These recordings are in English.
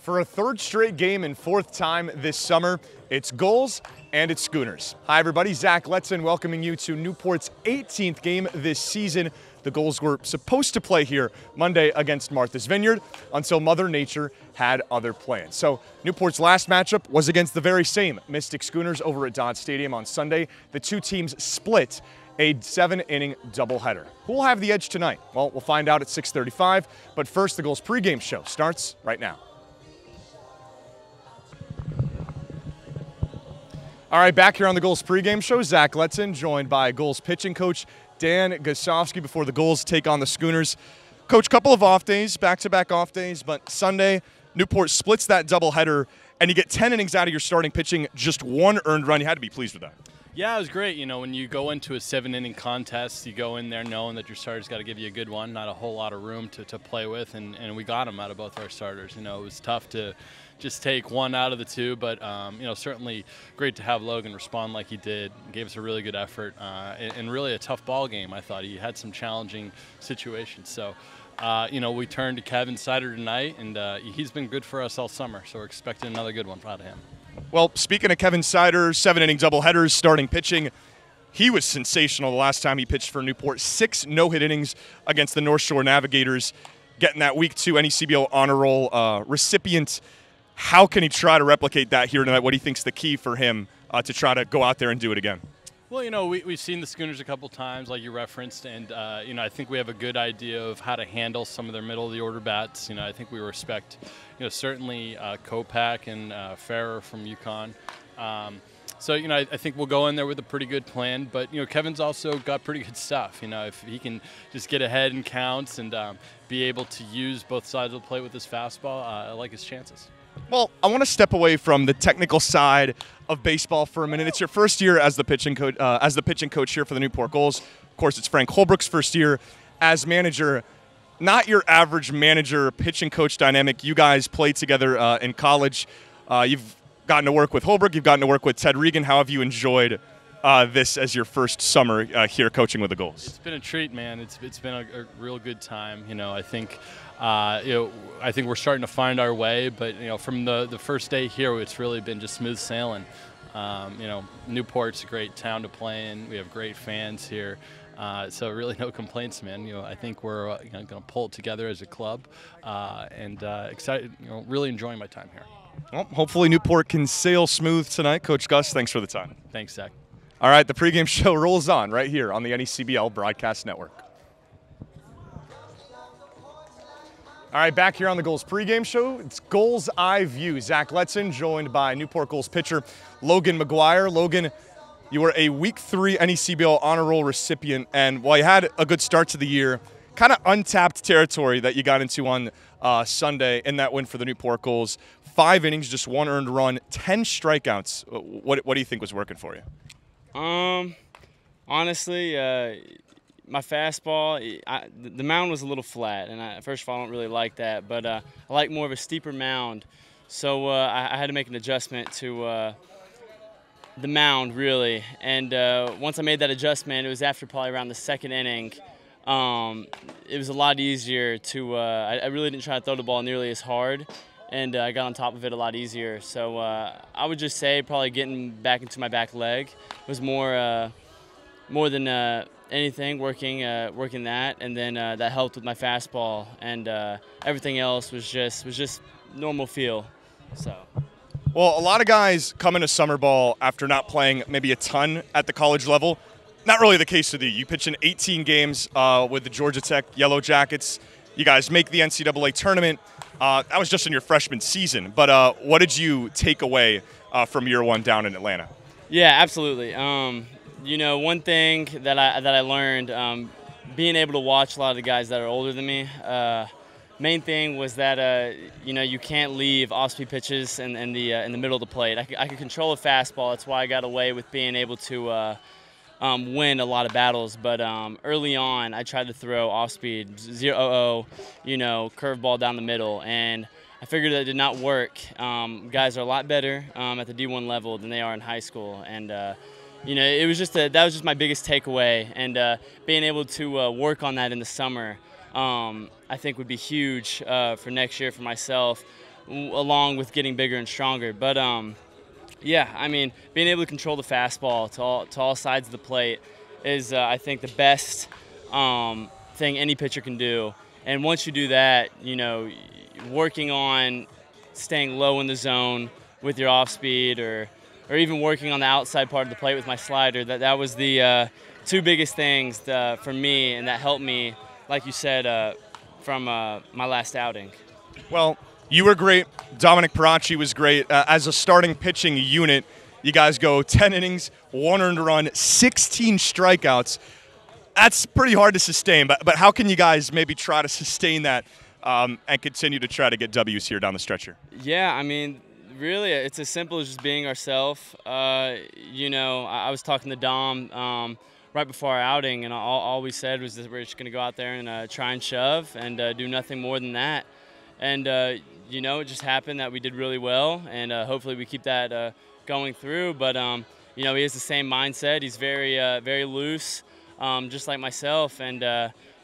For a third straight game and fourth time this summer, it's Gulls and it's Schooners. Hi everybody, Zach Letson welcoming you to Newport's 18th game this season. The Gulls were supposed to play here Monday against Martha's Vineyard until Mother Nature had other plans. So Newport's last matchup was against the very same Mystic Schooners over at Dodge Stadium on Sunday. The two teams split a 7-inning doubleheader. Who will have the edge tonight? Well, we'll find out at 6:35, but first the Gulls pregame show starts right now. All right, back here on the Gulls pregame show, Zach Letson joined by Gulls pitching coach Dan Gosofsky before the Gulls take on the Schooners. Coach, couple of off days, back-to-back off days, but Sunday, Newport splits that doubleheader, and you get 10 innings out of your starting pitching, just one earned run. You had to be pleased with that. Yeah, it was great. You know, when you go into a 7-inning contest, you go in there knowing that your starter's got to give you a good one, not a whole lot of room to play with, and we got them out of both our starters. You know, it was tough to just take one out of the two, but, you know, certainly great to have Logan respond like he did. Gave us a really good effort and really a tough ball game, I thought. He had some challenging situations. So, you know, we turned to Kevin Sider tonight, and he's been good for us all summer, so we're expecting another good one out of him. Well, speaking of Kevin Sider, 7-inning doubleheaders, starting pitching, he was sensational the last time he pitched for Newport. 6 no-hit innings against the North Shore Navigators, getting that Week 2 NECBO honor roll recipient. How can he try to replicate that here tonight? What do you think is the key for him to try to go out there and do it again? Well, you know, we've seen the Schooners a couple times, like you referenced, and, you know, I think we have a good idea of how to handle some of their middle-of-the-order bats. You know, I think we respect, you know, certainly Kopak and Farrer from UConn. So, you know, I think we'll go in there with a pretty good plan. But, you know, Kevin's also got pretty good stuff. You know, if he can just get ahead in counts and be able to use both sides of the plate with his fastball, I like his chances. Well, I want to step away from the technical side of baseball for a minute. It's your first year as the pitching coach here for the Newport Gulls. Of course, it's Frank Holbrook's first year as manager. Not your average manager pitching coach dynamic. You guys played together in college. You've gotten to work with Holbrook. You've gotten to work with Ted Regan. How have you enjoyed this as your first summer here coaching with the Gulls? It's been a treat, man. It's been a real good time. You know, I think I think we're starting to find our way. But you know, from the first day here, it's really been just smooth sailing. You know, Newport's a great town to play in. We have great fans here. So really no complaints, man. You know, I think we're going to pull it together as a club, and excited. You know, really enjoying my time here. Well, hopefully Newport can sail smooth tonight. Coach Gus, thanks for the time. Thanks, Zach. All right, the pregame show rolls on right here on the NECBL Broadcast Network. All right, back here on the Gulls pregame show, it's Gulls Eye View. Zach Letson joined by Newport Gulls pitcher Logan McGuire. Logan, you were a Week 3 NECBL honor roll recipient, and while you had a good start to the year, kind of untapped territory that you got into on Sunday in that win for the Newport Gulls. 5 innings, just 1 earned run, 10 strikeouts. What do you think was working for you? Honestly, my fastball, the mound was a little flat, and first of all, I don't really like that, but I like more of a steeper mound, so I had to make an adjustment to the mound, really, and once I made that adjustment, it was after probably around the 2nd inning. It was a lot easier to, I really didn't try to throw the ball nearly as hard, and I got on top of it a lot easier. So I would just say probably getting back into my back leg was more than anything, working that, and then that helped with my fastball, and everything else was just normal feel. So. Well, a lot of guys come into summer ball after not playing maybe a ton at the college level. Not really the case with you. You pitch in 18 games with the Georgia Tech Yellow Jackets. You guys make the NCAA tournament. That was just in your freshman season. But what did you take away from year 1 down in Atlanta? Yeah, absolutely. You know, one thing that I learned, being able to watch a lot of the guys that are older than me, main thing was that you know, you can't leave off-speed pitches in the middle of the plate. I could control a fastball. That's why I got away with being able to win a lot of battles. But early on, I tried to throw off-speed, 0-0, you know, curveball down the middle, and I figured that did not work. Guys are a lot better at the D1 level than they are in high school, and you know, it was just that was just my biggest takeaway, and being able to work on that in the summer, I think would be huge for next year for myself. along with getting bigger and stronger. But yeah, I mean, being able to control the fastball to all sides of the plate is, I think, the best thing any pitcher can do. And once you do that, you know, working on staying low in the zone with your off speed, or even working on the outside part of the plate with my slider, that was the two biggest things for me, and that helped me, like you said, from my last outing. Well, you were great. Dominic Parachi was great. As a starting pitching unit, you guys go 10 innings, 1 earned run, 16 strikeouts. That's pretty hard to sustain, but how can you guys maybe try to sustain that and continue to try to get W's here down the stretch here? Yeah, I mean, really, it's as simple as just being ourselves. You know, I was talking to Dom right before our outing, and all we said was that we're just going to go out there and try and shove and do nothing more than that. And, you know, it just happened that we did really well, and hopefully we keep that going through. But, you know, he has the same mindset. He's very, very loose, just like myself. And,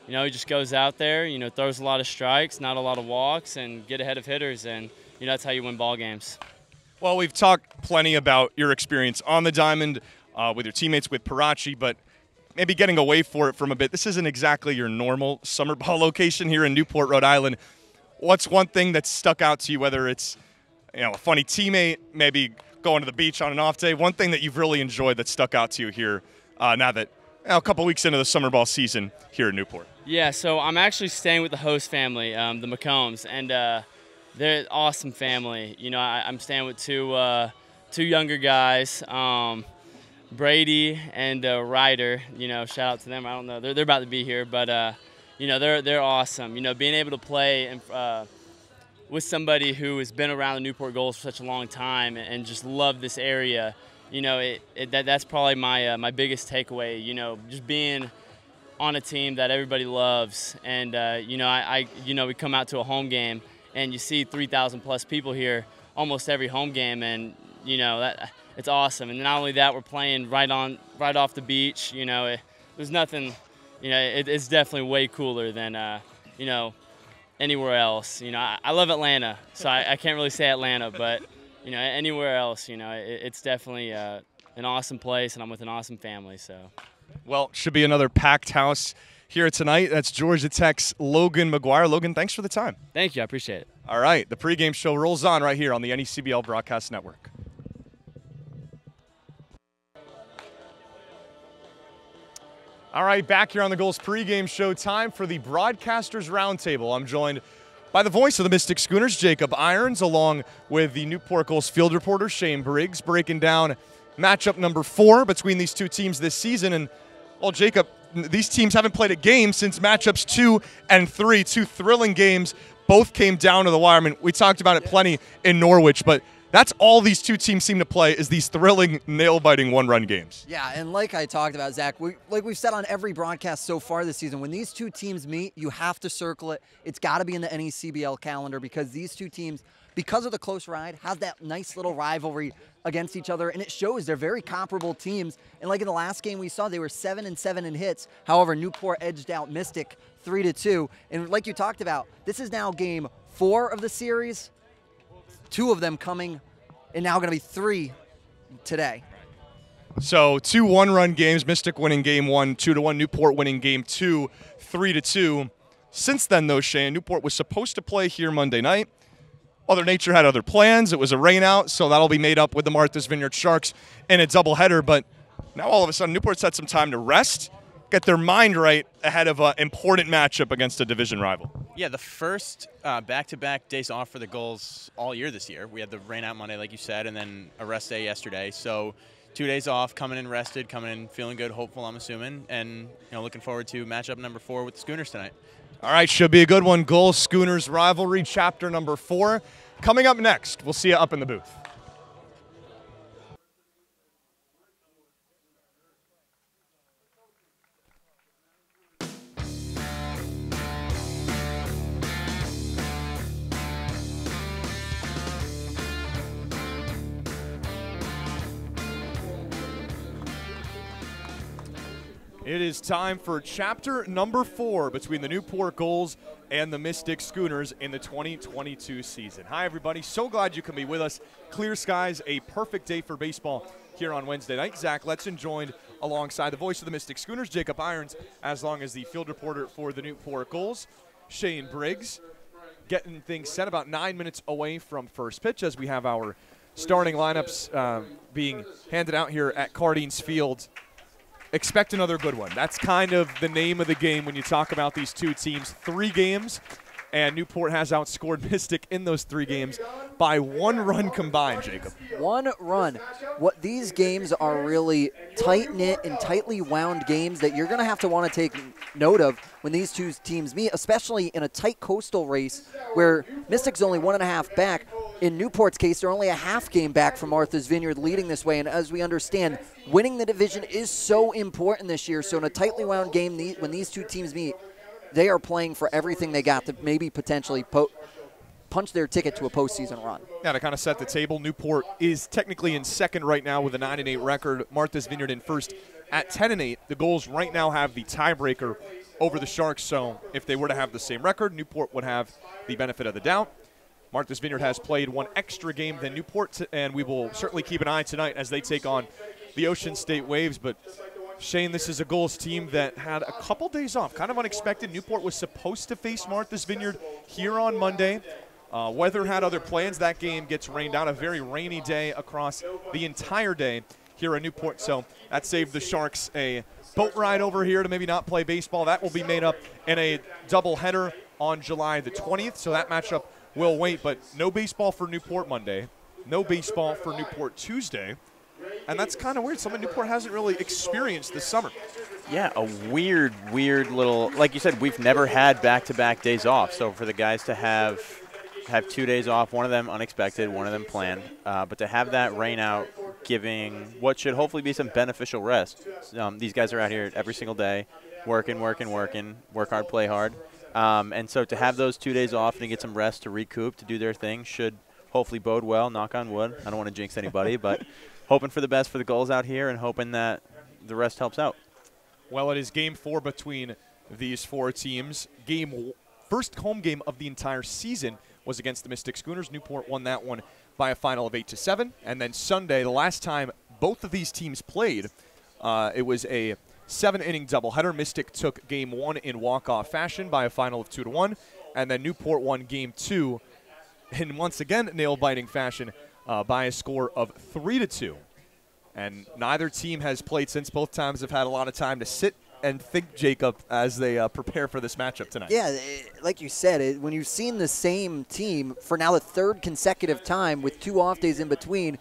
you know, he just goes out there, you know, throws a lot of strikes, not a lot of walks, and get ahead of hitters. And, you know, that's how you win ball games. Well, we've talked plenty about your experience on the diamond with your teammates with Parachi, but maybe getting away from a bit. This isn't exactly your normal summer ball location here in Newport, Rhode Island. What's one thing that's stuck out to you, whether it's, you know, a funny teammate, maybe going to the beach on an off day, one thing that you've really enjoyed that stuck out to you here now that, you know, a couple weeks into the summer ball season here in Newport? Yeah, so I'm actually staying with the host family, the McCombs, and they're an awesome family. You know, I'm staying with two younger guys, Brady and Ryder. You know, shout out to them. I don't know, they're about to be here, but you know, they're awesome. You know, being able to play with somebody who has been around the Newport Gulls for such a long time and just love this area. You know, that's probably my biggest takeaway. You know, just being on a team that everybody loves, and you know, you know, we come out to a home game and you see 3,000 plus people here almost every home game, and you know, it's awesome. And not only that, we're playing right off the beach. You know, there's nothing. You know, it's definitely way cooler than you know, anywhere else. You know, I love Atlanta, so I can't really say Atlanta, but you know, anywhere else, you know, it's definitely an awesome place, and I'm with an awesome family. So, well, should be another packed house here tonight. That's Georgia Tech's Logan McGuire. Logan, thanks for the time. Thank you, I appreciate it. All right, the pregame show rolls on right here on the NECBL Broadcast Network. All right, back here on the Gulls pregame show, time for the Broadcasters Roundtable. I'm joined by the voice of the Mystic Schooners, Jacob Irons, along with the Newport Gulls field reporter, Shane Briggs, breaking down matchup number 4 between these two teams this season. And, well, Jacob, these teams haven't played a game since matchups 2 and 3, 2 thrilling games. Both came down to the wire. I mean, we talked about it plenty in Norwich, but that's all these two teams seem to play is these thrilling, nail-biting one-run games. Yeah, and like I talked about, Zach, like we've said on every broadcast so far this season, when these two teams meet, you have to circle it. It's got to be in the NECBL calendar because these two teams, because of the close ride, have that nice little rivalry against each other, and it shows they're very comparable teams. And like in the last game we saw, they were 7-7 in hits. However, Newport edged out Mystic 3-2. And like you talked about, this is now game 4 of the series. 2 of them coming, and now going to be 3 today. So 2 one-run games, Mystic winning game 1, 2-1, Newport winning game 2, 3-2. Since then, though, Shane, Newport was supposed to play here Monday night. Mother Nature had other plans. It was a rain out, so that'll be made up with the Martha's Vineyard Sharks in a doubleheader. But now all of a sudden, Newport's had some time to rest, get their mind right ahead of an important matchup against a division rival. Yeah, the first back-to-back days off for the Gulls all year this year. We had the rain out Monday, like you said, and then a rest day yesterday. So 2 days off, coming in rested, coming in feeling good, hopeful, I'm assuming, and looking forward to matchup number 4 with the Schooners tonight. All right, should be a good one. Gulls Schooners rivalry, chapter number 4. Coming up next, we'll see you up in the booth. It is time for chapter number 4 between the Newport Gulls and the Mystic Schooners in the 2022 season. Hi, everybody. So glad you can be with us. Clear skies, a perfect day for baseball here on Wednesday night. Zach Letson joined alongside the voice of the Mystic Schooners, Jacob Irons, as long as the field reporter for the Newport Gulls, Shane Briggs, getting things set about 9 minutes away from first pitch as we have our starting lineups being handed out here at Cardines Field. Expect another good one. That's kind of the name of the game when you talk about these two teams. 3 games, and Newport has outscored Mystic in those 3 games by 1 run combined, Jacob. 1 run. What these games are really tight-knit and tightly wound games that you're going to have to want to take note of when these two teams meet, especially in a tight coastal race where Mystic's only 1.5 back. In Newport's case, they're only a half game back from Martha's Vineyard leading this way. And as we understand, winning the division is so important this year. So in a tightly wound game, when these two teams meet, they are playing for everything they got to maybe potentially punch their ticket to a postseason run. Yeah, to kind of set the table, Newport is technically in second right now with a 9-8 record. Martha's Vineyard in first at 10-8. The Gulls right now have the tiebreaker over the Sharks, so if they were to have the same record, Newport would have the benefit of the doubt. Martha's Vineyard has played 1 extra game than Newport, and we will certainly keep an eye tonight as they take on the Ocean State Waves. But Shane, this is a Gulls team that had a couple days off, kind of unexpected. Newport was supposed to face Martha's Vineyard here on Monday. Weather had other plans. That game gets rained out, a very rainy day across the entire day here in Newport. So that saved the Sharks a boat ride over here to maybe not play baseball. That will be made up in a doubleheader on July the 20th. So that matchup will wait, but no baseball for Newport Monday, no baseball for Newport Tuesday, and that's kind of weird. Something Newport hasn't really experienced this summer. Yeah, a weird little, like you said, we've never had back-to-back days off, so for the guys to have 2 days off, one of them unexpected, one of them planned, but to have that rain out giving what should hopefully be some beneficial rest. These guys are out here every single day, working, work hard, play hard. And so to have those 2 days off and to get some rest to recoup, to do their thing, should hopefully bode well, knock on wood. I don't want to jinx anybody, but hoping for the best for the Gulls out here and hoping that the rest helps out. Well, it is game 4 between these 4 teams. First home game of the entire season was against the Mystic Schooners. Newport won that one by a final of 8-7. And then Sunday, the last time both of these teams played, it was a 7-inning doubleheader. Mystic took game 1 in walk-off fashion by a final of 2-1, and then Newport won game 2 in once again nail-biting fashion by a score of 3-2. And neither team has played since. Both times have had a lot of time to sit and think, Jacob, as they prepare for this matchup tonight. Yeah, like you said, when you've seen the same team for now the 3rd consecutive time with 2 off days in between,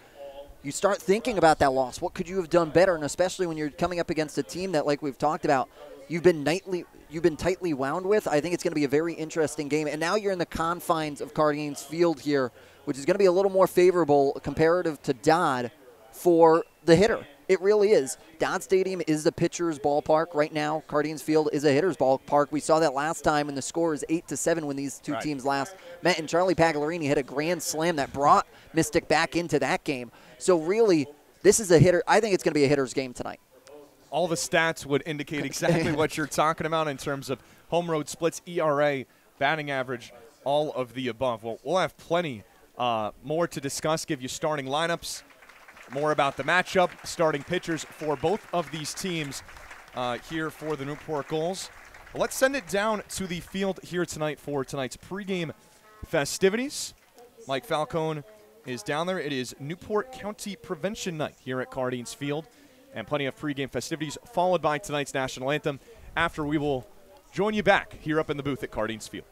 you start thinking about that loss. What could you have done better? And especially when you're coming up against a team that, like we've talked about, you've been tightly wound with. I think it's going to be a very interesting game. And now you're in the confines of Cardines Field here, which is going to be a little more favorable comparative to Dodd for the hitter. It really is. Dodd Stadium is the pitcher's ballpark right now. Cardines Field is a hitter's ballpark. We saw that last time, and the score is 8-7 when these two teams last met. And Charlie Pagliarini hit a grand slam that brought Mystic back into that game. So really, this is a hitter. I think it's going to be a hitter's game tonight. All the stats would indicate exactly what you're talking about in terms of home road splits, ERA, batting average, all of the above. Well, we'll have plenty more to discuss, give you starting lineups, more about the matchup, starting pitchers for both of these teams here for the Newport Gulls. Well, let's send it down to the field here tonight for tonight's pregame festivities. Mike Falcone is down there. It is Newport County Prevention Night here at Cardines Field, and plenty of pregame festivities followed by tonight's national anthem, after we will join you back here up in the booth at Cardines Field.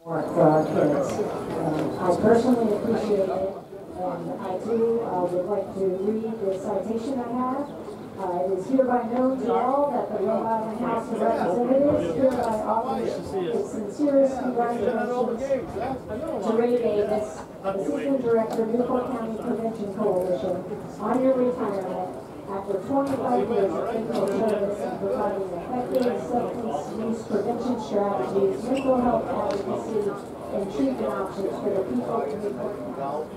For our kids. I personally appreciate it, and I too would like to read the citation I have. It is hereby known to all that the Rhode Island House of Representatives hereby offers its sincerest congratulations to Ray Davis, Assistant Director, Newport County Prevention Coalition, on your retirement after 25 years of clinical service and providing effective substance use prevention strategies, mental health advocacy, and treatment options for the people of Newport County.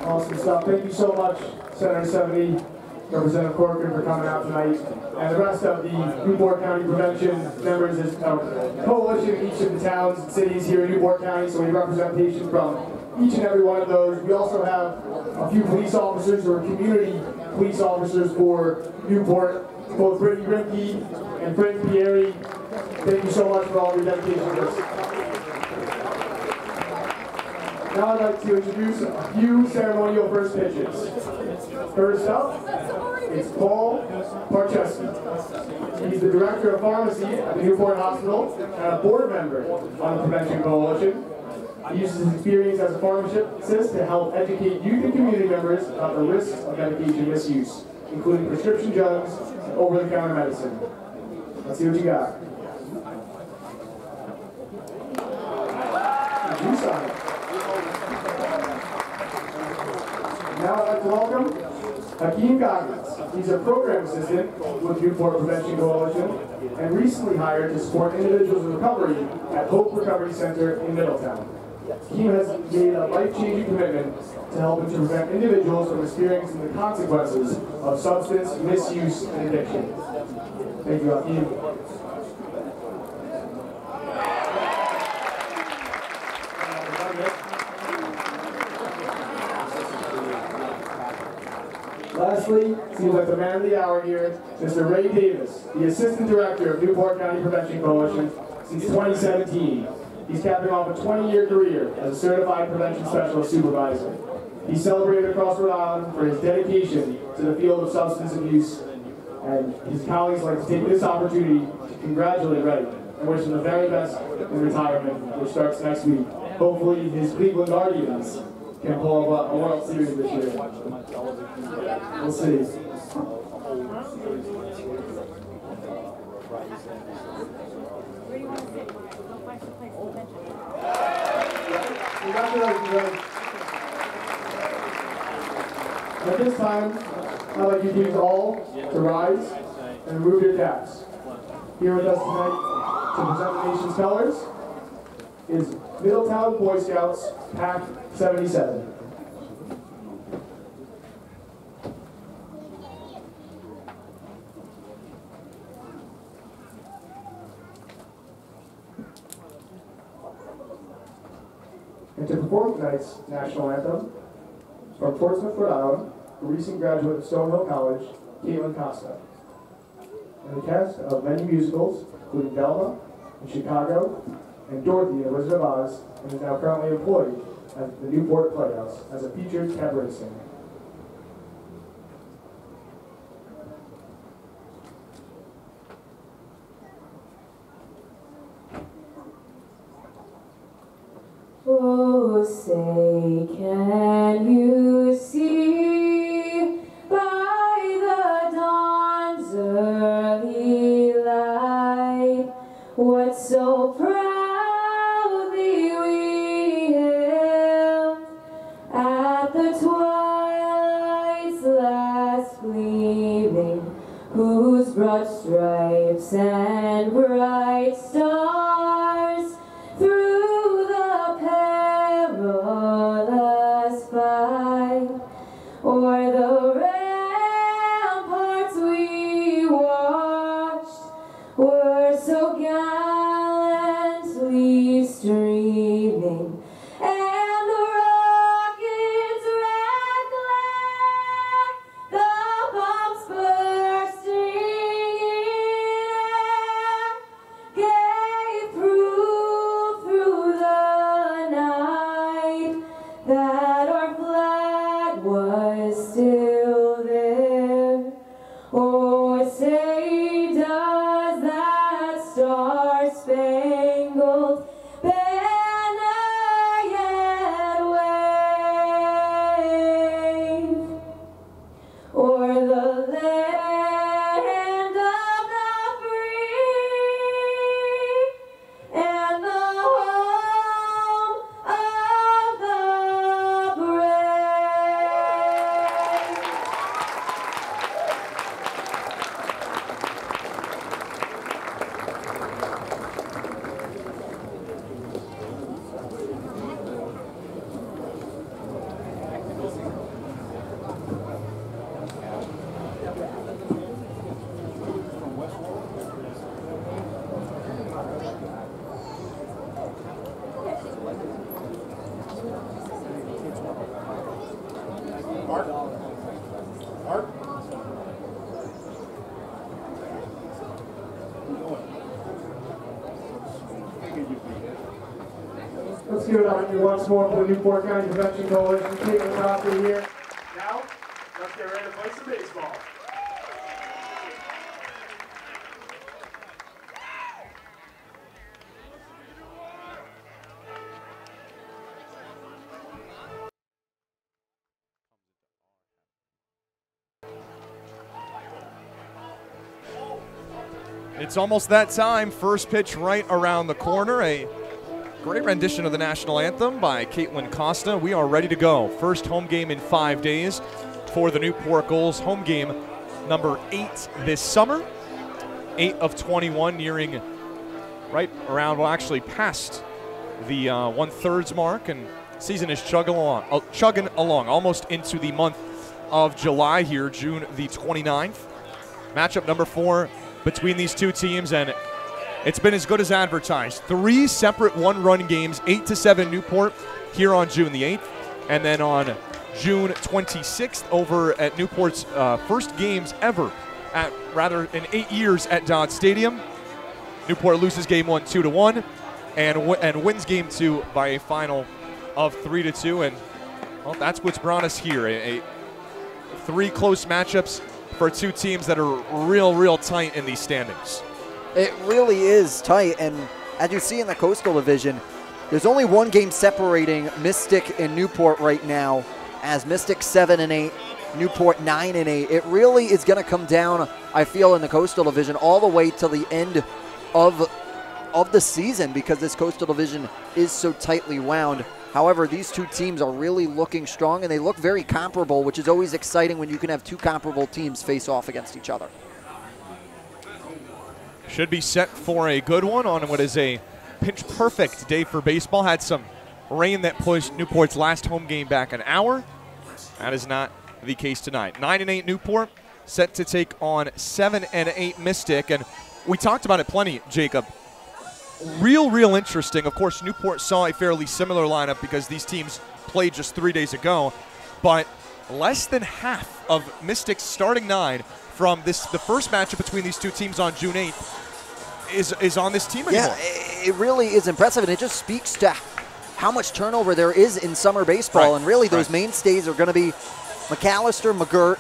Awesome stuff. Thank you so much, Senator 70, Representative Corcoran, for coming out tonight, and the rest of the Newport County Prevention members. There's a coalition in each of the towns and cities here in Newport County, so we have representation from each and every one of those. We also have a few police officers who are community police officers for Newport, both Brittany Rimke and Frank Pieri. Thank you so much for all your dedication to this. Now I'd like to introduce a few ceremonial first pitches. First up, it's Paul Parcheski. He's the Director of Pharmacy at the Newport Hospital and a board member on the Prevention Coalition. He uses his experience as a pharmacist to help educate youth and community members about the risks of medication misuse, including prescription drugs and over-the-counter medicine. Let's see what you got. You sign. Now I'd like to welcome Hakeem Goggins. He's a program assistant with Newport Prevention Coalition and recently hired to support individuals in recovery at Hope Recovery Center in Middletown. Hakeem has made a life-changing commitment to helping to prevent individuals from experiencing the consequences of substance misuse and addiction. Thank you, Hakeem. Lastly, seems like the man of the hour here, Mr. Ray Davis, the Assistant Director of Newport County Prevention Coalition since 2017. He's capping off a 20-year career as a Certified Prevention Specialist Supervisor. He's celebrated across Rhode Island for his dedication to the field of substance abuse, and his colleagues like to take this opportunity to congratulate Ray and wish him the very best in retirement, which starts next week. Hopefully his Cleveland Guardians can pull up a World Series this year. We'll see. At this time, I'd like you please all to rise and remove your caps. Here with us tonight to present the nation's colors is Middletown Boy Scouts Pack 77. And to perform tonight's national anthem, from Portsmouth, Rhode Island, a recent graduate of Stonehill College, Caitlin Costa. And the cast of many musicals, including Velma in Chicago, and Dorothy in Wizard of Oz, and is now currently employed at the Newport Playhouse as a featured cabaret singer. Oh, say, can you see by the dawn's early light what so proudly we hailed at the twilight's last gleaming, whose broad stripes and bright stars through the perilous fight o'er the ramparts we watched were so gallantly streaming, and the rocket's red glare, the bombs bursting in air, gave proof through the night that our flag was still there. Oh, say does that star Thank you. Let's give it up once more for the Newport County Prevention Coalition kicking us off the year. Now, let's get ready to play some baseball. It's almost that time. First pitch right around the corner. A great rendition of the national anthem by Caitlin Costa. We are ready to go. First home game in 5 days for the Newport Gulls. Home game number 8 this summer. 8 of 21, nearing right around, well, actually past the 1/3 mark, and season is chugging along, almost into the month of July here, June the 29th. Matchup number 4 between these two teams, and it's been as good as advertised. 3 separate one-run games, 8-7 Newport here on June the 8th, and then on June 26th over at Newport's first games ever, in 8 years at Dodge Stadium. Newport loses game 1 2-1, and wins game 2 by a final of 3-2, and well, that's what's brought us here. 3 close matchups for 2 teams that are real tight in these standings. It really is tight, and as you see in the Coastal Division, there's only 1 game separating Mystic and Newport right now, as Mystic 7-8, Newport 9-8. It really is going to come down, I feel, in the Coastal Division all the way till the end of the season, because this Coastal Division is so tightly wound. However, these 2 teams are really looking strong, and they look very comparable, which is always exciting when you can have 2 comparable teams face off against each other. Should be set for a good one on what is a pinch-perfect day for baseball. Had some rain that pushed Newport's last home game back an hour. That is not the case tonight. 9-8 Newport, set to take on 7-8 Mystic, and we talked about it plenty, Jacob. Real interesting. Of course, Newport saw a fairly similar lineup because these teams played just 3 days ago, but less than half of Mystic's starting 9 from the first matchup between these 2 teams on June 8th is on this team anymore. Yeah, it really is impressive, and it just speaks to how much turnover there is in summer baseball, and really those mainstays are going to be McAllister, McGirt,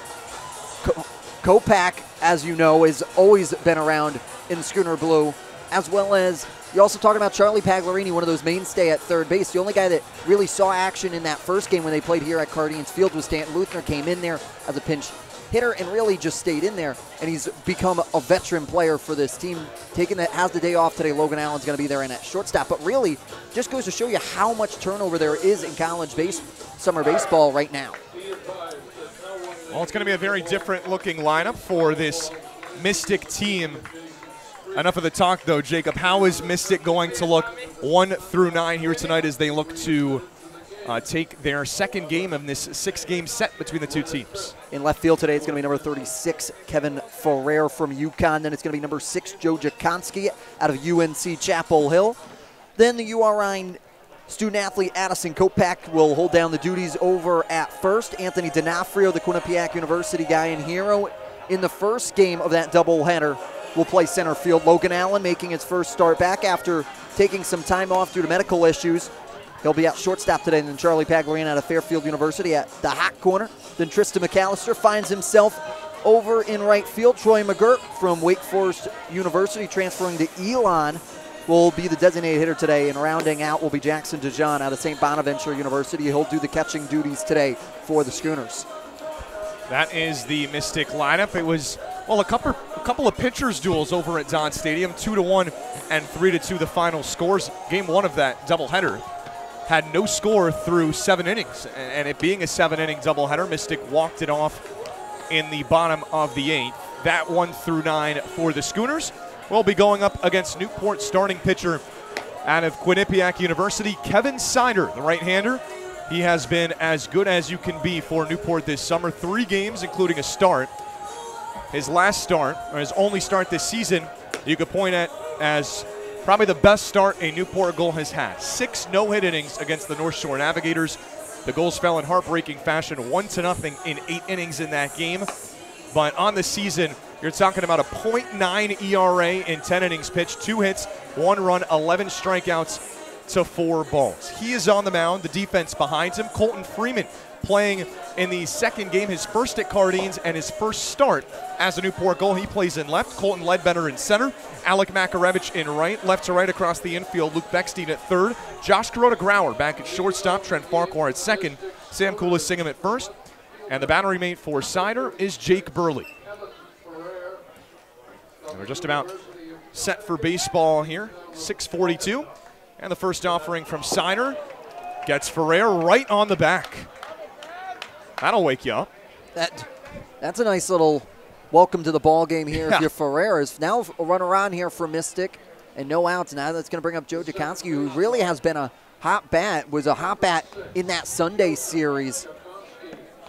Kopak, as you know, has always been around in Schooner Blue, as well as you're also talking about Charlie Pagliarini, one of those mainstay at third base. The only guy that really saw action in that first game when they played here at Cardeens Field was Stanton Luthner. Came in there as a pinch hitter and really just stayed in there, and he's become a veteran player for this team. Has the day off today. Logan Allen's going to be there in at shortstop, but really just goes to show you how much turnover there is in college summer baseball right now. Well, it's going to be a very different looking lineup for this Mystic team. Enough of the talk, though, Jacob. How is Mystic going to look 1 through 9 here tonight as they look to take their second game of this 6-game set between the 2 teams? In left field today, it's going to be number 36, Kevin Ferrer from UConn. Then it's going to be number 6, Joe Jakonski out of UNC Chapel Hill. Then the URI student-athlete Addison Kopak will hold down the duties over at first. Anthony D'Onofrio, the Quinnipiac University guy and hero, in the first game of that doubleheader will play center field. Logan Allen making his first start back after taking some time off due to medical issues. He'll be out shortstop today. And then Charlie Pagliarini out of Fairfield University at the hot corner. Then Tristan McAllister finds himself over in right field. Troy McGirt from Wake Forest University transferring to Elon will be the designated hitter today. And rounding out will be Jackson DeJean out of St. Bonaventure University. He'll do the catching duties today for the Schooners. That is the Mystic lineup. It was, well, a couple of pitchers duels over at Dodge Stadium, 2-1 and 3-2 the final scores. Game 1 of that doubleheader had no score through 7 innings, and it being a 7-inning doubleheader, Mystic walked it off in the bottom of the 8th. That 1 through 9 for the Schooners will be going up against Newport starting pitcher out of Quinnipiac University, Kevin Sider, the right-hander. He has been as good as you can be for Newport this summer. 3 games, including a start. His last start, or his only start this season, you could point at as probably the best start a Newport Gull has had. 6 no-hit innings against the North Shore Navigators. The Gulls fell in heartbreaking fashion, 1-0 in 8 innings in that game. But on the season, You're talking about a .9 ERA in 10 innings pitched, 2 hits, 1 run, 11 strikeouts to 4 balls. He is on the mound, the defense behind him. Colton Freeman playing in the second game, his first at Cardines and his first start as a Newport Gull. He plays in left, Colton Ledbetter in center, Alec Makarevich in right, left to right across the infield, Luke Beckstein at third, Josh Kuroda-Grauer back at shortstop, Trent Farquhar at second, Sam Kulis-Singham at first, and the battery mate for Sider is Jake Burley. And we're just about set for baseball here, 6:42, and the first offering from Sider gets Ferrer right on the back. That'll wake you up. That's a nice little welcome to the ball game here. Yeah. If you're Ferreras, now a run around here for Mystic and no outs. Now that's going to bring up Joe Jakonski, who really has been a hot bat, was a hot bat in that Sunday series.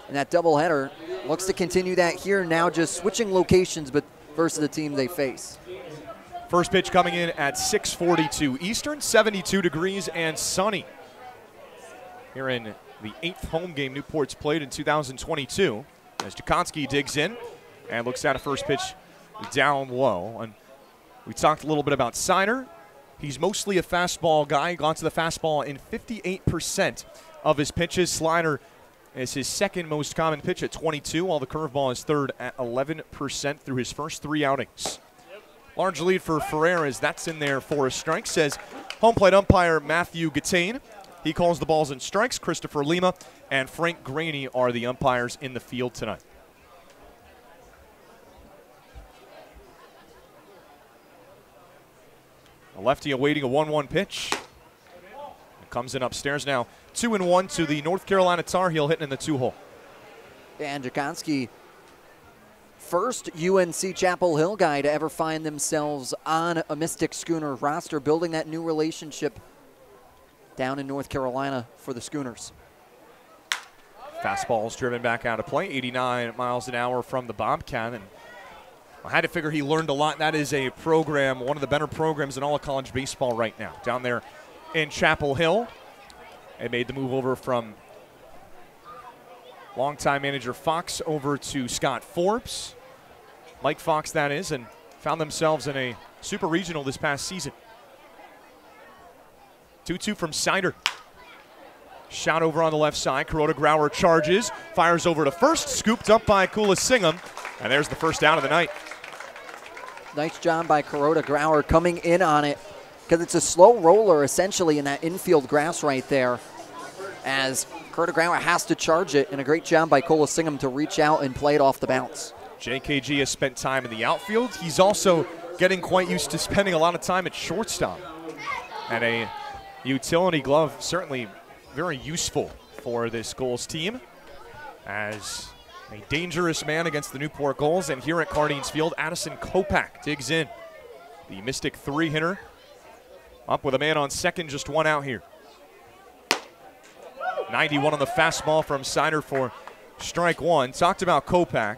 And that doubleheader looks to continue that here, now just switching locations, but versus the team they face. First pitch coming in at 6:42 Eastern, 72 degrees and sunny. Here in the 8th home game Newport's played in 2022, as Jakonski digs in and looks at a first pitch down low. And we talked a little bit about Sider. He's mostly a fastball guy, gone to the fastball in 58% of his pitches. Slider is his second most common pitch at 22, while the curveball is third at 11% through his first 3 outings. Large lead for Ferrer as that's in there for a strike, says home plate umpire Matthew Gattain. He calls the balls and strikes. Christopher Lima and Frank Graney are the umpires in the field tonight. A lefty awaiting a 1-1 pitch. It comes in upstairs now. 2-1 to the North Carolina Tar Heel, hitting in the 2-hole. And Jakonski, first UNC Chapel Hill guy to ever find themselves on a Mystic Schooner roster, building that new relationship down in North Carolina for the Schooners. Fastball's driven back out of play, 89 miles an hour from the Bobcat. And I had to figure he learned a lot. That is a program, one of the better programs in all of college baseball right now, down there in Chapel Hill. They made the move over from longtime manager Fox over to Scott Forbes. Mike Fox, that is, and found themselves in a super regional this past season. 2-2 from Sider. Shot over on the left side. Kuroda-Grauer charges, fires over to first, scooped up by Kulis-Singham, and there's the first out of the night. Nice job by Kuroda-Grauer coming in on it, because it's a slow roller essentially in that infield grass right there, as Kuroda-Grauer has to charge it, and a great job by Kulis-Singham to reach out and play it off the bounce. JKG has spent time in the outfield. He's also getting quite used to spending a lot of time at shortstop. And a utility glove, certainly very useful for this Gulls team, as a dangerous man against the Newport Gulls. And here at Cardines Field, Addison Kopak digs in. The Mystic 3-hitter up with a man on second, just 1 out here. 91 on the fastball from Sider for strike 1. Talked about Kopak.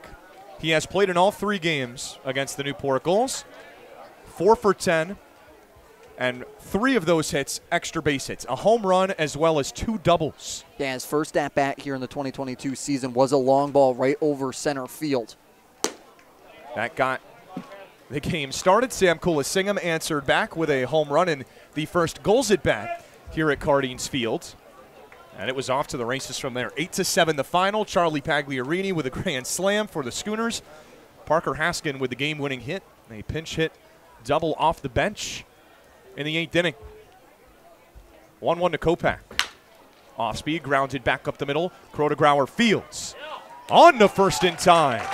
He has played in all 3 games against the Newport Gulls. 4 for 10. And 3 of those hits, extra base hits. A home run as well as 2 doubles. Yeah, his first at-bat here in the 2022 season was a long ball right over center field. That got the game started. Sam Kulis-Singham answered back with a home run in the first Gulls at-bat here at Cardines Field. And it was off to the races from there. 8-7 the final. Charlie Pagliarini with a grand slam for the Schooners. Parker Haskin with the game-winning hit. A pinch hit double off the bench in the 8th inning. 1-1 to Kopak. Off speed, grounded back up the middle. Kuroda-Grauer fields. On to first in time.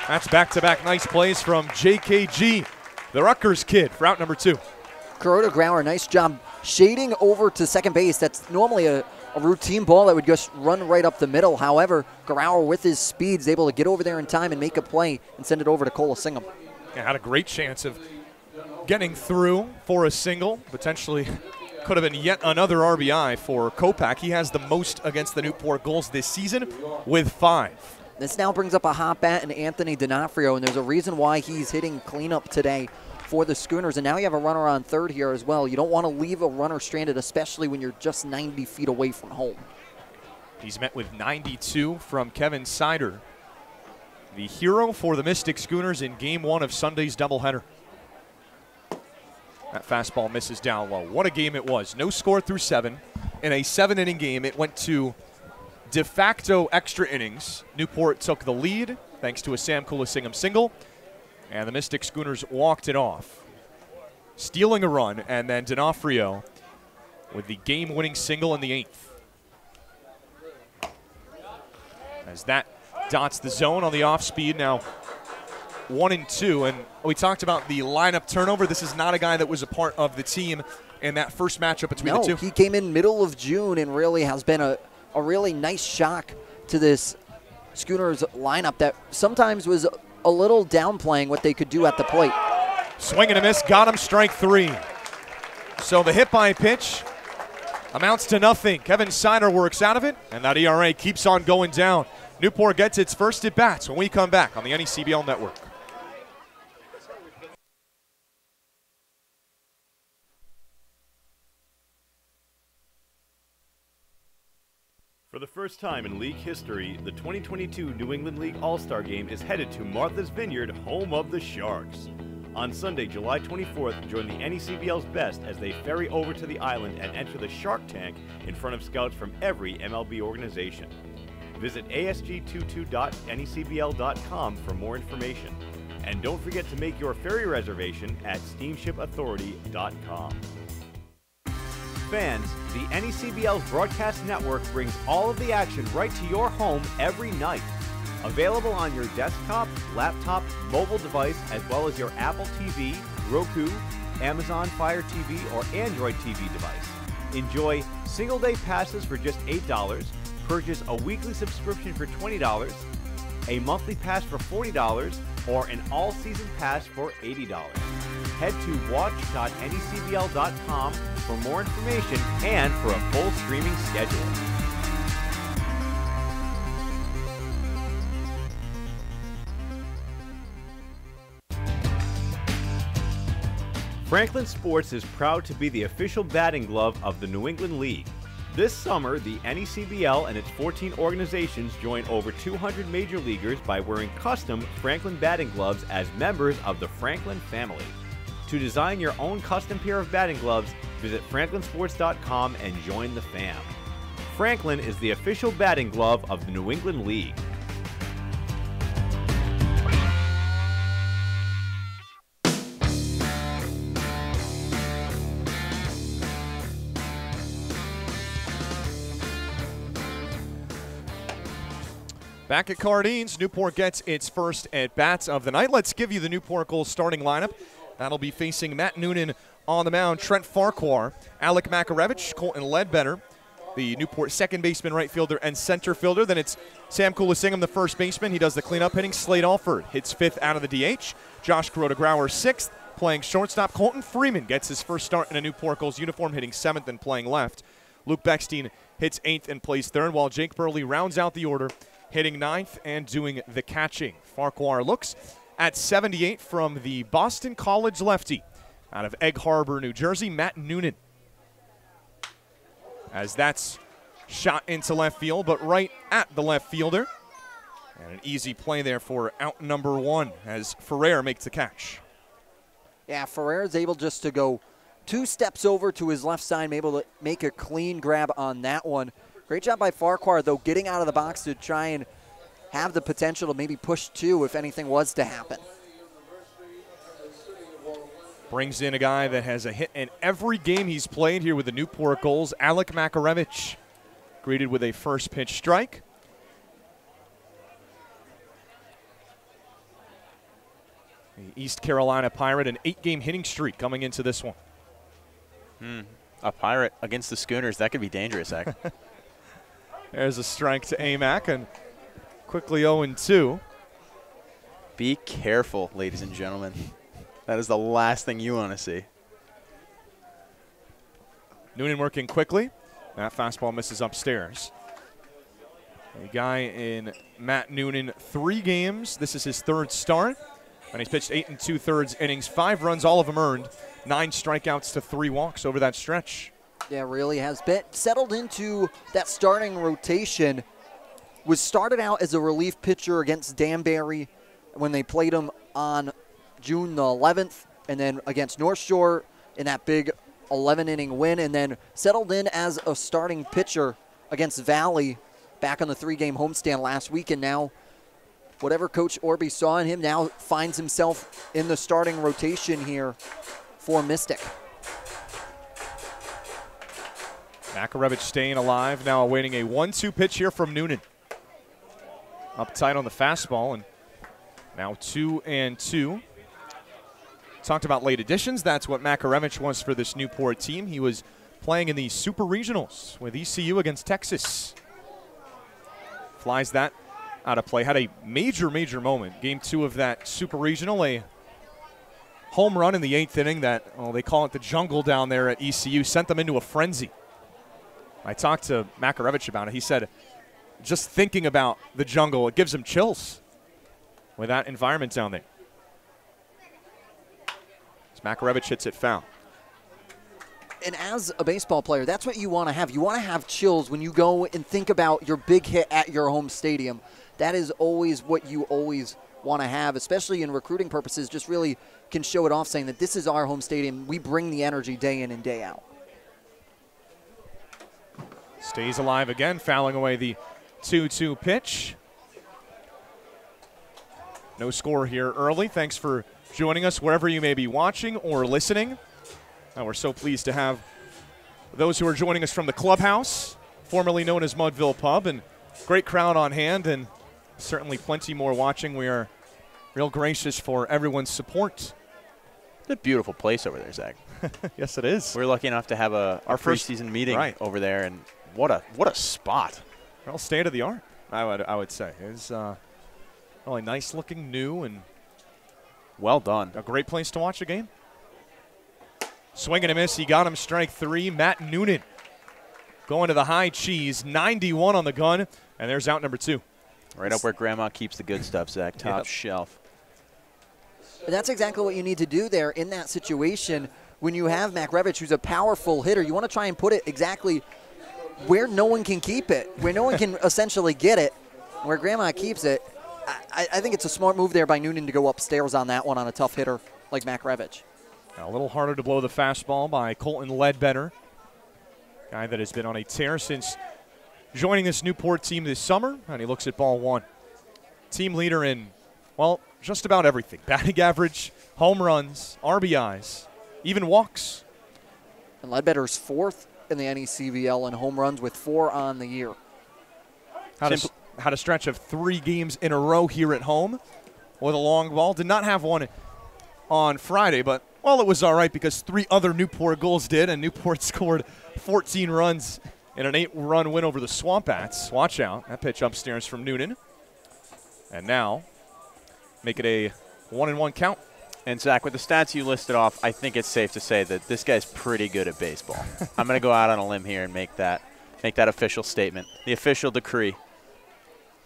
That's back-to-back nice plays from JKG, the Rutgers kid, for out number 2. Kuroda-Grauer, nice job shading over to second base. That's normally a routine ball that would just run right up the middle. However, Grauer with his speed is able to get over there in time and make a play and send it over to Kulis-Singham. Yeah, had a great chance of getting through for a single. Potentially could have been yet another RBI for Kopak. He has the most against the Newport Gulls this season with 5. This now brings up a hot bat in Anthony D'Onofrio, and there's a reason why he's hitting cleanup today for the Schooners. And now you have a runner on third here as well. You don't want to leave a runner stranded, especially when you're just 90 feet away from home. He's met with 92 from Kevin Sider. the hero for the Mystic Schooners in Game 1 of Sunday's doubleheader. That fastball misses down low. What a game it was. No score through 7. In a 7-inning game, it went to de facto extra innings. Newport took the lead thanks to a Sam Kulasingam single, and the Mystic Schooners walked it off, stealing a run, and then D'Onofrio with the game-winning single in the 8th. As that dots the zone on the off-speed, now 1-2, and we talked about the lineup turnover. This is not a guy that was a part of the team in that first matchup between the two. He came in middle of June and really has been a really nice shock to this Schooners lineup that sometimes was a little downplaying what they could do at the plate. Swing and a miss, got him, strike 3. So the hit by pitch amounts to nothing. Kevin Siner works out of it, and that ERA keeps on going down. Newport gets its first at-bats when we come back on the NECBL Network. For the first time in league history, the 2022 New England League All-Star Game is headed to Martha's Vineyard, home of the Sharks. On Sunday, July 24th, join the NECBL's best as they ferry over to the island and enter the Shark Tank in front of scouts from every MLB organization. Visit asg22.necbl.com for more information. And don't forget to make your ferry reservation at steamshipauthority.com. Fans, the NECBL's broadcast network brings all of the action right to your home every night. Available on your desktop, laptop, mobile device, as well as your Apple TV, Roku, Amazon Fire TV, or Android TV device. Enjoy single-day passes for just $8, purchase a weekly subscription for $20, a monthly pass for $40, or an all-season pass for $80. Head to watch.necbl.com for more information and for a full streaming schedule. Franklin Sports is proud to be the official batting glove of the New England League. This summer, the NECBL and its 14 organizations join over 200 major leaguers by wearing custom Franklin batting gloves as members of the Franklin family. To design your own custom pair of batting gloves, visit franklinsports.com and join the fam. Franklin is the official batting glove of the New England League. Back at Cardines, Newport gets its first at-bats of the night. Let's give you the Newport Gulls starting lineup. That'll be facing Matt Noonan on the mound, Trent Farquhar, Alec Makarevich, Colton Ledbetter, the Newport second baseman, right fielder, and center fielder. Then it's Sam Kulasingam, the first baseman. He does the cleanup hitting. Slade Alford hits 5th out of the DH. Josh Kuroda-Grauer 6th, playing shortstop. Colton Freeman gets his first start in a Newport Gulls uniform, hitting 7th and playing left. Luke Beckstein hits 8th and plays 3rd, while Jake Burley rounds out the order, hitting 9th and doing the catching. Farquhar looks at 78 from the Boston College lefty out of Egg Harbor, New Jersey, Matt Noonan. As that's shot into left field, but right at the left fielder. And an easy play there for out number 1 as Ferrer makes the catch. Yeah, Ferrer is able just to go 2 steps over to his left side, able to make a clean grab on that one. Great job by Farquhar, though, getting out of the box to try and have the potential to maybe push 2 if anything was to happen. Brings in a guy that has a hit in every game he's played here with the Newport Gulls, Alec Makarevich, greeted with a first pitch strike. The East Carolina Pirate, an 8-game hitting streak coming into this one. A Pirate against the Schooners, that could be dangerous, Zach. There's a strike to Amac, and quickly 0-2. Be careful, ladies and gentlemen. That is the last thing you want to see. Noonan working quickly. That fastball misses upstairs. A guy in Matt Noonan, 3 games. This is his 3rd start. And he's pitched 8 2/3 innings, 5 runs, all of them earned, 9 strikeouts to 3 walks over that stretch. Yeah, really has been settled into that starting rotation. Was started out as a relief pitcher against Danbury when they played him on June the 11th, and then against North Shore in that big 11-inning win, and then settled in as a starting pitcher against Valley back on the 3-game homestand last week, and now whatever Coach Orby saw in him now finds himself in the starting rotation here for Mystic. Makarevich staying alive, now awaiting a 1-2 pitch here from Noonan. Up tight on the fastball, and now 2-2. Talked about late additions. That's what Makarevich was for this Newport team. He was playing in the Super Regionals with ECU against Texas. Flies that out of play. Had a major moment. Game 2 of that Super Regional, a home run in the 8th inning that, well, they call it the jungle down there at ECU, sent them into a frenzy. I talked to Makarevich about it. He said, just thinking about the jungle, it gives him chills with that environment down there. As Makarevich hits it foul. And as a baseball player, that's what you want to have. You want to have chills when you go and think about your big hit at your home stadium. That is always what you always want to have, especially in recruiting purposes. Just really can show it off, saying that this is our home stadium. We bring the energy day in and day out. Stays alive again, fouling away the 2-2 pitch. No score here early. Thanks for joining us wherever you may be watching or listening. We're so pleased to have those who are joining us from the clubhouse, formerly known as Mudville Pub, and great crowd on hand, and certainly plenty more watching. We are real gracious for everyone's support. It's a beautiful place over there, Zach. Yes, it is. We're lucky enough to have our first preseason meeting over there, and what a spot. Well, state of the art, I would say. It's really nice looking, new, and well done. A great place to watch a game. Swing and a miss. He got him strike 3. Matt Noonan going to the high cheese. 91 on the gun, and there's out number 2. Right up where Grandma keeps the good stuff, Zach. Top shelf. And that's exactly what you need to do there in that situation. When you have Makarevich, who's a powerful hitter, you want to try and put it exactly where no one can keep it, where no one can essentially get it, where Grandma keeps it. I think it's a smart move there by Noonan to go upstairs on that one on a tough hitter like Makarevich. A little harder to blow the fastball by Colton Ledbetter, guy that has been on a tear since joining this Newport team this summer, and he looks at ball 1. Team leader in, well, just about everything. Batting average, home runs, RBIs, even walks. And Ledbetter's 4th in the NECBL in home runs with 4 on the year. Had a stretch of 3 games in a row here at home with a long ball. Did not have one on Friday, but, well, it was all right because 3 other Newport Gulls did, and Newport scored 14 runs in an 8-run win over the Swamp Bats. Watch out. That pitch upstairs from Noonan. And now make it a 1-1 count. And, Zach, with the stats you listed off, I think it's safe to say that this guy's pretty good at baseball. I'm going to go out on a limb here and make that official statement. The official decree.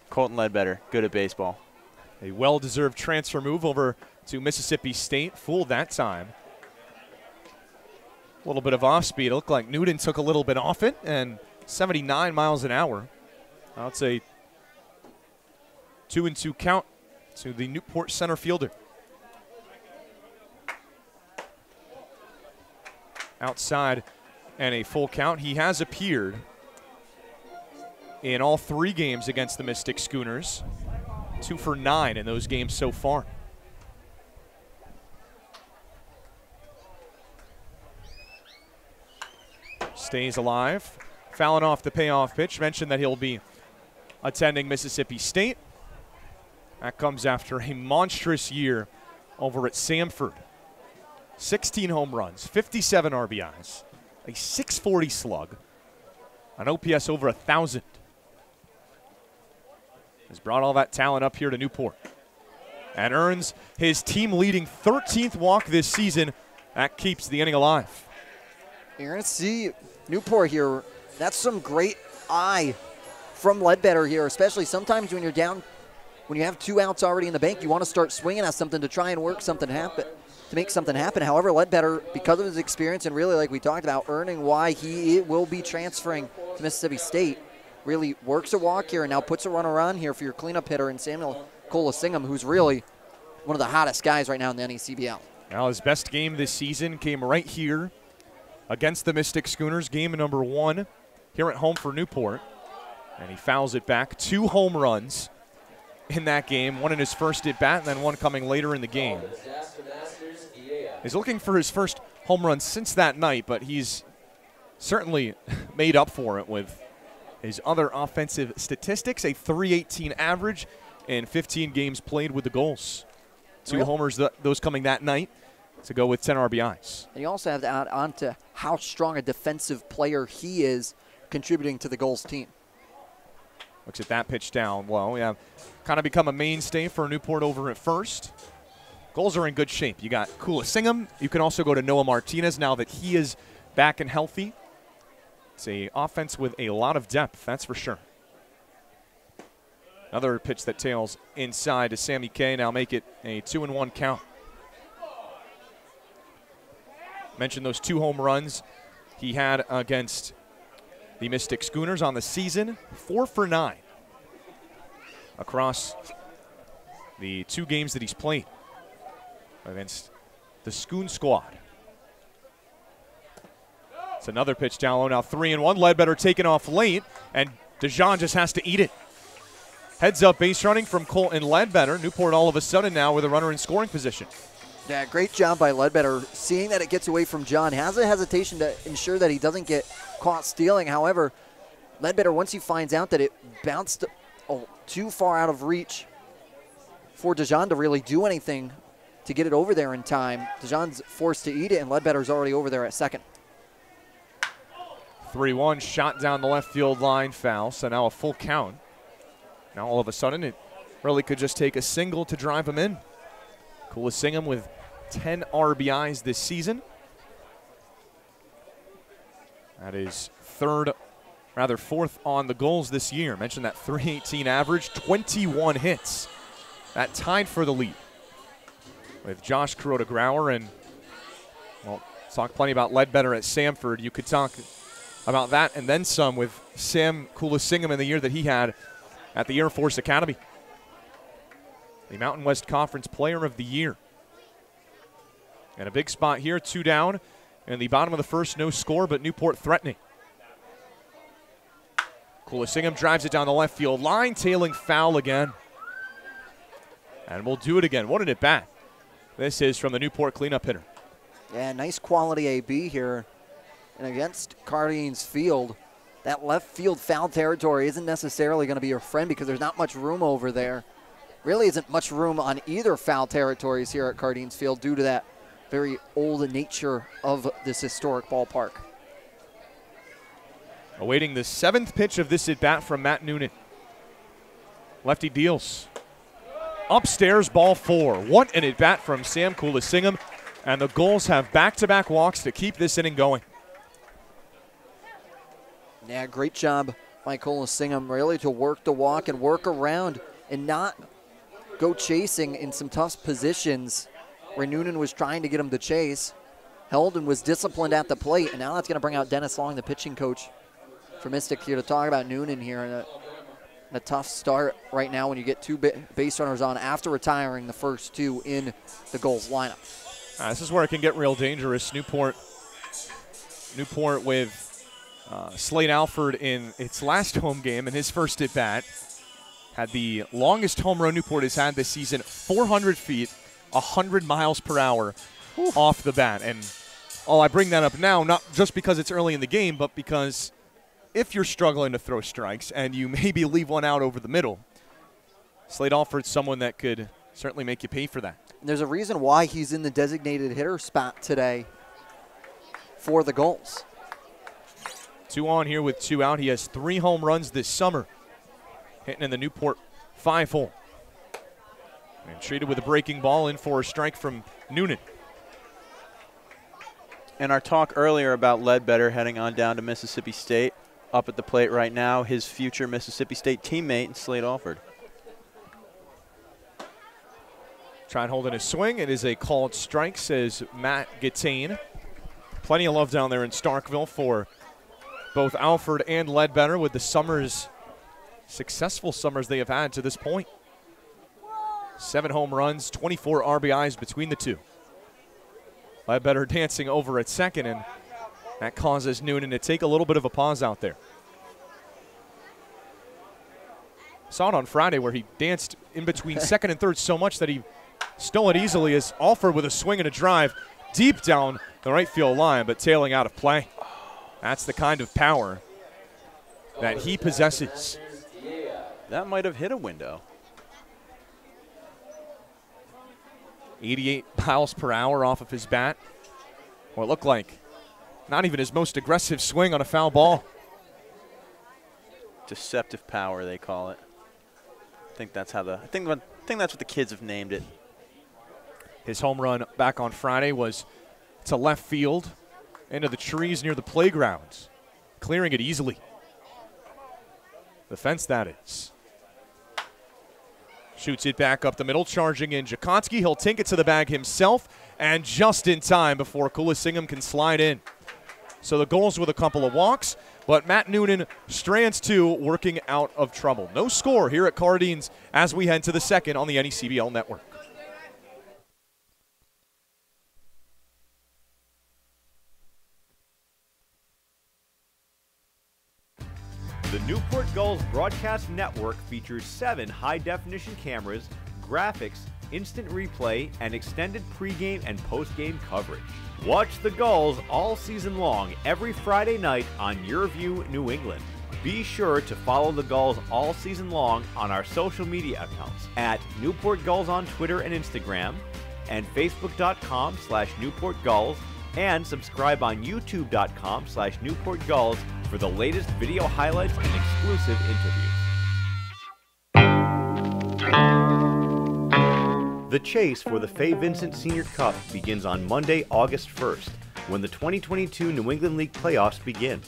Colton Ledbetter, good at baseball. A well-deserved transfer move over to Mississippi State. Fooled that time. A little bit of off-speed. It looked like Noonan took a little bit off it, and 79 miles an hour. I'd say 2-2 count to the Newport center fielder. Outside and a full count. He has appeared in all 3 games against the Mystic Schooners. 2 for 9 in those games so far. Stays alive. Fouling off the payoff pitch. Mentioned that he'll be attending Mississippi State. That comes after a monstrous year over at Samford. 16 home runs, 57 RBIs, a 640 slug, an OPS over 1,000. Has brought all that talent up here to Newport and earns his team-leading 13th walk this season. That keeps the inning alive. You're going to see Newport here. That's some great eye from Ledbetter here, especially sometimes when you're down, when you have 2 outs already in the bank, you want to start swinging at something to try and work something happen. To make something happen. However, Ledbetter, because of his experience and really, like we talked about, earning why he will be transferring to Mississippi State, really works a walk here and now puts a runner on here for your cleanup hitter in Samuel Colasingham, who's really one of the hottest guys right now in the NECBL. Now his best game this season came right here against the Mystic Schooners, game number 1 here at home for Newport. And he fouls it back. 2 home runs in that game, one in his first at-bat and then one coming later in the game. He's looking for his first home run since that night, but he's certainly made up for it with his other offensive statistics, a .318 average in 15 games played with the Gulls. 2 homers, those coming that night, to go with 10 RBIs. And you also have to add on to how strong a defensive player he is contributing to the Gulls team. Looks at that pitch down low. Yeah, kind of become a mainstay for Newport over at first. Gulls are in good shape. You got Kulisingham. You can also go to Noah Martinez now that he is back and healthy. It's a offense with a lot of depth, that's for sure. Another pitch that tails inside to Sammy K. Now make it a 2-1 count. Mentioned those 2 home runs he had against the Mystic Schooners on the season. 4 for 9 across the 2 games that he's played against the Schoon squad. It's another pitch down low, now 3-1. Ledbetter taken off late, and DeJean just has to eat it. Heads up base running from Colton Ledbetter. Newport all of a sudden now with a runner in scoring position. Yeah, great job by Ledbetter. Seeing that it gets away from John, has a hesitation to ensure that he doesn't get caught stealing. However, Ledbetter, once he finds out that it bounced too far out of reach for DeJean to really do anything to get it over there in time, DeJean's forced to eat it, and Ledbetter's already over there at second. 3-1, shot down the left field line, foul, so now a full count. Now all of a sudden it really could just take a single to drive him in. Kulisingham with 10 RBIs this season. That is fourth on the Gulls this year. Mentioned that .318 average, 21 hits. That tied for the lead with Josh Kuroda-Grauer. And, well, talk plenty about Ledbetter at Samford. You could talk about that and then some with Sam Kulisingham in the year that he had at the Air Force Academy. The Mountain West Conference Player of the Year. And a big spot here, 2 down. In the bottom of the first, no score, but Newport threatening. Kulisingham drives it down the left field line, tailing foul again. And we'll do it again. What an at-bat. This is from the Newport cleanup hitter. Yeah, nice quality AB here. And against Cardines Field, that left field foul territory isn't necessarily going to be your friend because there's not much room over there. Really isn't much room on either foul territories here at Cardines Field due to that very old nature of this historic ballpark. Awaiting the 7th pitch of this at-bat from Matt Noonan. Lefty deals. Upstairs, ball 4. What an at-bat from Sam Kulisingham. And the Gulls have back-to-back walks to keep this inning going. Yeah, great job by Kulisingham really to work the walk and work around and not go chasing in some tough positions where Noonan was trying to get him to chase. Held and was disciplined at the plate, and now that's going to bring out Dennis Long, the pitching coach for Mystic, here to talk about Noonan here in a tough start right now when you get 2 base runners on after retiring the first 2 in the Gulls lineup. This is where it can get real dangerous. Newport with Slade Alford in its last home game in his first at-bat. Had the longest home run Newport has had this season, 400 feet, 100 miles per hour off the bat. And I bring that up now, not just because it's early in the game, but because if you're struggling to throw strikes and you maybe leave one out over the middle, Slade Alford's someone that could certainly make you pay for that. There's a reason why he's in the designated hitter spot today for the Gulls. 2 on here with 2 out. He has 3 home runs this summer, hitting in the Newport 5-hole. And treated with a breaking ball, in for a strike from Noonan. And our talk earlier about Ledbetter heading on down to Mississippi State, up at the plate right now, his future Mississippi State teammate, Slade Alford. Trying holding his swing. It is a called strike, says Matt Gattain. Plenty of love down there in Starkville for both Alford and Ledbetter with the successful summers they have had to this point. 7 home runs, 24 RBIs between the two. Ledbetter dancing over at second, and that causes Noonan to take a little bit of a pause out there. Saw it on Friday where he danced in between second and third so much that he stole it easily as Alford with a swing and a drive deep down the right field line, but tailing out of play. That's the kind of power that he possesses. That might have hit a window. 88 miles per hour off of his bat. Or it looked like not even his most aggressive swing on a foul ball. Deceptive power, they call it. I think that's how I think that's what the kids have named it. His home run back on Friday was to left field, into the trees near the playgrounds, clearing it easily. The fence, that is. Shoots it back up the middle, charging in Jakonski. He'll take it to the bag himself, and just in time before Kulisingham can slide in. So the Gulls with a couple of walks, but Matt Noonan strands 2, working out of trouble. No score here at Cardines as we head to the second on the NECBL network. The Newport Gulls broadcast network features 7 high-definition cameras, graphics, instant replay, and extended pregame and postgame coverage. Watch the Gulls all season long every Friday night on YourView New England. Be sure to follow the Gulls all season long on our social media accounts at Newport Gulls on Twitter and Instagram, and Facebook.com/Newport Gulls, and subscribe on YouTube.com/Newport Gulls for the latest video highlights and exclusive interviews. The chase for the Fay Vincent Senior Cup begins on Monday, August 1st, when the 2022 New England League playoffs begin.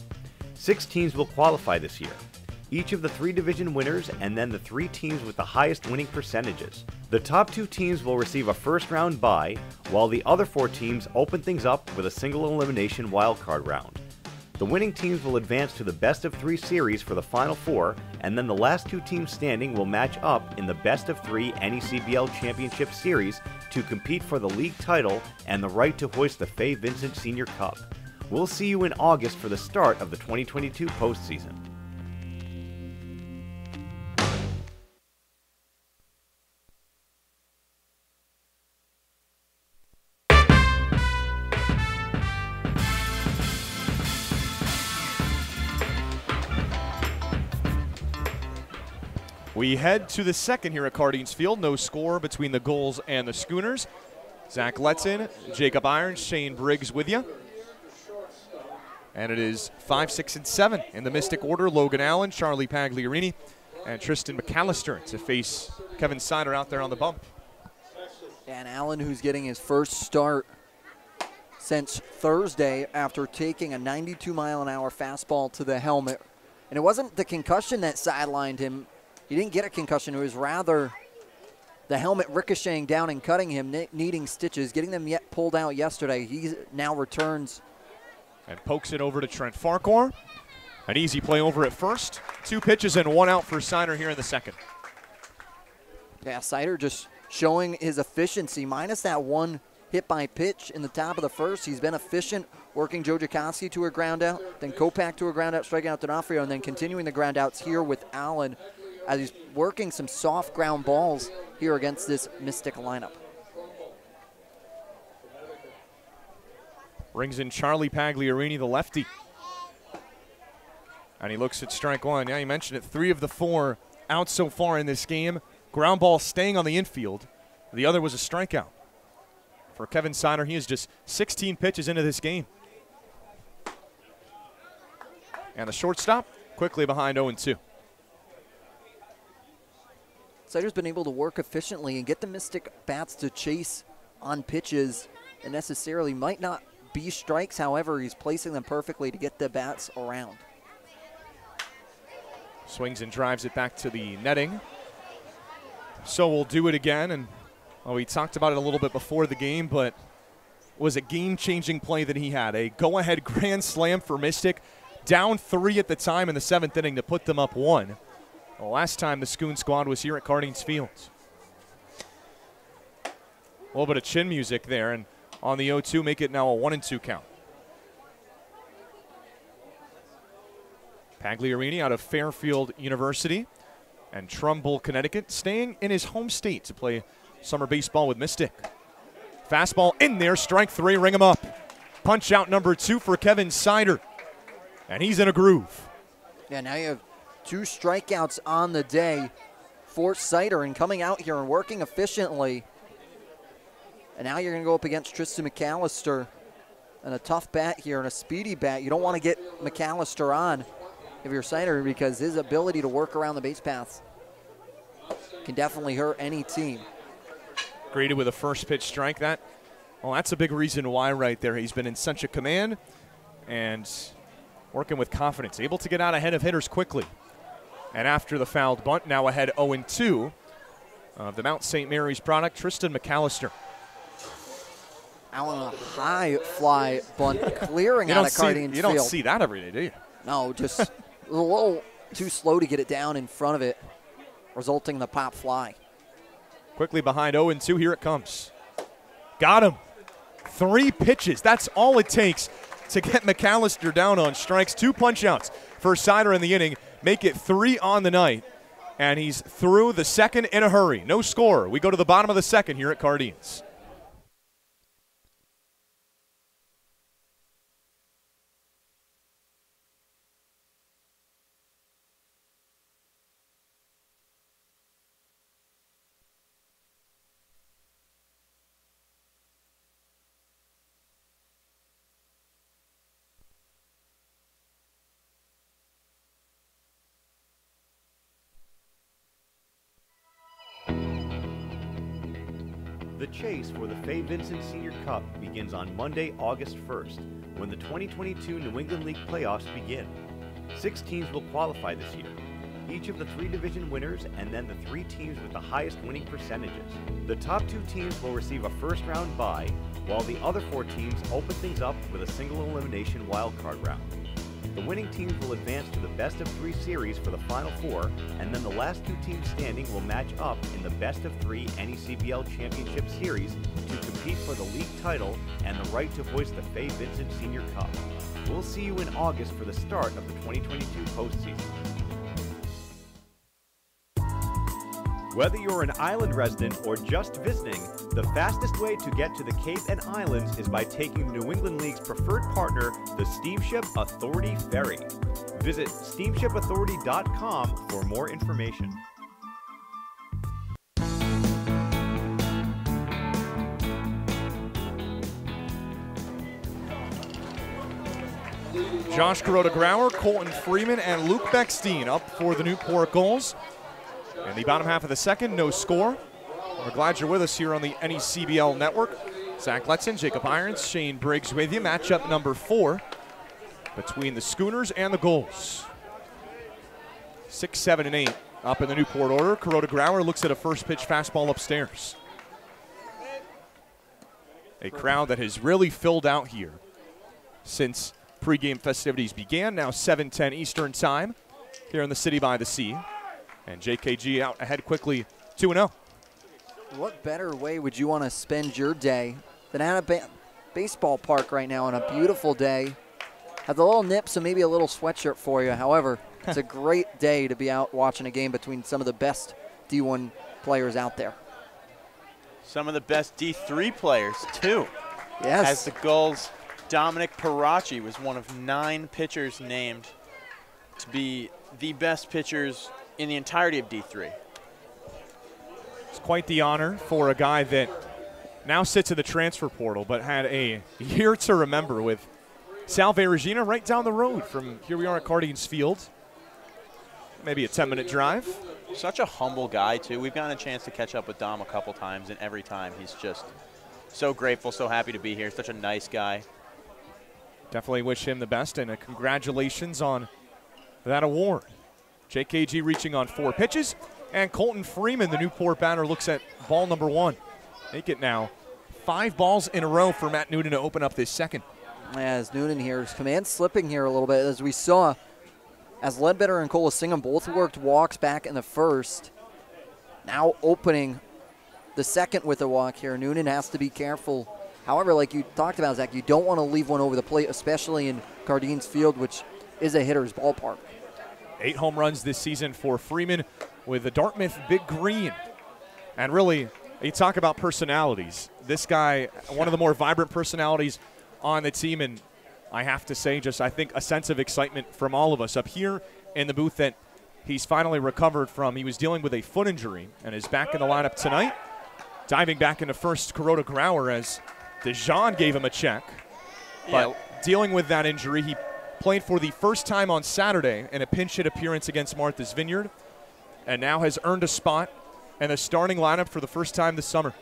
6 teams will qualify this year, each of the 3 division winners and then the 3 teams with the highest winning percentages. The top 2 teams will receive a first-round bye, while the other 4 teams open things up with a single elimination wildcard round. The winning teams will advance to the best-of-3 series for the Final 4, and then the last 2 teams standing will match up in the best-of-3 NECBL Championship Series to compete for the league title and the right to hoist the Fay Vincent Senior Cup. We'll see you in August for the start of the 2022 postseason. We head to the second here at Cardines Field. No score between the Gulls and the Schooners. Zach Letson, Jacob Irons, Shane Briggs with you. And it is 5, 6, and 7 in the Mystic order. Logan Allen, Charlie Pagliarini, and Tristan McAllister to face Kevin Sider out there on the bump. And Allen, who's getting his first start since Thursday after taking a 92-mile-an-hour fastball to the helmet. And it wasn't the concussion that sidelined him. He didn't get a concussion. It was rather the helmet ricocheting down and cutting him, needing stitches, getting them pulled out yesterday. He now returns. And pokes it over to Trent Farquhar. An easy play over at first. 2 pitches and 1 out for Sider here in the second. Yeah, Sider just showing his efficiency. Minus that 1 hit by pitch in the top of the first. He's been efficient, working Joe Jakonski to a ground out, then Kopak to a ground out, striking out D'Onofrio, and then continuing the ground outs here with Allen as he's working some soft ground balls here against this Mystic lineup. Brings in Charlie Pagliarini, the lefty. And he looks at strike 1. Yeah, you mentioned it. 3 of the 4 out so far in this game. Ground ball staying on the infield. The other was a strikeout. For Kevin Sider, he is just 16 pitches into this game. And the shortstop quickly behind 0-2. Sider's been able to work efficiently and get the Mystic bats to chase on pitches that necessarily might not be strikes. However, he's placing them perfectly to get the bats around. Swings and drives it back to the netting. So we'll do it again. And we talked about it a little bit before the game, but it was a game-changing play that he had. A go-ahead grand slam for Mystic. Down 3 at the time in the 7th inning to put them up 1. The last time the Schoon squad was here at Cardines Field. little bit of chin music there, and on the 0-2, make it now a 1-2 count. Pagliarini out of Fairfield University and Trumbull, Connecticut, staying in his home state to play summer baseball with Mystic. Fastball in there, strike 3, ring him up. Punch out number 2 for Kevin Sider, and he's in a groove. Yeah, now you have 2 strikeouts on the day for Sider, and coming out here and working efficiently. And now you're going to go up against Tristan McAllister, and a tough bat here and a speedy bat. You don't want to get McAllister on if you're Sider, because his ability to work around the base paths can definitely hurt any team. Greeted with a first pitch strike. That's a big reason why right there. He's been in such a command and working with confidence, able to get out ahead of hitters quickly. And after the fouled bunt, now ahead 0-2 of the Mount St. Mary's product, Tristan McAllister. Out on a high fly bunt, clearing out of Cardin's field. You don't see that every day, do you? No, just a little too slow to get it down in front of it, resulting in the pop fly. Quickly behind 0-2, here it comes. Got him. 3 pitches. That's all it takes to get McAllister down on strikes. 2 punch-outs for Sider in the inning. Make it 3 on the night. And he's through the second in a hurry. No score. We go to the bottom of the second here at Cardines. The chase for the Fay Vincent Senior Cup begins on Monday, August 1st, when the 2022 New England League playoffs begin. 6 teams will qualify this year, each of the 3 division winners and then the 3 teams with the highest winning percentages. The top 2 teams will receive a first-round bye, while the other 4 teams open things up with a single elimination wildcard round. The winning teams will advance to the best-of-3 series for the Final 4, and then the last 2 teams standing will match up in the best-of-3 NECBL Championship Series to compete for the league title and the right to hoist the Fay Vincent Senior Cup. We'll see you in August for the start of the 2022 postseason. Whether you're an island resident or just visiting, the fastest way to get to the Cape and Islands is by taking the New England League's preferred partner, the Steamship Authority Ferry. Visit steamshipauthority.com for more information. Josh Kuroda-Grauer, Colton Freeman, and Luke Beckstein up for the Newport Gulls. In the bottom half of the second, no score. We're glad you're with us here on the NECBL Network. Zach Letson, Jacob Irons, Shane Briggs with you. Matchup number 4 between the Schooners and the Gulls. 6, 7, and 8 up in the Newport order. Kuroda-Grauer looks at a first pitch fastball upstairs. A crowd that has really filled out here since pregame festivities began. Now 7:10 Eastern time here in the City by the Sea. And JKG out ahead quickly, 2-0. What better way would you want to spend your day than at a baseball park right now on a beautiful day? Has a little nips and maybe a little sweatshirt for you. However, it's a great day to be out watching a game between some of the best D1 players out there. Some of the best D3 players, too. Yes. As the Gulls, Dominic Parachi was one of 9 pitchers named to be the best pitchers in the entirety of D3. It's quite the honor for a guy that now sits in the transfer portal, but had a year to remember with Salve Regina right down the road from here we are at Cardines Field. Maybe a 10-minute drive. Such a humble guy, too. We've gotten a chance to catch up with Dom a couple times, and every time he's just so grateful, so happy to be here. Such a nice guy. Definitely wish him the best, and congratulations on that award. JKG reaching on 4 pitches, and Colton Freeman, the Newport batter, looks at ball number 1. Make it now 5 balls in a row for Matt Noonan to open up this second. As Noonan here, his command slipping here a little bit, as we saw, as Ledbetter and Colasingham both worked walks back in the first. Now opening the second with a walk here. Noonan has to be careful. However, like you talked about, Zach, you don't want to leave one over the plate, especially in Cardin's Field, which is a hitter's ballpark. 8 home runs this season for Freeman with the Dartmouth Big Green. And really, you talk about personalities. This guy, one of the more vibrant personalities on the team, and I have to say, just I think a sense of excitement from all of us up here in the booth that he's finally recovered from. He was dealing with a foot injury and is back in the lineup tonight. Diving back into first, Kuroda Grauer, as DeJean gave him a check. But dealing with that injury, he played for the first time on Saturday in a pinch hit appearance against Martha's Vineyard, and now has earned a spot in the starting lineup for the first time this summer.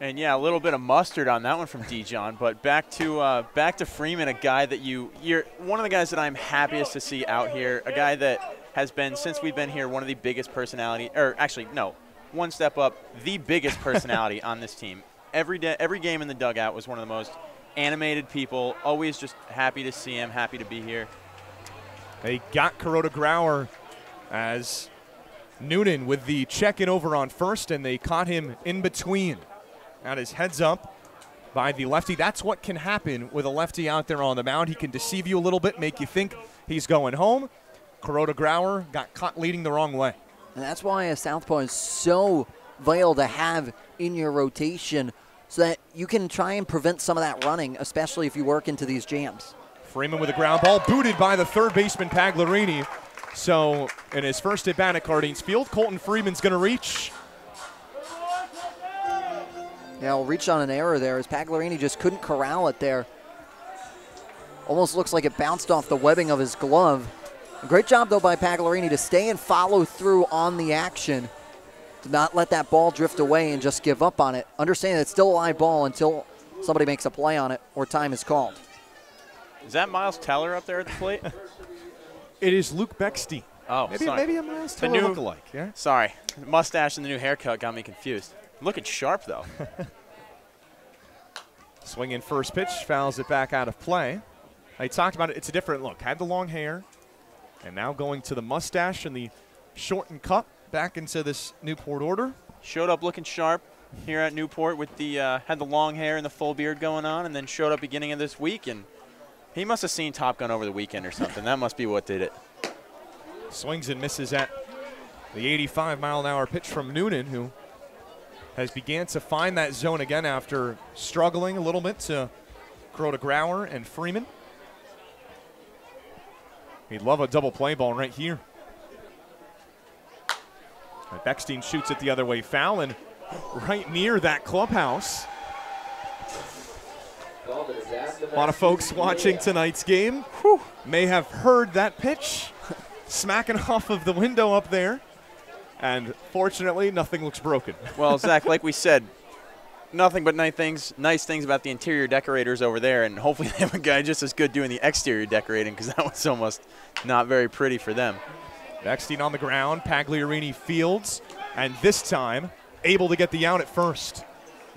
And yeah, a little bit of mustard on that one from DeJean. But back to Freeman, a guy that you're one of the guys that I'm happiest to see out here. A guy that has been, since we've been here, one of the biggest personality, or actually no, one step up, the biggest personality on this team. Every game in the dugout was one of the most animated people. Always just happy to see him, happy to be here. They got Kuroda Grauer as Noonan with the check-in over on first, and they caught him in between. Got his heads up by the lefty. That's what can happen with a lefty out there on the mound. He can deceive you a little bit, make you think he's going home. Kuroda Grauer got caught leading the wrong way. And that's why a southpaw is so vital to have in your rotation, so that you can try and prevent some of that running, especially if you work into these jams. Freeman with a ground ball, booted by the third baseman Pagliarini. So in his first at bat at Cardin's Field, Colton Freeman's going to reach. Yeah, he'll reach on an error there as Pagliarini just couldn't corral it there. Almost looks like it bounced off the webbing of his glove. A great job, though, by Pagliarini to stay and follow through on the action, to not let that ball drift away and just give up on it. Understanding that it's still a live ball until somebody makes a play on it or time is called. Is that Miles Teller up there at the plate? It is Luke Bechstein. Oh, maybe a Miles Teller lookalike. Yeah. Sorry, the mustache and the new haircut got me confused. Looking sharp, though. Swinging first pitch, fouls it back out of play. I talked about it. It's a different look. Had the long hair, and now going to the mustache and the shortened cut back into this Newport order. Showed up looking sharp here at Newport with the had the long hair and the full beard going on, and then showed up beginning of this week, and he must have seen Top Gun over the weekend or something. That must be what did it. Swings and misses at the 85-mile-an-hour pitch from Noonan, who has began to find that zone again after struggling a little bit to Kuroda Grauer and Freeman. He'd love a double play ball right here. And Bechstein shoots it the other way, foul, and right near that clubhouse. A lot of folks watching tonight's game may have heard that pitch smacking off of the window up there. And fortunately, nothing looks broken. Well, Zach, like we said, nothing but nice things about the interior decorators over there, and hopefully they have a guy just as good doing the exterior decorating, because that was almost not very pretty for them. Bechstein on the ground, Pagliarini fields, and this time able to get the out at first.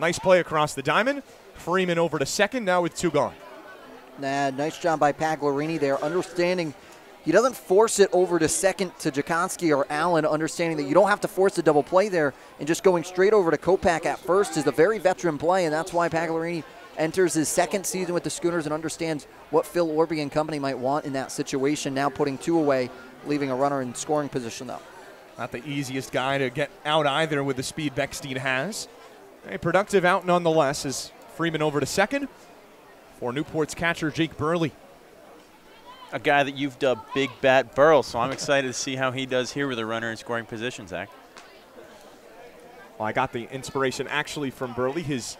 Nice play across the diamond. Freeman over to second, now with 2 gone. Nice job by Pagliarini there, understanding he doesn't force it over to second to Jakonski or Allen, understanding that you don't have to force a double play there, and just going straight over to Kopak at first is a very veteran play, and that's why Pagliarini enters his second season with the Schooners and understands what Phil Orby and company might want in that situation, now putting 2 away, leaving a runner in scoring position, though. Not the easiest guy to get out either with the speed Bechstein has. A productive out nonetheless as Freeman over to second for Newport's catcher Jake Burley. A guy that you've dubbed Big Bat Burl, so I'm excited to see how he does here with a runner in scoring position, Zach. Well, I got the inspiration actually from Burley, his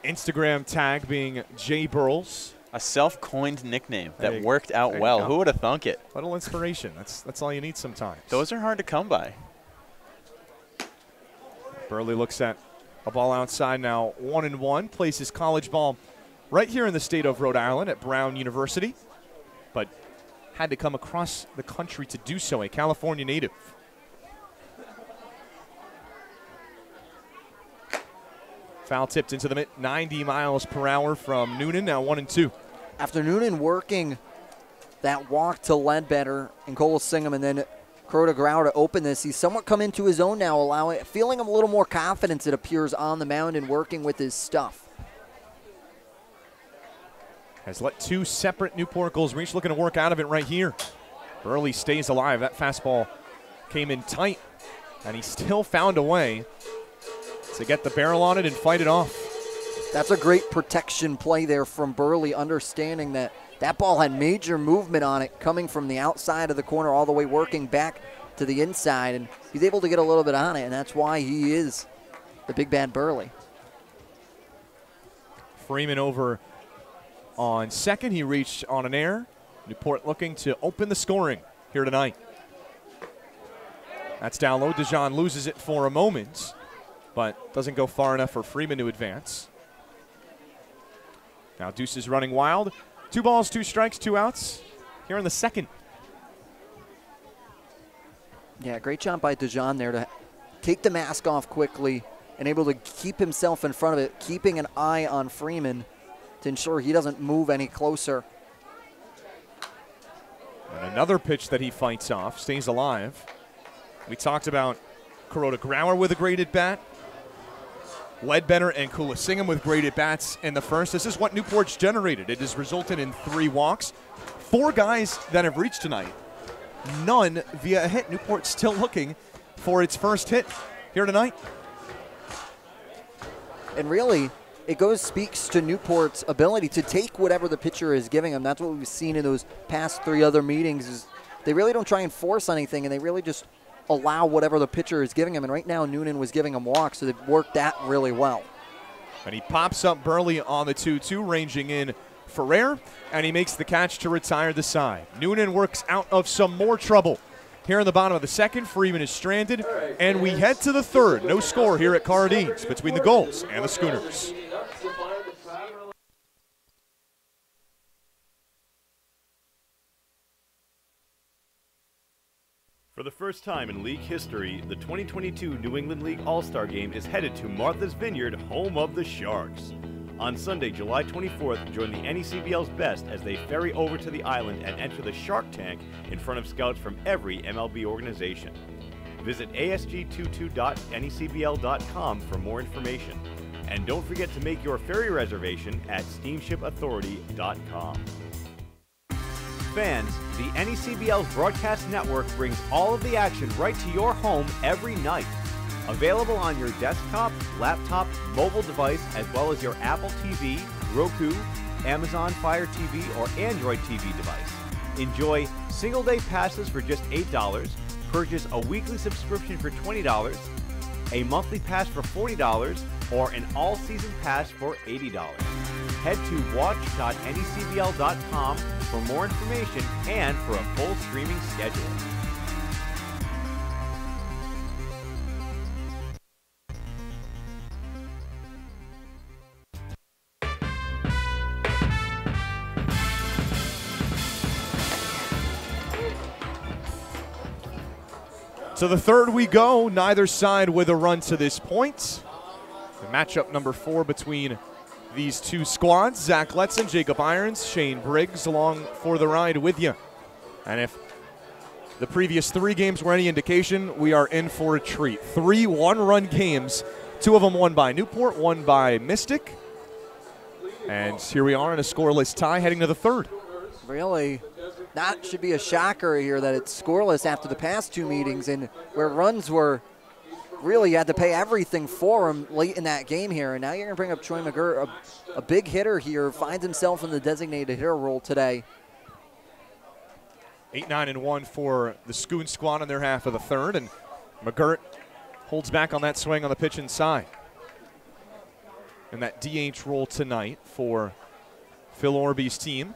Instagram tag being J Burls. A self-coined nickname that worked out well. Who would have thunk it? Little inspiration. That's all you need sometimes. Those are hard to come by. Burley looks at a ball outside now, 1-1. Plays his college ball right here in the state of Rhode Island at Brown University, but had to come across the country to do so, a California native. Foul tipped into the mid, 90 miles per hour from Noonan, now 1-2. After Noonan working that walk to Ledbetter and Cole Singham and then Crota Grau to open this. He's somewhat come into his own now, feeling a little more confidence, it appears, on the mound and working with his stuff. Has let 2 separate Newport Gulls reach, looking to work out of it right here. Burley stays alive. That fastball came in tight, and he still found a way to get the barrel on it and fight it off. That's a great protection play there from Burley, understanding that that ball had major movement on it, coming from the outside of the corner all the way working back to the inside, and he's able to get a little bit on it, and that's why he is the big bad Burley. Freeman over on second. He reached on an error. Newport looking to open the scoring here tonight. That's down low. Dijon loses it for a moment, but doesn't go far enough for Freeman to advance. Now Deuce is running wild. 2 balls, 2 strikes, 2 outs here in the second. Yeah, great job by Dijon there to take the mask off quickly and able to keep himself in front of it, keeping an eye on Freeman to ensure he doesn't move any closer. And another pitch that he fights off, stays alive. We talked about Crota Grauer with a great at-bat. Ledbetter and Kulasingham with great at-bats in the first. This is what Newport's generated. It has resulted in 3 walks. 4 guys that have reached tonight. None via a hit. Newport still looking for its first hit here tonight. And really, it speaks to Newport's ability to take whatever the pitcher is giving them. That's what we've seen in those past 3 other meetings. Is they really don't try and force anything, and they really just allow whatever the pitcher is giving him. And right now, Noonan was giving him walks, so they've worked that really well. And he pops up Burley on the 2-2, ranging in Ferrer, and he makes the catch to retire the side. Noonan works out of some more trouble. Here in the bottom of the second, Freeman is stranded, and we head to the third. No score here at Carradines between the Gulls and the Schooners. For the first time in league history, the 2022 New England League All-Star Game is headed to Martha's Vineyard, home of the Sharks. On Sunday, July 24th, join the NECBL's best as they ferry over to the island and enter the Shark Tank in front of scouts from every MLB organization. Visit asg22.necbl.com for more information. And don't forget to make your ferry reservation at steamshipauthority.com. Fans, the NECBL's broadcast network brings all of the action right to your home every night. Available on your desktop, laptop, mobile device, as well as your Apple TV, Roku, Amazon Fire TV, or Android TV device. Enjoy single-day passes for just $8, purchase a weekly subscription for $20, a monthly pass for $40, or an all-season pass for $80. Head to watch.necbl.com for more information and for a full streaming schedule. To the third we go, neither side with a run to this point. The matchup number 4 between these 2 squads. Zach Letson, Jacob Irons, Shane Briggs along for the ride with you. And if the previous 3 games were any indication, we are in for a treat. 3 one-run games, 2 of them won by Newport, 1 by Mystic. And here we are in a scoreless tie heading to the third. Really, that should be a shocker here that it's scoreless after the past 2 meetings, and where runs were really, you had to pay everything for him late in that game here. And now you're going to bring up Troy McGirt, a big hitter here, finds himself in the designated hitter role today. 8-9-1 for the Schoon squad in their half of the third, and McGirt holds back on that swing on the pitch inside. And that DH role tonight for Phil Orby's team.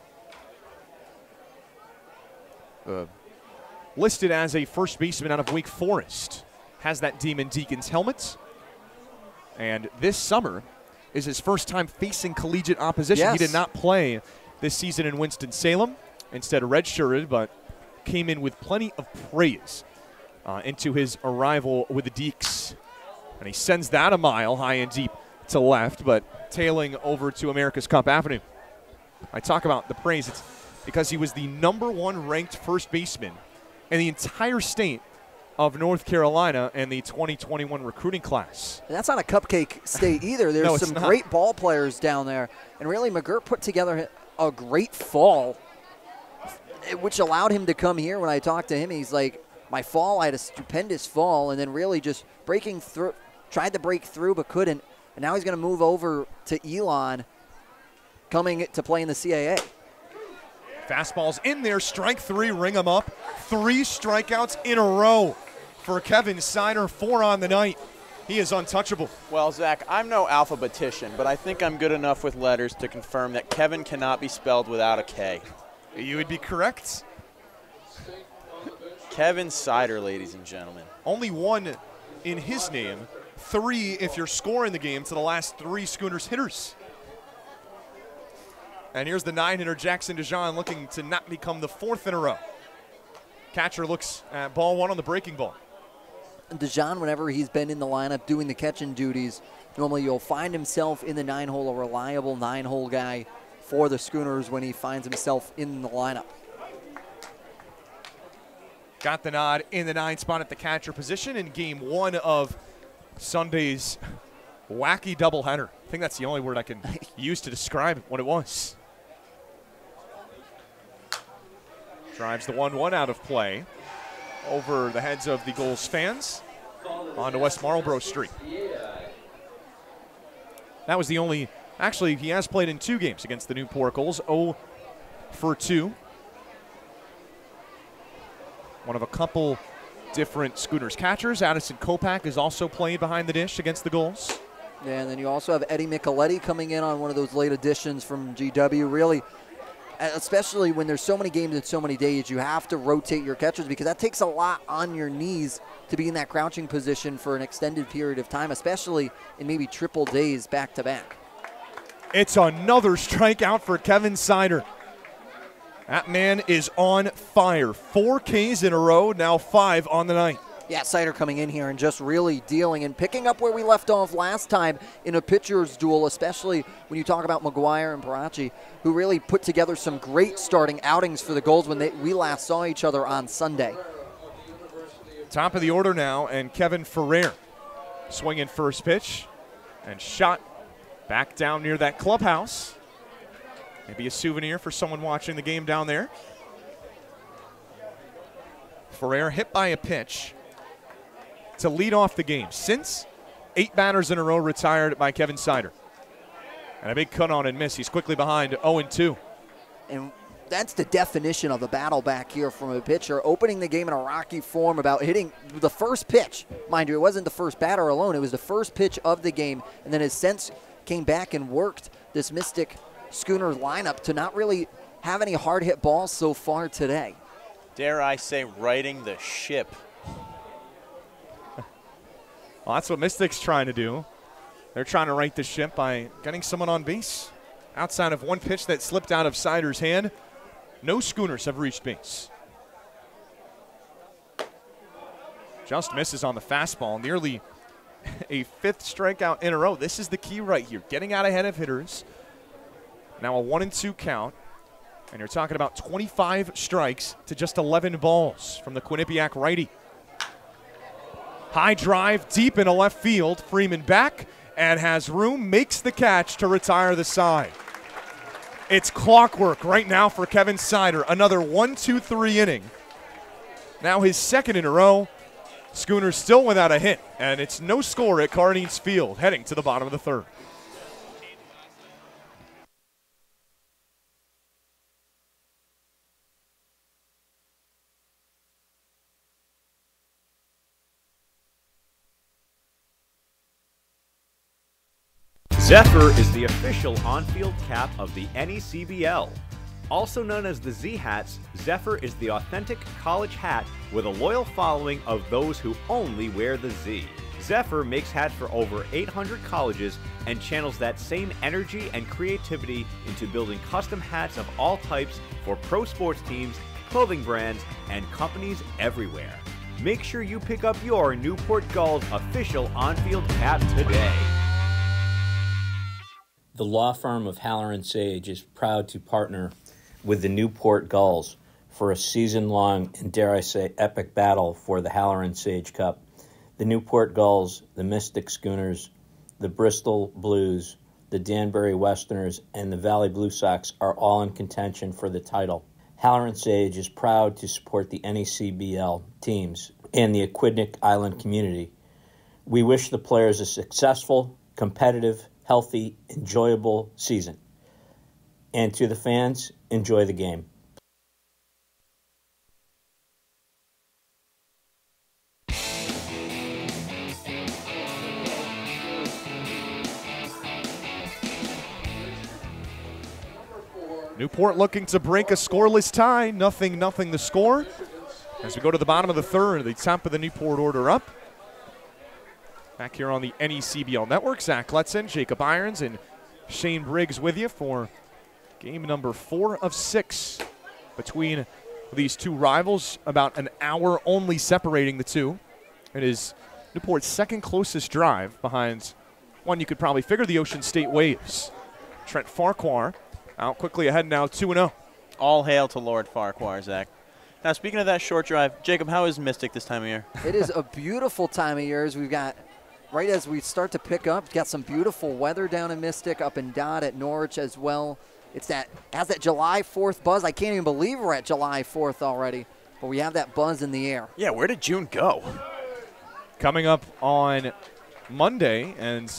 Listed as a first baseman out of Wake Forest. Has that Demon Deacons helmet. And this summer is his first time facing collegiate opposition. Yes. He did not play this season in Winston-Salem. Instead redshirted, but came in with plenty of praise into his arrival with the Deeks. And he sends that a mile high and deep to left, but tailing over to America's Cup Avenue. I talk about the praise. It's because he was the #1 ranked first baseman in the entire state of North Carolina and the 2021 recruiting class. And that's not a cupcake state either. There's No, some not. great ball players down there. And really, McGirt put together a great fall, which allowed him to come here. When I talked to him, he's like, my fall, I had a stupendous fall, and then really just breaking through, tried to break through but couldn't. And now he's going to move over to Elon, coming to play in the CAA. Fastball's in there, strike 3, ring him up. 3 strikeouts in a row for Kevin Sider, 4 on the night. He is untouchable. Well, Zach, I'm no alphabetician, but I think I'm good enough with letters to confirm that Kevin cannot be spelled without a K. You would be correct. Kevin Sider, ladies and gentlemen. Only 1 in his name, 3 if you're scoring the game to the last 3 Schooners hitters. And here's the 9-hitter Jackson DeJean looking to not become the 4th in a row. Catcher looks at ball 1 on the breaking ball. DeJean, whenever he's been in the lineup doing the catching duties, normally you'll find himself in the 9-hole, a reliable 9-hole guy for the Schooners when he finds himself in the lineup. Got the nod in the 9 spot at the catcher position in game 1 of Sunday's wacky doubleheader. I think that's the only word I can use to describe what it was. Drives the 1-1 out of play over the heads of the Gulls fans onto West Marlborough Street. That was the only, actually he has played in 2 games against the Newport Gulls, 0 for 2. One of a couple different Schooners catchers. Addison Kopak is also played behind the dish against the Gulls. Yeah, and then you also have Eddie Micheletti coming in on one of those late additions from GW. Really, especially when there's so many games in so many days, you have to rotate your catchers because that takes a lot on your knees to be in that crouching position for an extended period of time, especially in maybe triple days back-to-back. It's another strikeout for Kevin Sider. That man is on fire. 4 Ks in a row, now 5 on the night. Yeah, Sider coming in here and just really dealing and picking up where we left off last time in a pitcher's duel, especially when you talk about McGuire and Parachi, who really put together some great starting outings for the Gulls when we last saw each other on Sunday. Top of the order now, and Kevin Ferrer swinging first pitch and shot back down near that clubhouse. Maybe a souvenir for someone watching the game down there. Ferrer hit by a pitch to lead off the game. Since 8 batters in a row retired by Kevin Sider. And a big cut on and miss. He's quickly behind 0-2. And that's the definition of a battle back here from a pitcher, opening the game in a rocky form about hitting the first pitch. Mind you, it wasn't the first batter alone. It was the first pitch of the game. And then has since came back and worked this Mystic Schooner lineup to not really have any hard hit balls so far today. Dare I say, righting the ship. Well, that's what Mystic's trying to do. They're trying to right the ship by getting someone on base. Outside of one pitch that slipped out of Sider's hand, no Schooners have reached base. Just misses on the fastball, nearly a 5th strikeout in a row. This is the key right here, getting out ahead of hitters. Now a 1-2 count, and you're talking about 25 strikes to just 11 balls from the Quinnipiac righty. High drive deep into left field. Freeman back and has room, makes the catch to retire the side. It's clockwork right now for Kevin Sider. Another 1-2-3 inning. Now his 2nd in a row. Schooners still without a hit, and it's no score at Cardines Field, heading to the bottom of the 3rd. Zephyr is the official on-field cap of the NECBL. Also known as the Z-Hats, Zephyr is the authentic college hat with a loyal following of those who only wear the Z. Zephyr makes hats for over 800 colleges and channels that same energy and creativity into building custom hats of all types for pro sports teams, clothing brands, and companies everywhere. Make sure you pick up your Newport Gulls official on-field cap today. The law firm of Haller & Sage is proud to partner with the Newport Gulls for a season-long and, dare I say, epic battle for the Halloran Sage Cup. The Newport Gulls, the Mystic Schooners, the Bristol Blues, the Danbury Westerners, and the Valley Blue Sox are all in contention for the title. Halloran Sage is proud to support the NECBL teams and the Aquidneck Island community. We wish the players a successful, competitive, healthy, enjoyable season. And to the fans, enjoy the game. Newport looking to break a scoreless tie. 0-0 the score. As we go to the bottom of the third, the top of the Newport order up. Back here on the NECBL Network, Zach Letson, Jacob Irons, and Shane Briggs with you for game number 4 of 6 between these two rivals. About an hour only separating the two. It is Newport's second closest drive behind one you could probably figure, the Ocean State Waves. Trent Farquhar out quickly ahead now, 2-0. All hail to Lord Farquhar, Zach. Now, speaking of that short drive, Jacob, how is Mystic this time of year? It is a beautiful time of year as we've got, right as we start to pick up, got some beautiful weather down in Mystic, up in Dodd at Norwich as well. Has that July 4th buzz. I can't even believe we're at July 4th already, but we have that buzz in the air. Yeah, where did June go? Coming up on Monday, and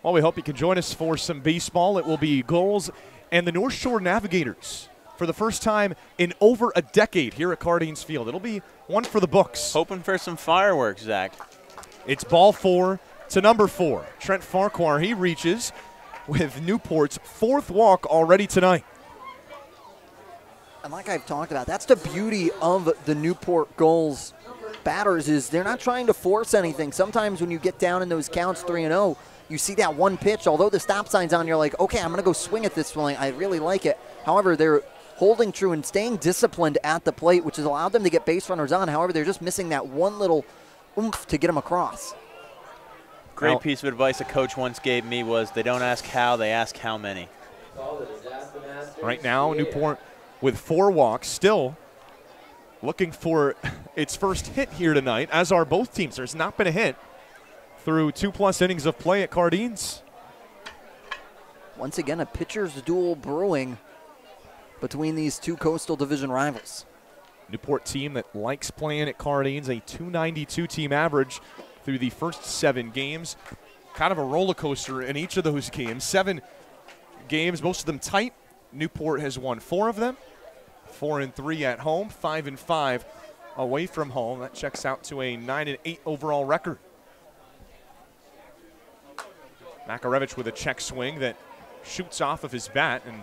well, we hope you can join us for some baseball. It will be Gulls and the North Shore Navigators for the first time in over a decade here at Cardines Field. It'll be one for the books. Hoping for some fireworks, Zach. It's ball 4 to number 4. Trent Farquhar, he reaches with Newport's 4th walk already tonight. And like I've talked about, that's the beauty of the Newport Gulls batters, is they're not trying to force anything. Sometimes when you get down in those counts 3-0, you see that one pitch, although the stop sign's on, you're like, okay, I'm going to go swing at this one. I really like it. However, they're holding true and staying disciplined at the plate, which has allowed them to get base runners on. However, they're just missing that one little oomph to get them across. Great piece of advice a coach once gave me was, they don't ask how, they ask how many. Right now, Newport with 4 walks, still looking for its first hit here tonight, as are both teams. There's not been a hit through 2+ innings of play at Cardines. Once again, a pitcher's duel brewing between these two Coastal Division rivals. Newport team that likes playing at Cardines, a .292 team average through the first 7 games. Kind of a roller coaster in each of those games. 7 games, most of them tight. Newport has won 4 of them. 4-3 at home, 5-5 away from home. That checks out to a 9-8 overall record. Makarevich with a check swing that shoots off of his bat and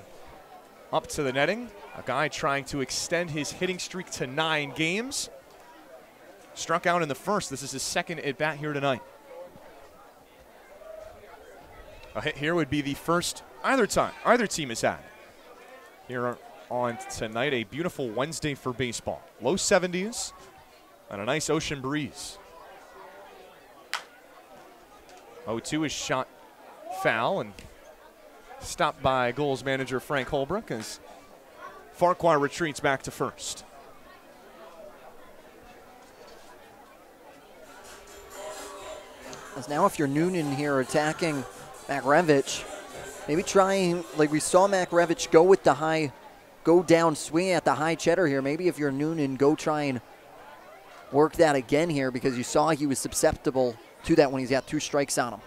up to the netting. A guy trying to extend his hitting streak to 9 games. Struck out in the first. This is his second at bat here tonight. A hit here would be the first either team has had here on tonight. A beautiful Wednesday for baseball. Low 70s and a nice ocean breeze. 0-2 is shot foul and stopped by Gulls manager Frank Holbrook as Farquhar retreats back to first. As now if you're Noonan here attacking Makarevich, maybe trying, like we saw Makarevich go with the high, go down swing at the high cheddar here. Maybe if you're Noonan, go try and work that again here, because you saw he was susceptible to that when he's got 2 strikes on him.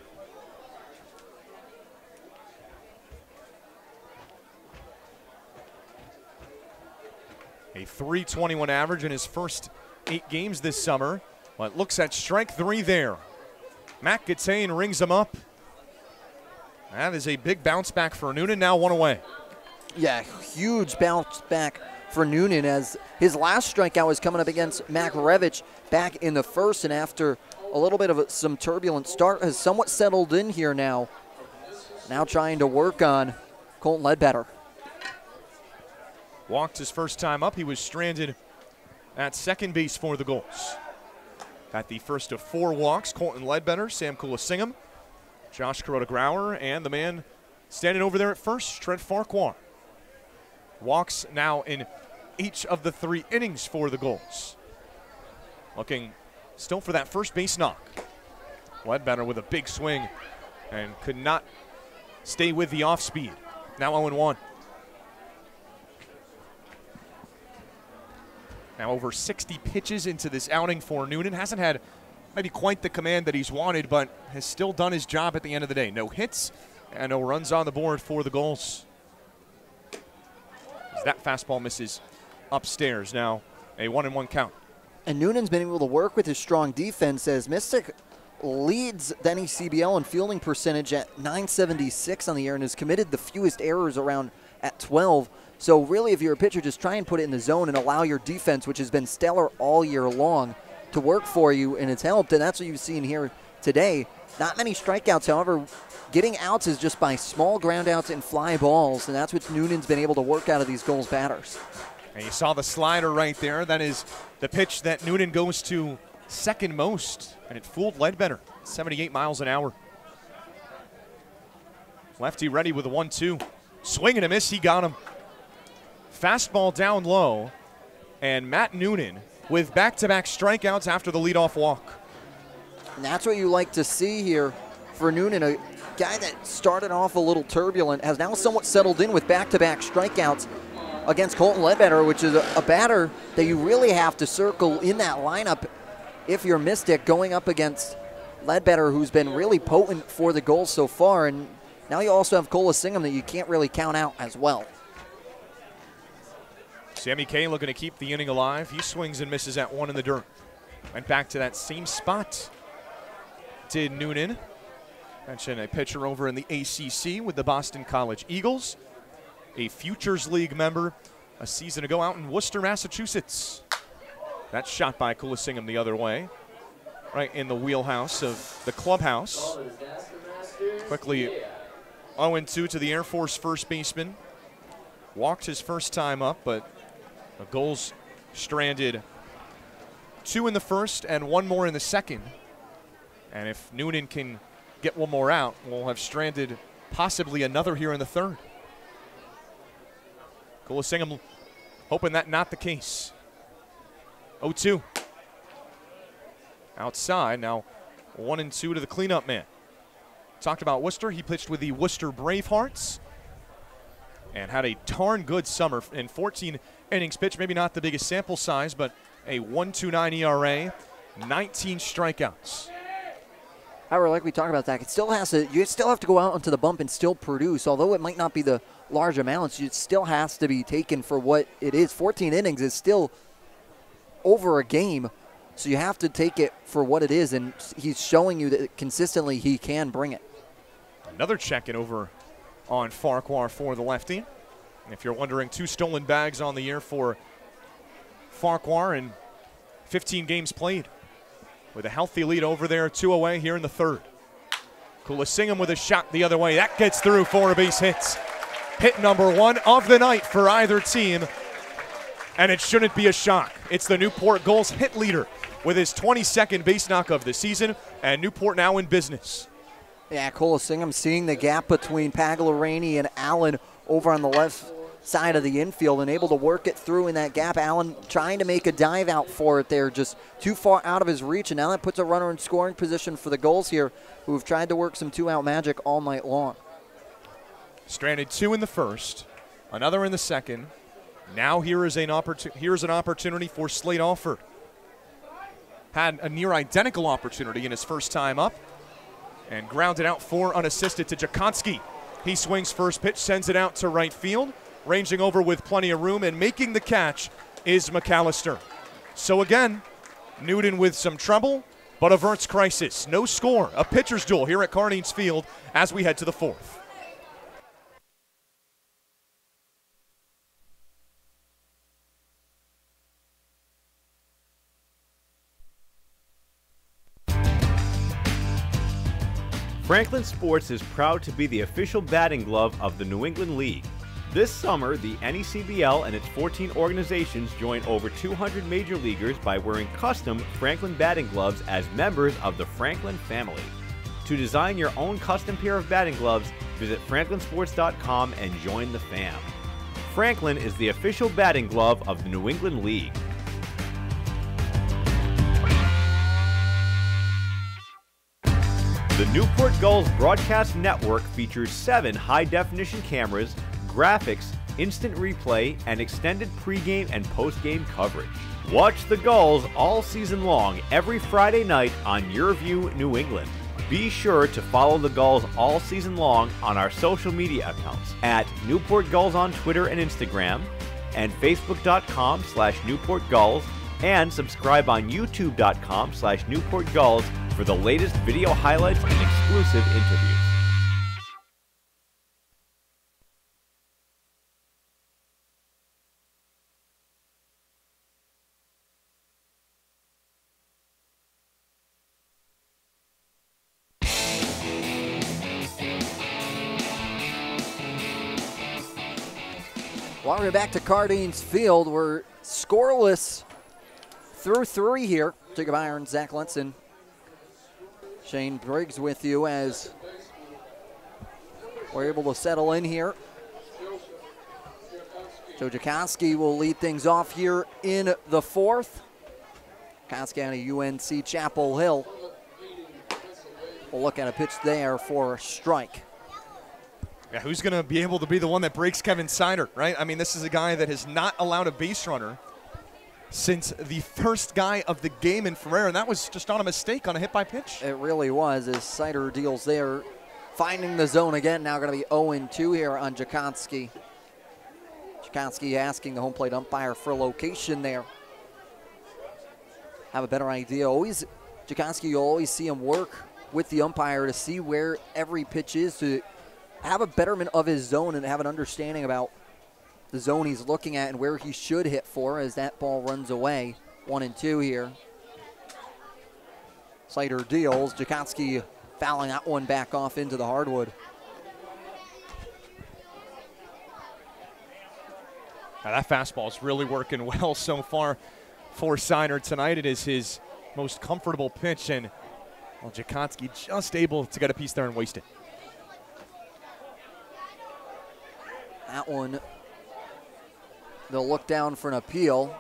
A .321 average in his first 8 games this summer. But looks at strike 3 there. Matt Gattain rings him up. That is a big bounce back for Noonan, now 1 away. Yeah, huge bounce back for Noonan, as his last strikeout was coming up against Makarevich back in the first, and after a little bit of some turbulent start, has somewhat settled in here now. Now trying to work on Colton Ledbetter. Walked his first time up. He was stranded at second base for the Gulls. Got the first of 4 walks. Colton Ledbetter, Sam Kulasingam, Josh Kuroda-Grauer, and the man standing over there at first, Trent Farquhar. Walks now in each of the 3 innings for the Gulls. Looking still for that first base knock. Ledbetter with a big swing and could not stay with the off speed. Now 0-1. Now over 60 pitches into this outing for Noonan. Hasn't had maybe quite the command that he's wanted, but has still done his job at the end of the day. No hits and no runs on the board for the Gulls. As that fastball misses upstairs. Now a 1-1 count. And Noonan's been able to work with his strong defense as Mystic leads the NECBL in fielding percentage at .976 on the year and has committed the fewest errors around at 12. So really, if you're a pitcher, just try and put it in the zone and allow your defense, which has been stellar all year long, to work for you, and it's helped, and that's what you've seen here today. Not many strikeouts, however. Getting outs is just by small ground outs and fly balls, and that's what Noonan's been able to work out of these Gulls batters. And you saw the slider right there. That is the pitch that Noonan goes to second most, and it fooled Ledbetter, 78 miles an hour. Lefty ready with a 1-2. Swing and a miss, he got him. Fastball down low, and Matt Noonan with back-to-back strikeouts after the leadoff walk. And that's what you like to see here for Noonan, a guy that started off a little turbulent, has now somewhat settled in with back-to-back strikeouts against Colton Ledbetter, which is a batter that you really have to circle in that lineup if you're Mystic, going up against Ledbetter, who's been really potent for the Gulls so far. And now you also have Colasingham that you can't really count out as well. Sammy Kay looking to keep the inning alive. He swings and misses at 1 in the dirt. Went back to that same spot. Did Noonan. Mentioned a pitcher over in the ACC with the Boston College Eagles. A Futures League member a season ago out in Worcester, Massachusetts. That shot by Colasingham the other way. Right in the wheelhouse of the clubhouse. Quickly 0-2 to the Air Force first baseman. Walked his first time up, but the Gulls stranded 2 in the first and 1 more in the second. And if Noonan can get 1 more out, we'll have stranded possibly another here in the third. Colasingham hoping that not the case. 0-2. Outside, now 1-2 to the cleanup man. Talked about Worcester. He pitched with the Worcester Bravehearts and had a darn good summer in 14 innings pitched. Maybe not the biggest sample size, but a 1.29 ERA, 19 strikeouts. However, like we talked about, Zach, you still have to go out onto the bump and still produce. Although it might not be the large amounts, it still has to be taken for what it is. 14 innings is still over a game, so you have to take it for what it is, and he's showing you that consistently he can bring it. Another check-in over on Farquhar for the lefty. And if you're wondering, 2 stolen bags on the year for Farquhar in 15 games played. With a healthy lead over there, 2 away here in the third. Colasingham with a shot the other way. That gets through for a base hit. Hit number 1 of the night for either team. And it shouldn't be a shock. It's the Newport Gulls hit leader with his 22nd base knock of the season, and Newport now in business. Yeah, Colasingham seeing the gap between Pagliarini and Allen over on the left side of the infield and able to work it through in that gap. Allen trying to make a dive out for it there, just too far out of his reach, and now that puts a runner in scoring position for the Gulls here, who have tried to work some 2-out magic all night long. Stranded 2 in the first, another in the second. Now here's an opportunity for Slade Alford. Had a near identical opportunity in his first time up and grounded out 4 unassisted to Jakonski. He swings first pitch, sends it out to right field. Ranging over with plenty of room and making the catch is McAllister. So again, Newton with some trouble, but averts crisis. No score, a pitcher's duel here at Carneades Field as we head to the 4th. Franklin Sports is proud to be the official batting glove of the New England League. This summer, the NECBL and its 14 organizations join over 200 major leaguers by wearing custom Franklin batting gloves as members of the Franklin family. To design your own custom pair of batting gloves, visit franklinsports.com and join the fam. Franklin is the official batting glove of the New England League. The Newport Gulls Broadcast Network features 7 high-definition cameras, graphics, instant replay, and extended pregame and postgame coverage. Watch the Gulls all season long every Friday night on Your View New England. Be sure to follow the Gulls all season long on our social media accounts at Newport Gulls on Twitter and Instagram, and Facebook.com/Newport Gulls, and subscribe on YouTube.com/Newport Gulls for the latest video highlights and exclusive interviews. Welcome back to Cardines Field. We're scoreless through 3 here. Jacob Irons, Zach Letson, Shane Briggs with you as we're able to settle in here. Joe Jakonski will lead things off here in the 4th. Jakonski out of UNC Chapel Hill. We'll look at a pitch there for a strike. Yeah, who's going to be able to be the one that breaks Kevin Sider, right? I mean, this is a guy that has not allowed a base runner since the first guy of the game in Ferrer, and that was just on a mistake on a hit by pitch. It really was, as Sider deals there. Finding the zone again, now going to be 0-2 here on Jakonski. Jakonski asking the home plate umpire for location there. Have a better idea. Always, Jakonski, you'll always see him work with the umpire to see where every pitch is, to have a betterment of his zone and have an understanding about the zone he's looking at and where he should hit for as that ball runs away. 1-2 here. Sider deals. Jakonski fouling that one back off into the hardwood. Now that fastball is really working well so far for Sider tonight. It is his most comfortable pitch, and well, Jakonski just able to get a piece there and waste it. That one, they'll look down for an appeal.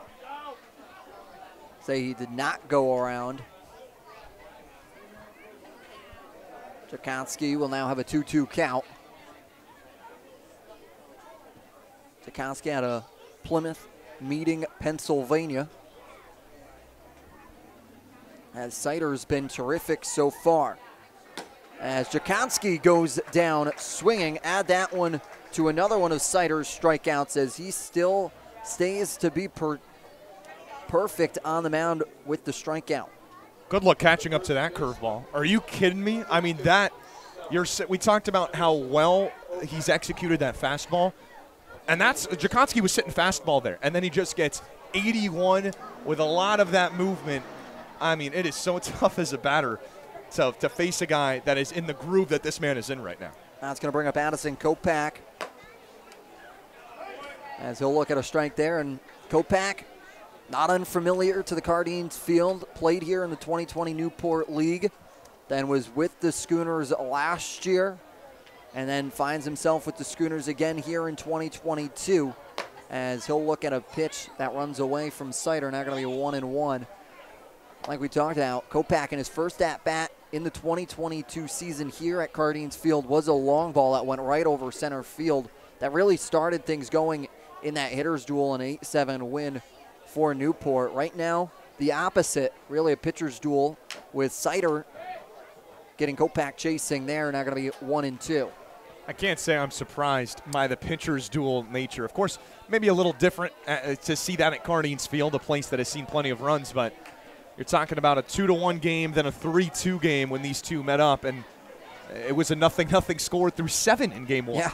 Say he did not go around. Jakonski will now have a 2-2 count. Jakonski out of Plymouth Meeting, Pennsylvania. As Sider's been terrific so far. As Jakonski goes down swinging, add that one to another one of Sider's strikeouts as he still stays to be perfect on the mound with the strikeout. Good luck catching up to that curveball. Are you kidding me? I mean, we talked about how well he's executed that fastball, and Jakonski was sitting fastball there, and then he just gets 81 with a lot of that movement. I mean, it is so tough as a batter to face a guy that is in the groove that this man is in right now. That's going to bring up Addison Kopak as he'll look at a strike there. And Kopak, not unfamiliar to the Cardines field, played here in the 2020 Newport League, then was with the Schooners last year, and then finds himself with the Schooners again here in 2022 as he'll look at a pitch that runs away from Sider. Now going to be 1-1. Like we talked about, Kopak in his first at-bat in the 2022 season here at Cardines Field was a long ball that went right over center field that really started things going in that hitter's duel, an 8-7 win for Newport. Right now, the opposite, really a pitcher's duel with Sider getting Kopak chasing there. Now going to be 1-2. I can't say I'm surprised by the pitcher's duel nature. Of course, maybe a little different to see that at Cardines Field, a place that has seen plenty of runs, but you're talking about a 2-1 game, then a 3-2 game when these two met up, and it was a 0-0 score through 7 in game 1. Yeah.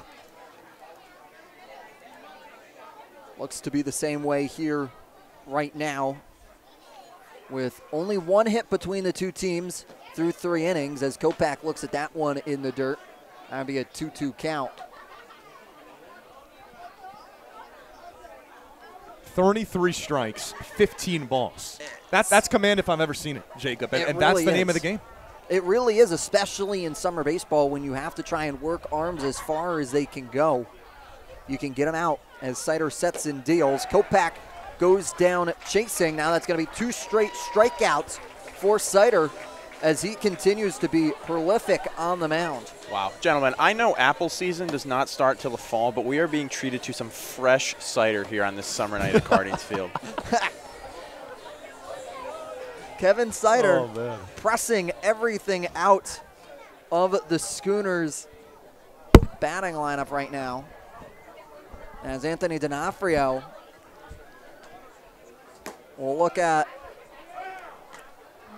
Looks to be the same way here right now, with only one hit between the two teams through 3 innings as Kopak looks at that one in the dirt. That'll be a 2-2 count. 33 strikes, 15 balls. That's command if I've ever seen it, Jacob, and really that's the name of the game. It really is, especially in summer baseball when you have to try and work arms as far as they can go. You can get them out as Sider sets and deals. Kopak goes down chasing. Now that's going to be 2 straight strikeouts for Sider as he continues to be prolific on the mound. Wow. Gentlemen, I know apple season does not start till the fall, but we are being treated to some fresh cider here on this summer night at Cardinals Field. Kevin Sider pressing everything out of the Schooners batting lineup right now. As Anthony D'Onofrio will look at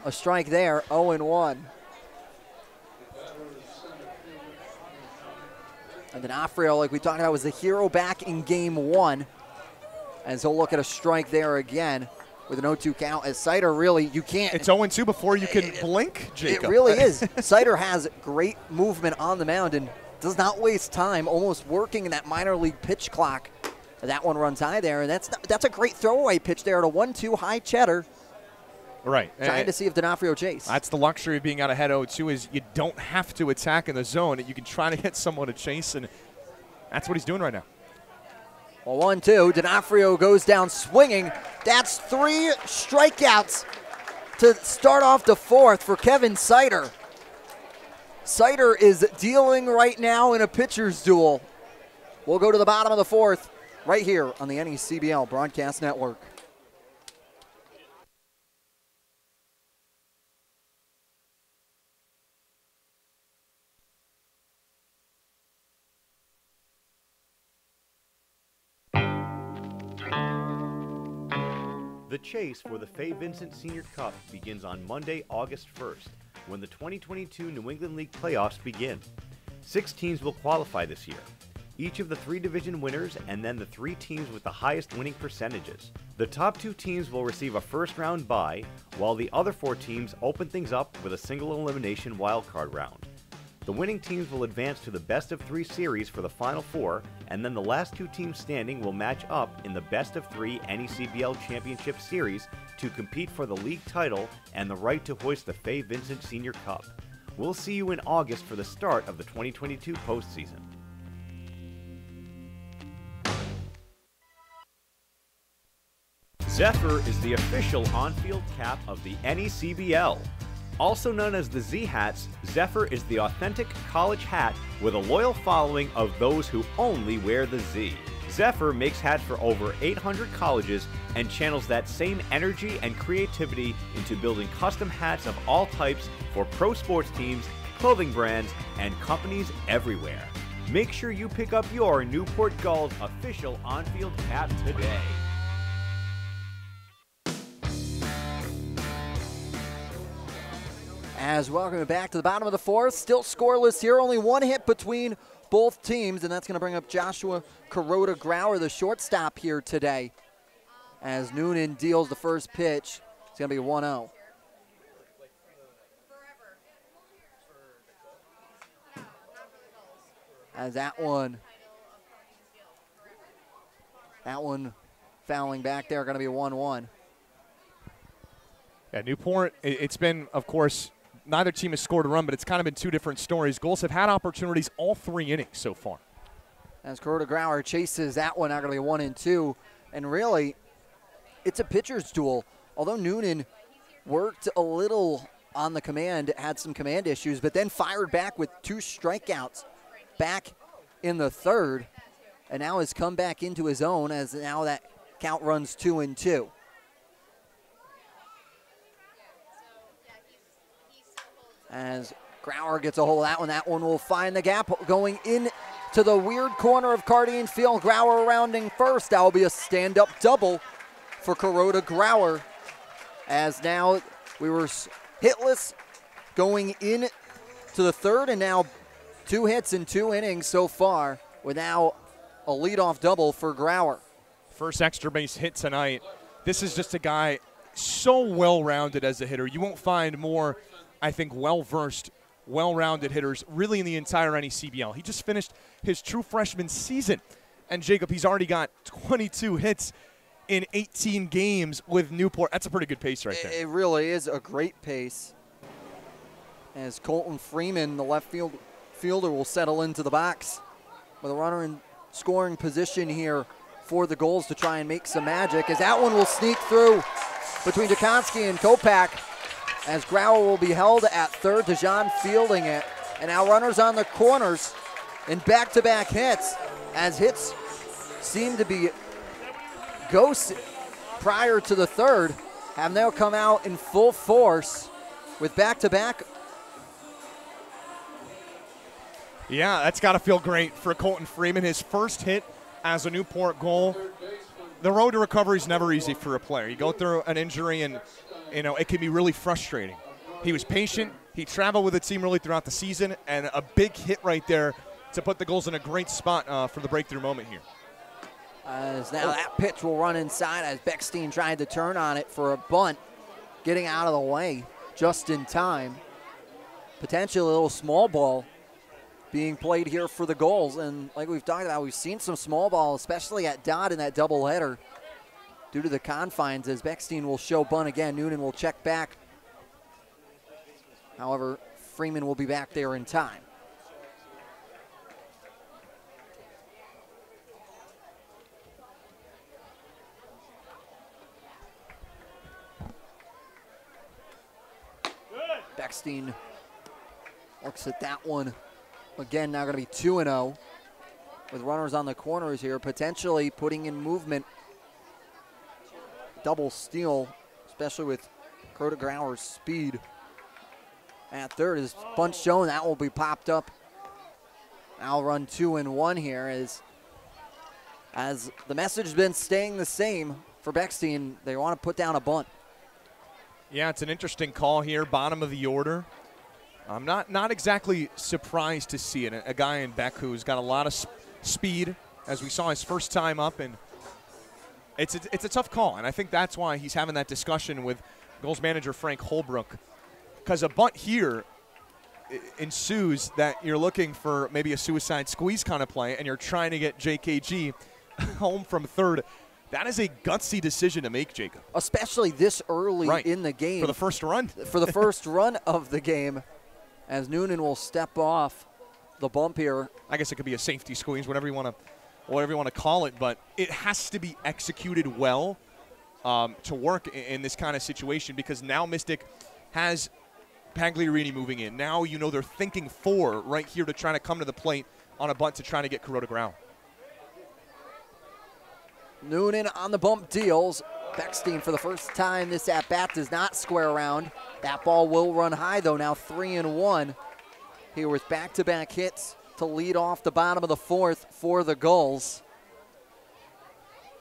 a strike there, 0-1. And D'Onofrio, like we talked about, was the hero back in game 1. As he'll look at a strike there again with an 0-2 count. As Sider really, you can't. It's 0-2 before you can blink, Jacob. It really is. Sider has great movement on the mound and does not waste time, almost working in that minor league pitch clock. That one runs high there, and that's a great throwaway pitch there at a 1-2 high cheddar. Right. Trying to see if D'Onofrio chase. That's the luxury of being out ahead 0-2 is you don't have to attack in the zone. You can try to hit someone to chase, and that's what he's doing right now. Well, 1-2. D'Onofrio goes down swinging. That's 3 strikeouts to start off the 4th for Kevin Sider. Sider is dealing right now in a pitcher's duel. We'll go to the bottom of the 4th right here on the NECBL Broadcast Network. The chase for the Fay Vincent Senior Cup begins on Monday, August 1st, when the 2022 New England League playoffs begin. 6 teams will qualify this year, each of the 3 division winners and then the 3 teams with the highest winning percentages. The top 2 teams will receive a first-round bye, while the other 4 teams open things up with a single elimination wildcard round. The winning teams will advance to the best-of-3 series for the Final 4, and then the last 2 teams standing will match up in the best-of-3 NECBL Championship Series to compete for the league title and the right to hoist the Fay Vincent Senior Cup. We'll see you in August for the start of the 2022 postseason. Zephyr is the official on-field cap of the NECBL. Also known as the Z-Hats, Zephyr is the authentic college hat with a loyal following of those who only wear the Z. Zephyr makes hats for over 800 colleges and channels that same energy and creativity into building custom hats of all types for pro sports teams, clothing brands, and companies everywhere. Make sure you pick up your Newport Gulls official on-field cap today. As welcome back to the bottom of the 4th, still scoreless here, only 1 hit between both teams, and that's going to bring up Joshua Kuroda-Grauer, the shortstop here today. As Noonan deals the first pitch, it's going to be 1-0. As that one fouling back there, going to be 1-1. Yeah, Newport, it's been, of course, neither team has scored a run, but it's kind of been 2 different stories. Gulls have had opportunities all 3 innings so far. As Kuroda-Grauer chases that one, now going to be 1-2. And really, it's a pitcher's duel. Although Noonan worked a little on the command, had some command issues, but then fired back with 2 strikeouts back in the 3rd. And now has come back into his own as now that count runs 2-2. As Grauer gets a hold of that one will find the gap going in to the weird corner of Cardine Field. Grauer rounding first. That will be a stand-up double for Kuroda-Grauer. As now we were hitless going in to the 3rd, and now 2 hits in 2 innings so far, with now a leadoff double for Grauer. First extra base hit tonight. This is just a guy so well-rounded as a hitter. You won't find more, I think, well-versed, well-rounded hitters really in the entire NECBL. He just finished his true freshman season. And, Jacob, he's already got 22 hits in 18 games with Newport. That's a pretty good pace right there. It really is a great pace. As Colton Freeman, the left fielder, will settle into the box with a runner in scoring position here for the Gulls to try and make some magic, as that one will sneak through between Dukonski and Kopak, as Grauer will be held at third, DeJean fielding it. And now runners on the corners in back-to-back hits, as hits seem to be ghosts prior to the third, have now come out in full force with back-to-back. Yeah, that's got to feel great for Colton Freeman. His first hit as a Newport Gull. The road to recovery is never easy for a player. You go through an injury and, you know, it can be really frustrating. He was patient. He traveled with the team really throughout the season, and a big hit right there to put the Gulls in a great spot for the breakthrough moment here. As now that pitch will run inside as Beckstein tried to turn on it for a bunt, getting out of the way just in time. Potentially a little small ball being played here for the Gulls, and like we've talked about, we've seen some small ball, especially at Dodd in that doubleheader, due to the confines, as Beckstein will show bunt again. Noonan will check back. However, Freeman will be back there in time. Beckstein looks at that one. Again, now going to be 2-0 with runners on the corners here, potentially putting in movement. Double steal, especially with Dakota Grauer's speed. At third is bunt shown. That will be popped up. Now run 2-1 here as the message has been staying the same for Beckstein. They want to put down a bunt. Yeah, it's an interesting call here, bottom of the order. I'm not exactly surprised to see it. A guy in Beck who's got a lot of speed, as we saw his first time up, and it's a tough call. And I think that's why he's having that discussion with Gulls manager Frank Holbrook, because a bunt here ensues that you're looking for maybe a suicide squeeze kind of play, and you're trying to get JKG home from third. That is a gutsy decision to make, Jacob. Especially this early in the game. For the first run. For the first run of the game, as Noonan will step off the bump here. I guess it could be a safety squeeze, whatever you want to call it, but it has to be executed well to work in this kind of situation, because now Mystic has Pagliarini moving in. Now you know they're thinking four right here to try to come to the plate on a bunt to try to get Kuroda ground. Noonan on the bump deals. Beckstein for the first time this at-bat does not square around. That ball will run high though, now 3-1. Here with back-to-back hits to lead off the bottom of the fourth for the Gulls.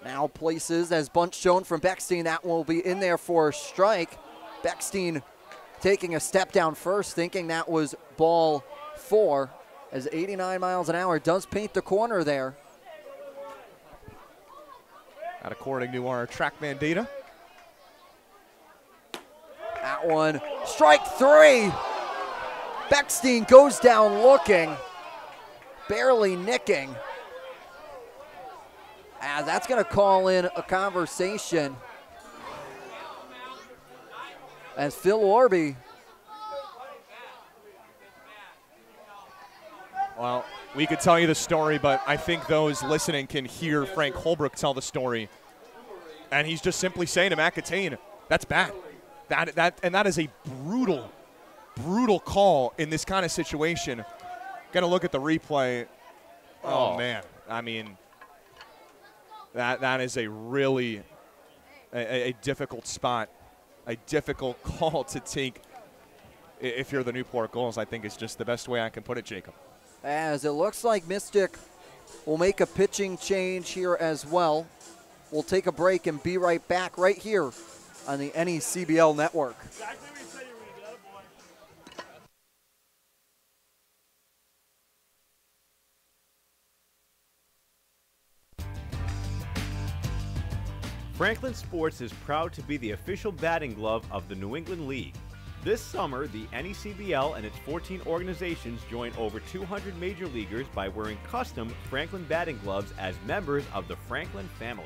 Now places as bunt shown from Beckstein. That will be in there for a strike. Beckstein taking a step down first, thinking that was ball four, as 89 miles an hour does paint the corner there. That according to our TrackMan data. That one, strike three. Beckstein goes down looking, barely nicking. As that's going to call in a conversation, as Phil Orby. Well, we could tell you the story, but I think those listening can hear Frank Holbrook tell the story. And he's just simply saying to Matt Catane, that's bad. That is a brutal, brutal call in this kind of situation. Got to look at the replay. Oh, man. I mean, that is a really a difficult spot, a difficult call to take if you're the Newport Gulls. I think is just the best way I can put it, Jacob. As it looks like Mystic will make a pitching change here as well. We'll take a break and be right back right here on the NECBL network. Franklin Sports is proud to be the official batting glove of the New England League. This summer, the NECBL and its 14 organizations join over 200 major leaguers by wearing custom Franklin batting gloves as members of the Franklin family.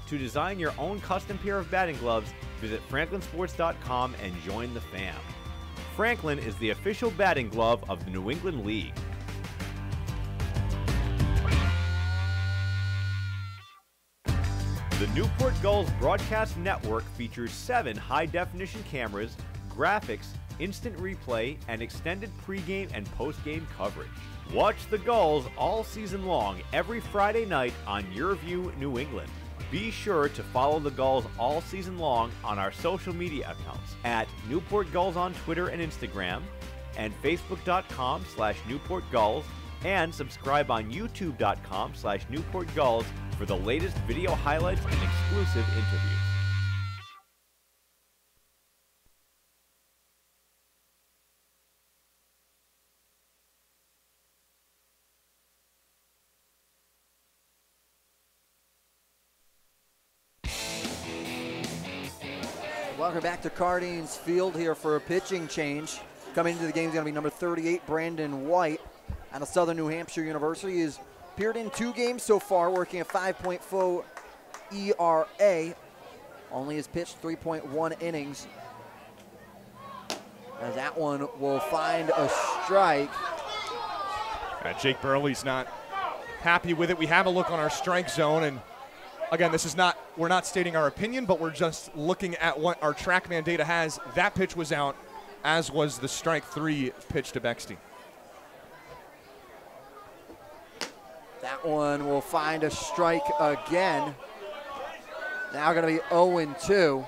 To design your own custom pair of batting gloves, visit franklinsports.com and join the fam. Franklin is the official batting glove of the New England League. The Newport Gulls broadcast network features 7 high-definition cameras, graphics, instant replay, and extended pregame and postgame coverage. Watch the Gulls all season long every Friday night on YourView New England. Be sure to follow the Gulls all season long on our social media accounts at Newport Gulls on Twitter and Instagram, and Facebook.com/Newport Gulls, and subscribe on YouTube.com/Newport Gulls for the latest video highlights and exclusive interviews. Welcome back to Cardines Field here for a pitching change. Coming into the game is going to be number 38, Brandon White, out of Southern New Hampshire University. He's appeared in 2 games so far, working a 5.4 ERA. Only has pitched 3.1 innings. As that one will find a strike. Jake Burley's not happy with it. We have a look on our strike zone, and again, this is not, we're not stating our opinion, but we're just looking at what our TrackMan data has. That pitch was out, as was the strike 3 pitch to Bechstein. That one will find a strike again. Now going to be 0-2.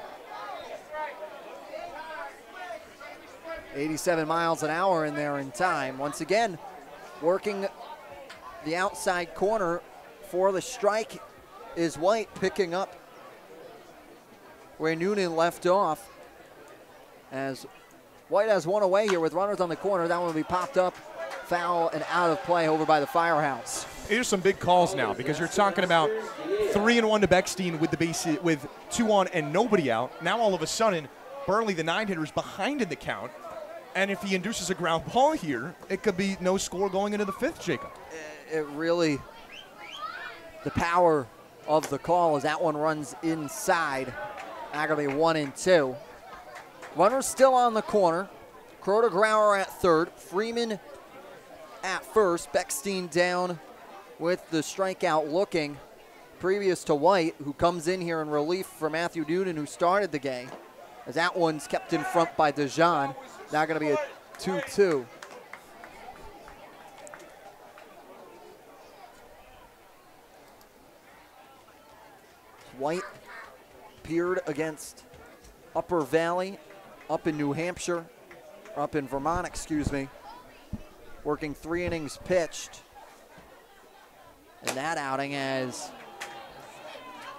87 miles an hour in there in time. Once again, working the outside corner for the strike is White, picking up where Noonan left off. As White has one away here with runners on the corner. That one will be popped up, foul, and out of play over by the Firehouse. Here's some big calls now, because you're talking about 3-1 to Bechstein with the base, with 2 on and nobody out. Now all of a sudden, Burley, the 9-hitter, is behind in the count. And if he induces a ground ball here, it could be no score going into the 5th, Jacob. It really, the power of the call as that one runs inside. Now going to be 1-2. Runners still on the corner. Kroder-Grauer at third. Freeman at first. Bechstein down with the strikeout looking previous to White, who comes in here in relief for Matthew Noonan, who started the game. As that one's kept in front by DeJean. Now going to be a 2-2. White appeared against Upper Valley up in New Hampshire, up in Vermont, excuse me, working 3 innings pitched in that outing as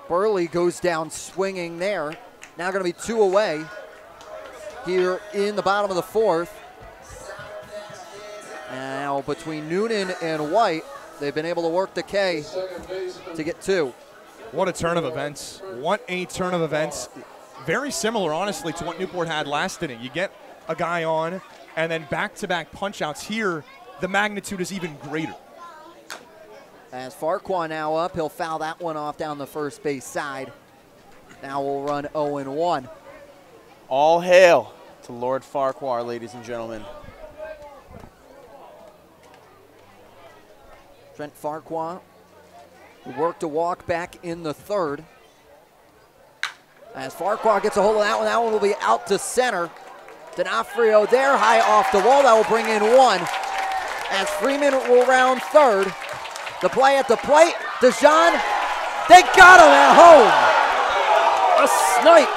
Burley goes down swinging there. Now going to be 2 away here in the bottom of the 4th. Now between Noonan and White, they've been able to work the K to get 2. What a turn of events. What a turn of events. Very similar, honestly, to what Newport had last inning. You get a guy on, and then back-to-back punch-outs. Here, the magnitude is even greater. As Farquhar now up, he'll foul that one off down the first base side. Now we'll run 0-1. All hail to Lord Farquhar, ladies and gentlemen. Trent Farquhar, who worked a walk back in the 3rd. As Farquhar gets a hold of that one will be out to center. D'Onofrio there, high off the wall. That will bring in 1. As Freeman will round 3rd. The play at the plate, DeJean, they got him at home. A snipe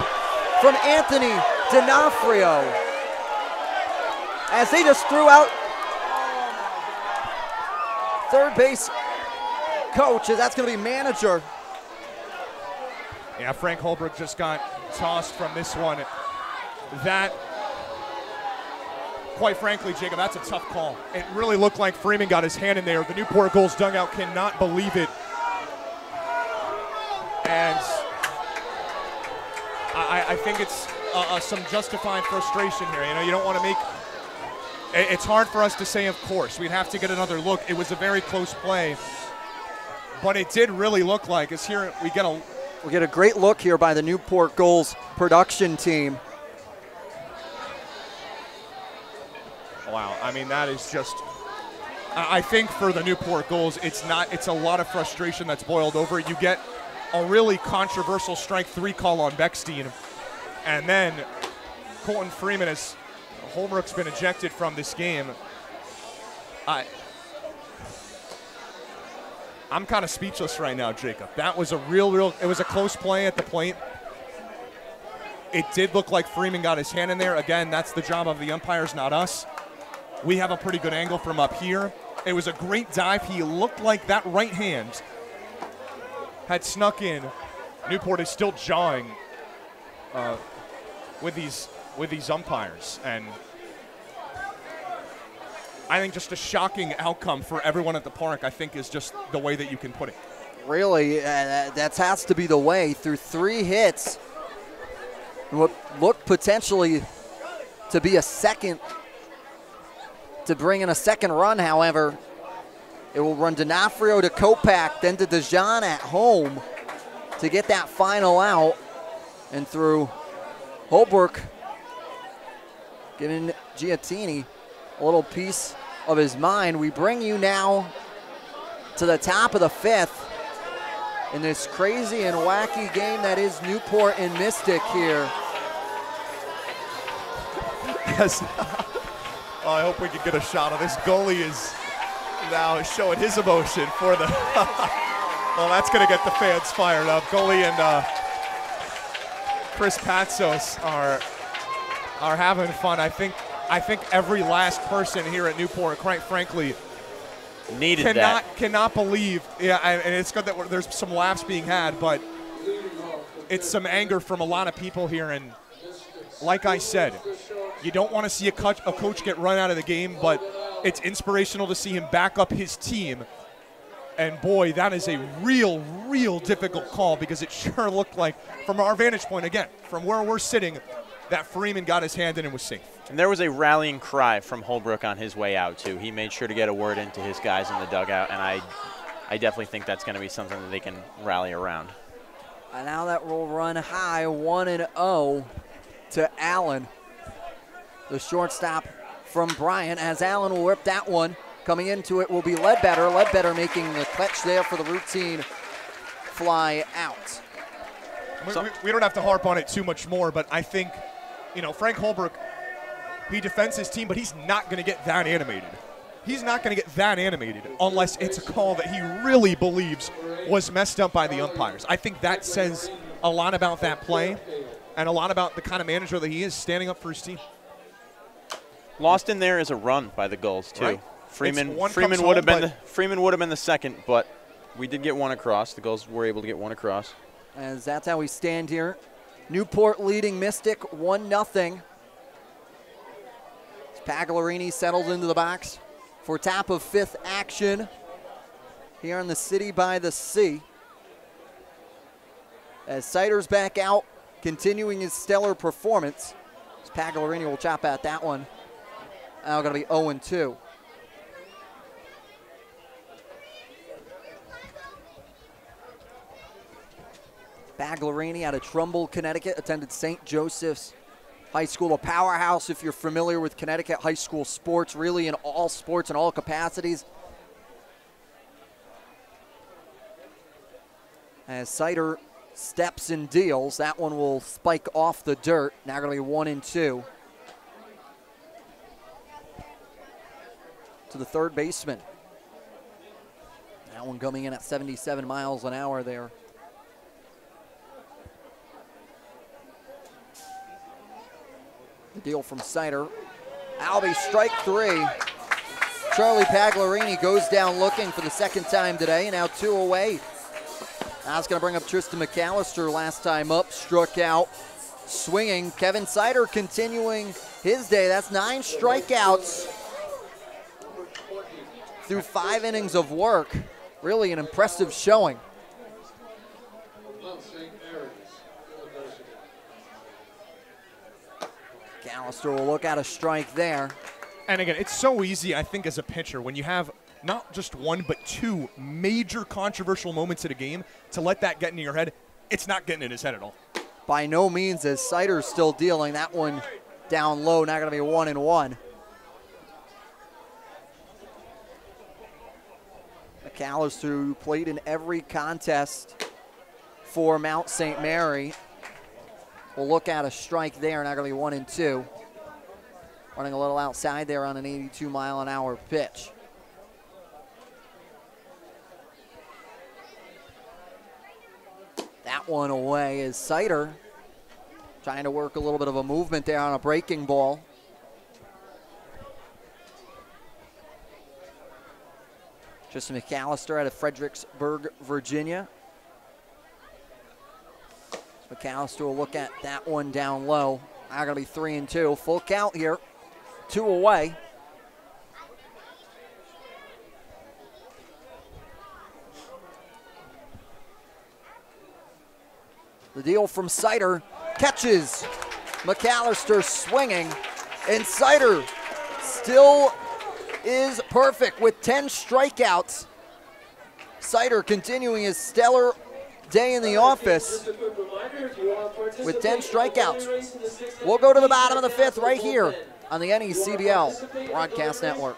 from Anthony D'Onofrio. As they just threw out third base coach, as that's going to be manager. Yeah, Frank Holbrook just got tossed from this one. That, quite frankly, Jacob, that's a tough call. It really looked like Freeman got his hand in there. The Newport Gulls dugout cannot believe it. And I think it's some justified frustration here. You know, you don't want to make – it's hard for us to say, of course. We'd have to get another look. It was a very close play. But it did really look like, as here we get a great look here by the Newport Gulls production team. Wow, I mean, that is just, I think for the Newport Gulls, it's a lot of frustration that's boiled over. You get a really controversial strike 3 call on Beckstein. And then Colton Freeman, as Holbrook's been ejected from this game. I'm kind of speechless right now, Jacob. That was a it was a close play at the plate. It did look like Freeman got his hand in there. Again, that's the job of the umpires, not us. We have a pretty good angle from up here. It was a great dive. He looked like that right hand had snuck in. Newport is still jawing with these umpires, and I think just a shocking outcome for everyone at the park, I think, is just the way that you can put it. Really, that has to be the way. Through 3 hits, what looked potentially to be a second, to bring in a second run, however, it will run D'Onofrio to Kopak, then to Dejan at home to get that final out. And through Holbrook, giving Giattini a little piece of his mind. We bring you now to the top of the 5th in this crazy and wacky game that is Newport and Mystic here. Yes. I hope we can get a shot of this. Goalie is now showing his emotion for the well, that's going to get the fans fired up. Goalie and Chris Patsos are having fun. I think every last person here at Newport, quite frankly, cannot believe. Yeah, and it's good that there's some laughs being had, but it's some anger from a lot of people here. And like I said, you don't want to see a coach get run out of the game, but it's inspirational to see him back up his team. And boy, that is a real difficult call, because it sure looked like, from our vantage point, again, from where we're sitting, that Freeman got his hand in and was safe. And there was a rallying cry from Holbrook on his way out, too. He made sure to get a word into his guys in the dugout, and I definitely think that's going to be something that they can rally around. And now that will run high, 1-0 to Allen. The shortstop from Bryant, as Allen will rip that one. Coming into it will be Ledbetter. Ledbetter making the catch there for the routine fly out. We don't have to harp on it too much more, but I think, Frank Holbrook, he defends his team, but he's not going to get that animated. He's not going to get that animated unless it's a call that he really believes was messed up by the umpires. I think that says a lot about that play and a lot about the kind of manager that he is, standing up for his team. Lost in there is a run by the Gulls, too. Right. Freeman would have been the second, but we did get one across. The Gulls were able to get one across. As that's how we stand here. Newport leading Mystic 1-0. Pagliarini settled into the box for top of 5th action here in the City by the Sea. As Sider's back out, continuing his stellar performance. As Pagliarini will chop at that one. Now going to be 0-2. Pagliarini out of Trumbull, Connecticut, attended St. Joseph's High School, a powerhouse if you're familiar with Connecticut high school sports, really in all sports and all capacities. As Sider steps and deals, that one will spike off the dirt. Now going to be 1-2. To the third baseman. That one coming in at 77 miles an hour there. The deal from Sider. That'll be strike 3. Charlie Pagliarini goes down looking for the second time today. Now 2 away. Now it's going to bring up Tristan McAllister, last time up, struck out, swinging. Kevin Sider continuing his day. That's 9 strikeouts through 5 innings of work. Really an impressive showing. McAllister will look at a strike there. And again, it's so easy, I think, as a pitcher, when you have not just one but 2 major controversial moments in a game, to let that get into your head. It's not getting in his head at all. By no means, as Sider's still dealing. That one down low, not going to be 1-1. McAllister, who played in every contest for Mount St. Mary. We'll look at a strike there, not going to be 1-2. Running a little outside there on an 82-mile-an-hour pitch. That one away is Sider. Trying to work a little bit of a movement there on a breaking ball. Tristan McAllister out of Fredericksburg, Virginia. McAllister will look at that one down low. Now going to be 3-2. Full count here. 2 away. The deal from Sider. Catches. McAllister swinging. And Sider still is perfect with 10 strikeouts. Sider continuing his stellar day in the office with 10 strikeouts. We'll go to the bottom of the 5th right here on the NECBL Broadcast Network.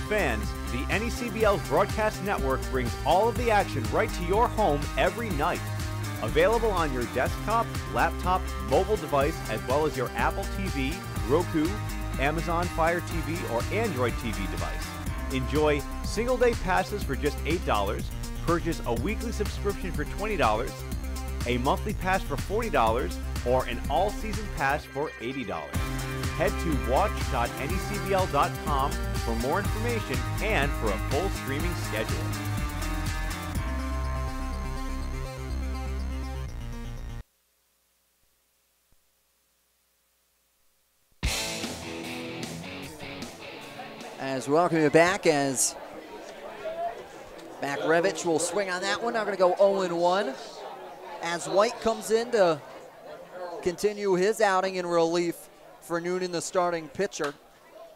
Fans, the NECBL's broadcast network brings all of the action right to your home every night. Available on your desktop, laptop, mobile device, as well as your Apple TV, Roku, Amazon Fire TV, or Android TV device. Enjoy single-day passes for just $8, purchase a weekly subscription for $20, a monthly pass for $40, or an all-season pass for $80. Head to watch.necbl.com for more information and for a full streaming schedule. As we welcome you back, as Makarevich will swing on that one. Now going to go 0-1 as White comes in to continue his outing in relief for Noonan, the starting pitcher.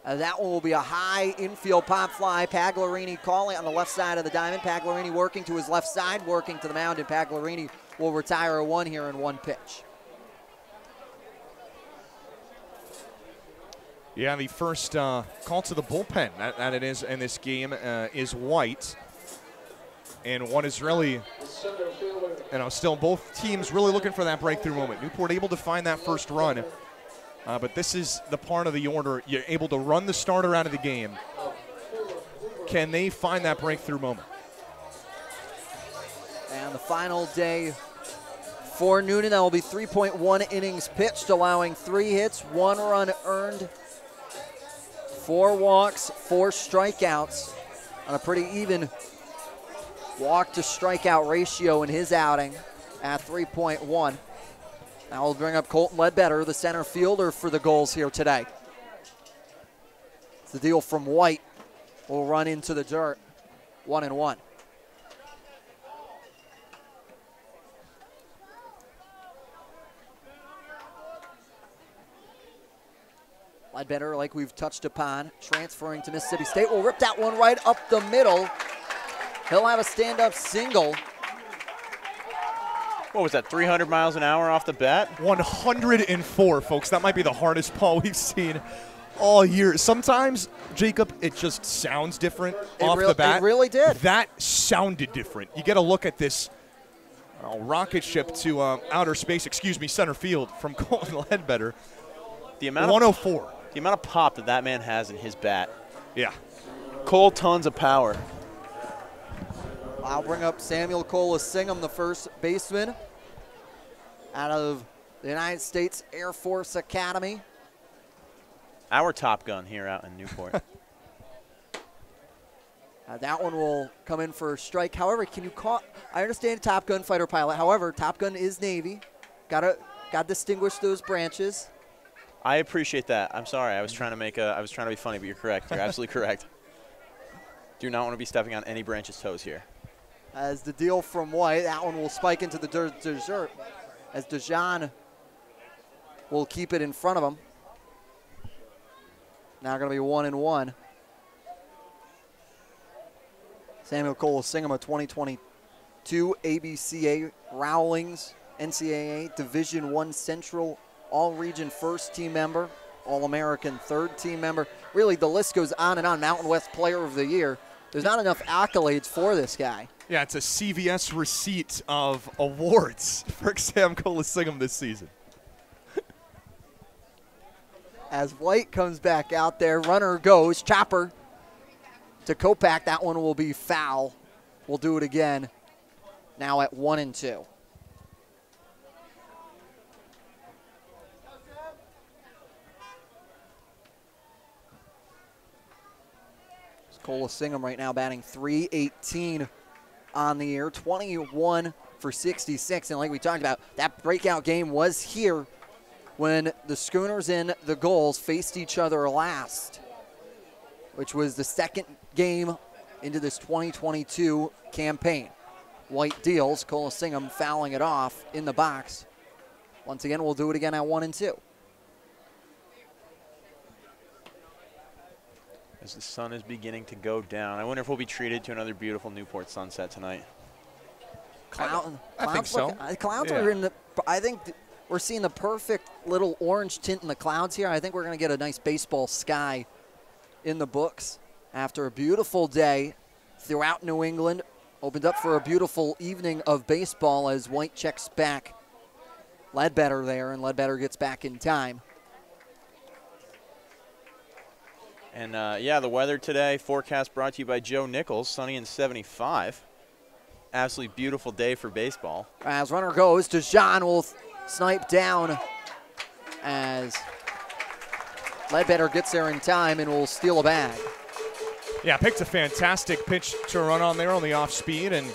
That one will be a high infield pop fly. Pagliarini calling on the left side of the diamond. Pagliarini working to his left side, working to the mound, and Pagliarini will retire a 1 here in 1 pitch. Yeah, the first call to the bullpen that it is in this game is White. And one is really, still both teams really looking for that breakthrough moment. Newport able to find that first run. But this is the part of the order. You're able to run the starter out of the game. Can they find that breakthrough moment? And the final day for Noonan, that will be 3.1 innings pitched, allowing 3 hits, 1 run earned, 4 walks, 4 strikeouts, on a pretty even walk to strikeout ratio in his outing at 3.1. Now we'll bring up Colton Ledbetter, the center fielder for the Gulls here today. It's the deal from White. Will run into the dirt, 1-1. Ledbetter, like we've touched upon, transferring to Mississippi State, will rip that one right up the middle. He'll have a stand-up single. What was that, 300 miles an hour off the bat? 104, folks. That might be the hardest ball we've seen all year. Sometimes, Jacob, it just sounds different off the bat. It really did. That sounded different. You get a look at this rocket ship to outer space, center field from Colton Ledbetter. The amount 104. The amount of pop that man has in his bat. Yeah. Cole, tons of power. I'll bring up Samuel Colasingham, the first baseman out of the United States Air Force Academy. Our Top Gun here out in Newport. That one will come in for a strike. However, can you call? I understand Top Gun fighter pilot. However, Top Gun is Navy. Got distinguish those branches. I appreciate that. I'm sorry. I was trying to be funny, but you're correct. You're absolutely correct. Do not want to be stepping on any branch's toes here. As the deal from White, that one will spike into the dessert. As DeJean will keep it in front of him. Now going to be 1-1. Samuel Colasingham, a 2022 ABCA Rowlings NCAA Division I Central All-Region First Team member, All-American Third Team member. Really, the list goes on and on. Mountain West Player of the Year. There's not enough accolades for this guy. Yeah, it's a CVS receipt of awards for Sam Colasingham this season. As White comes back out there, runner goes, chopper to Kopak. That one will be foul. We'll do it again. Now at 1-2. Colasingham right now batting .318 on the year, 21 for 66. And like we talked about, that breakout game was here when the Schooners and the Gulls faced each other last, which was the second game into this 2022 campaign. White deals, Colasingham fouling it off in the box. Once again, we'll do it again at 1-2. As the sun is beginning to go down. I wonder if we'll be treated to another beautiful Newport sunset tonight. I think so. Clouds are in the, I think we're seeing the perfect little orange tint in the clouds here. I think we're going to get a nice baseball sky in the books after a beautiful day throughout New England. Opened up for a beautiful evening of baseball as White checks back Ledbetter there, and Ledbetter gets back in time. And yeah, the weather today, forecast brought to you by Joe Nichols, sunny and 75. Absolutely beautiful day for baseball. As runner goes, DeJean will snipe down as Ledbetter gets there in time and will steal a bag. Yeah, picked a fantastic pitch to run on there on the off speed, and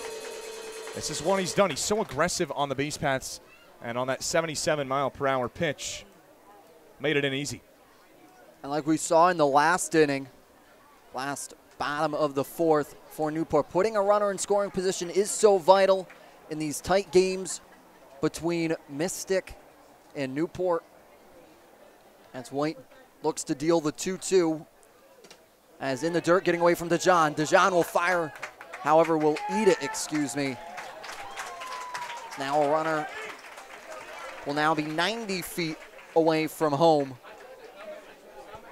this is one he's done. He's so aggressive on the base paths, and on that 77-mile-per-hour pitch, made it in easy. And like we saw in the last inning, last bottom of the fourth for Newport, putting a runner in scoring position is so vital in these tight games between Mystic and Newport. As White looks to deal the 2-2. As in the dirt, getting away from DeJean. DeJean will fire, however, will eat it, excuse me. Now a runner will now be 90 feet away from home.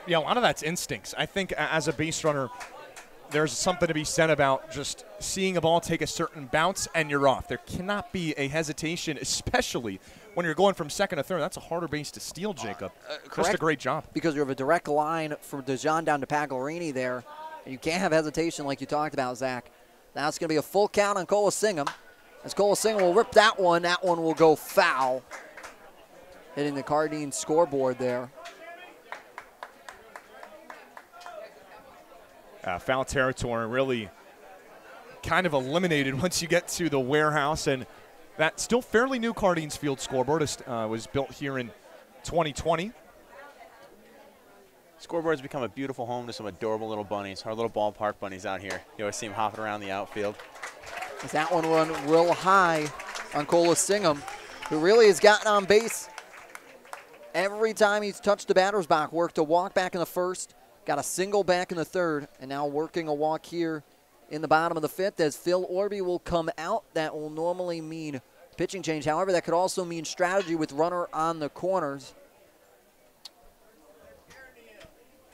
Yeah, a lot of that's instincts. I think as a base runner, there's something to be said about just seeing a ball take a certain bounce and you're off. There cannot be a hesitation, especially when you're going from second to third. That's a harder base to steal, Jacob. Just a great job. Because you have a direct line from DeJean down to Pagliarini there, and you can't have hesitation like you talked about, Zach. Now it's going to be a full count on Colasingham. As Colasingham will rip that one will go foul, hitting the Cardine scoreboard there. Foul territory really kind of eliminated once you get to the warehouse, and that still fairly new Cardines Field scoreboard was built here in 2020. Scoreboard's become a beautiful home to some adorable little bunnies, our little ballpark bunnies out here. You always see them hopping around the outfield. As that one run real high on Colasingham, who really has gotten on base every time he's touched the batter's box. Worked a walk back in the first, got a single back in the third, and now working a walk here in the bottom of the fifth as Phil Orby will come out. That will normally mean pitching change. However, that could also mean strategy with runner on the corners.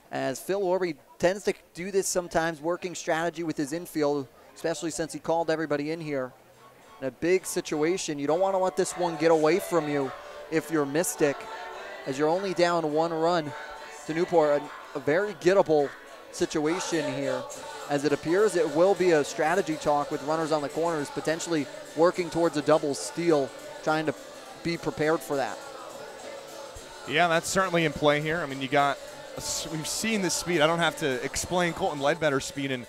As Phil Orby tends to do this sometimes, working strategy with his infield, especially since he called everybody in here. In a big situation, you don't want to let this one get away from you if you're Mystic, as you're only down one run to Newport. A very gettable situation here, as it appears it will be a strategy talk with runners on the corners, potentially working towards a double steal, trying to be prepared for that. Yeah, that's certainly in play here. I mean, we've seen the speed. I don't have to explain Colton Ledbetter's speed, and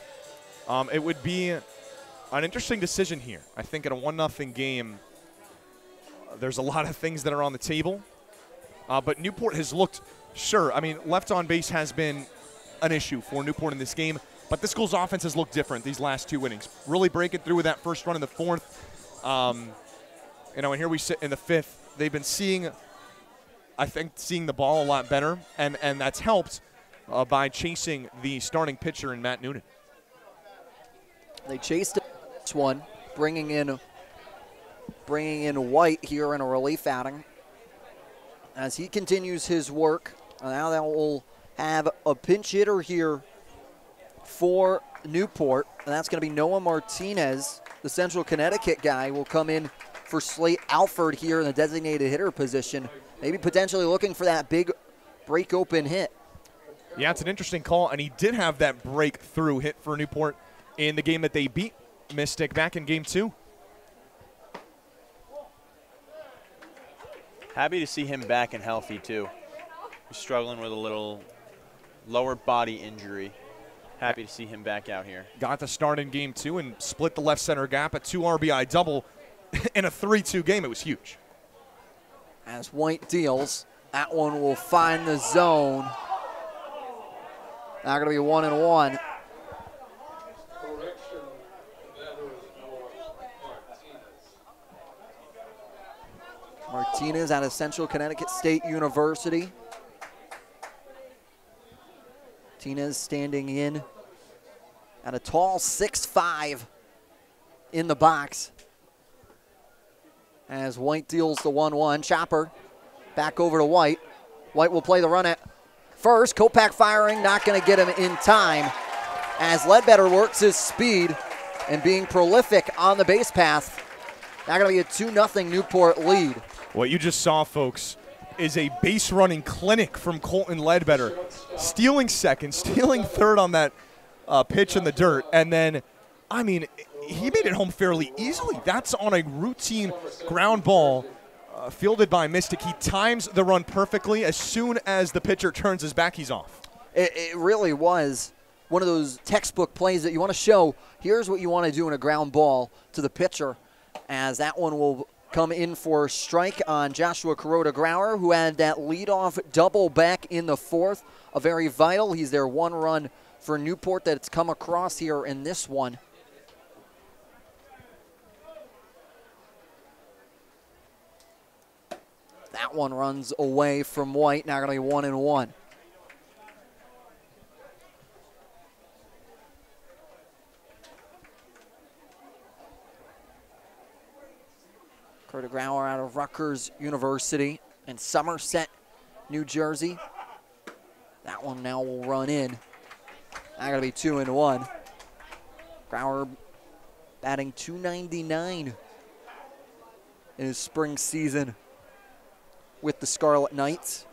It would be an interesting decision here. I think in a 1-0 game, there's a lot of things that are on the table. But Newport has looked, sure, I mean, left on base has been an issue for Newport in this game, but this school's offense has looked different these last 2 innings. Really breaking through with that first run in the 4th. And here we sit in the 5th. They've been seeing the ball a lot better, and that's helped by chasing the starting pitcher in Matt Noonan. They chased this one, bringing in White here in a relief outing as he continues his work. Now that will have a pinch hitter here for Newport, and that's going to be Noah Martinez. The Central Connecticut guy will come in for Slate Alford here in the designated hitter position, maybe potentially looking for that big break open hit. Yeah, it's an interesting call, and he did have that breakthrough hit for Newport in the game that they beat Mystic back in Game 2. Happy to see him back and healthy, too. He's struggling with a little lower body injury. Happy to see him back out here. Got the start in Game 2 and split the left center gap, a 2 RBI double in a 3-2 game. It was huge. As White deals, that one will find the zone. Now going to be 1-1. Martinez out of Central Connecticut State University. Martinez standing in at a tall 6'5" in the box. As White deals the 1-1. Chopper back over to White. White will play the run at first. Kopak firing, not going to get him in time. As Ledbetter works his speed and being prolific on the base path. Now going to be a 2-0 Newport lead. What you just saw, folks, is a base running clinic from Colton Ledbetter. Stealing second, stealing third on that pitch in the dirt. And then, I mean, he made it home fairly easily. That's on a routine ground ball fielded by Mystic. He times the run perfectly. As soon as the pitcher turns his back, he's off. It really was one of those textbook plays that you want to show. Here's what you want to do in a ground ball to the pitcher, as that one will come in for a strike on Joshua Kuroda-Grauer, who had that leadoff double back in the 4th. A very vital. He's their one run for Newport that's come across here in this one. That one runs away from White. Now going to be 1-1. Kuroda-Grauer out of Rutgers University in Somerset, New Jersey. That one now will run in. Now going to be 2-1. Grauer batting .299 in his spring season with the Scarlet Knights.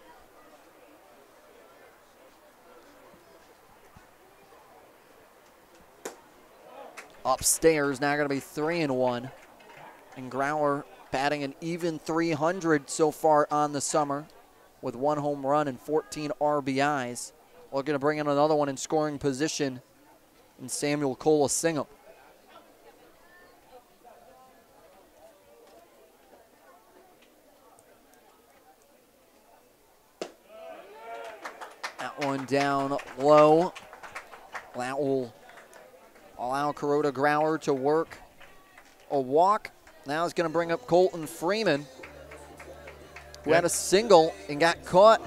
Upstairs, now going to be 3-1. And Grauer batting an even .300 so far on the summer with 1 home run and 14 RBIs. We're going to bring in another one in scoring position in Samuel Colasingham. That one down low. That will allow Kuroda-Grauer to work a walk. Now he's going to bring up Colton Freeman, who had a single and got caught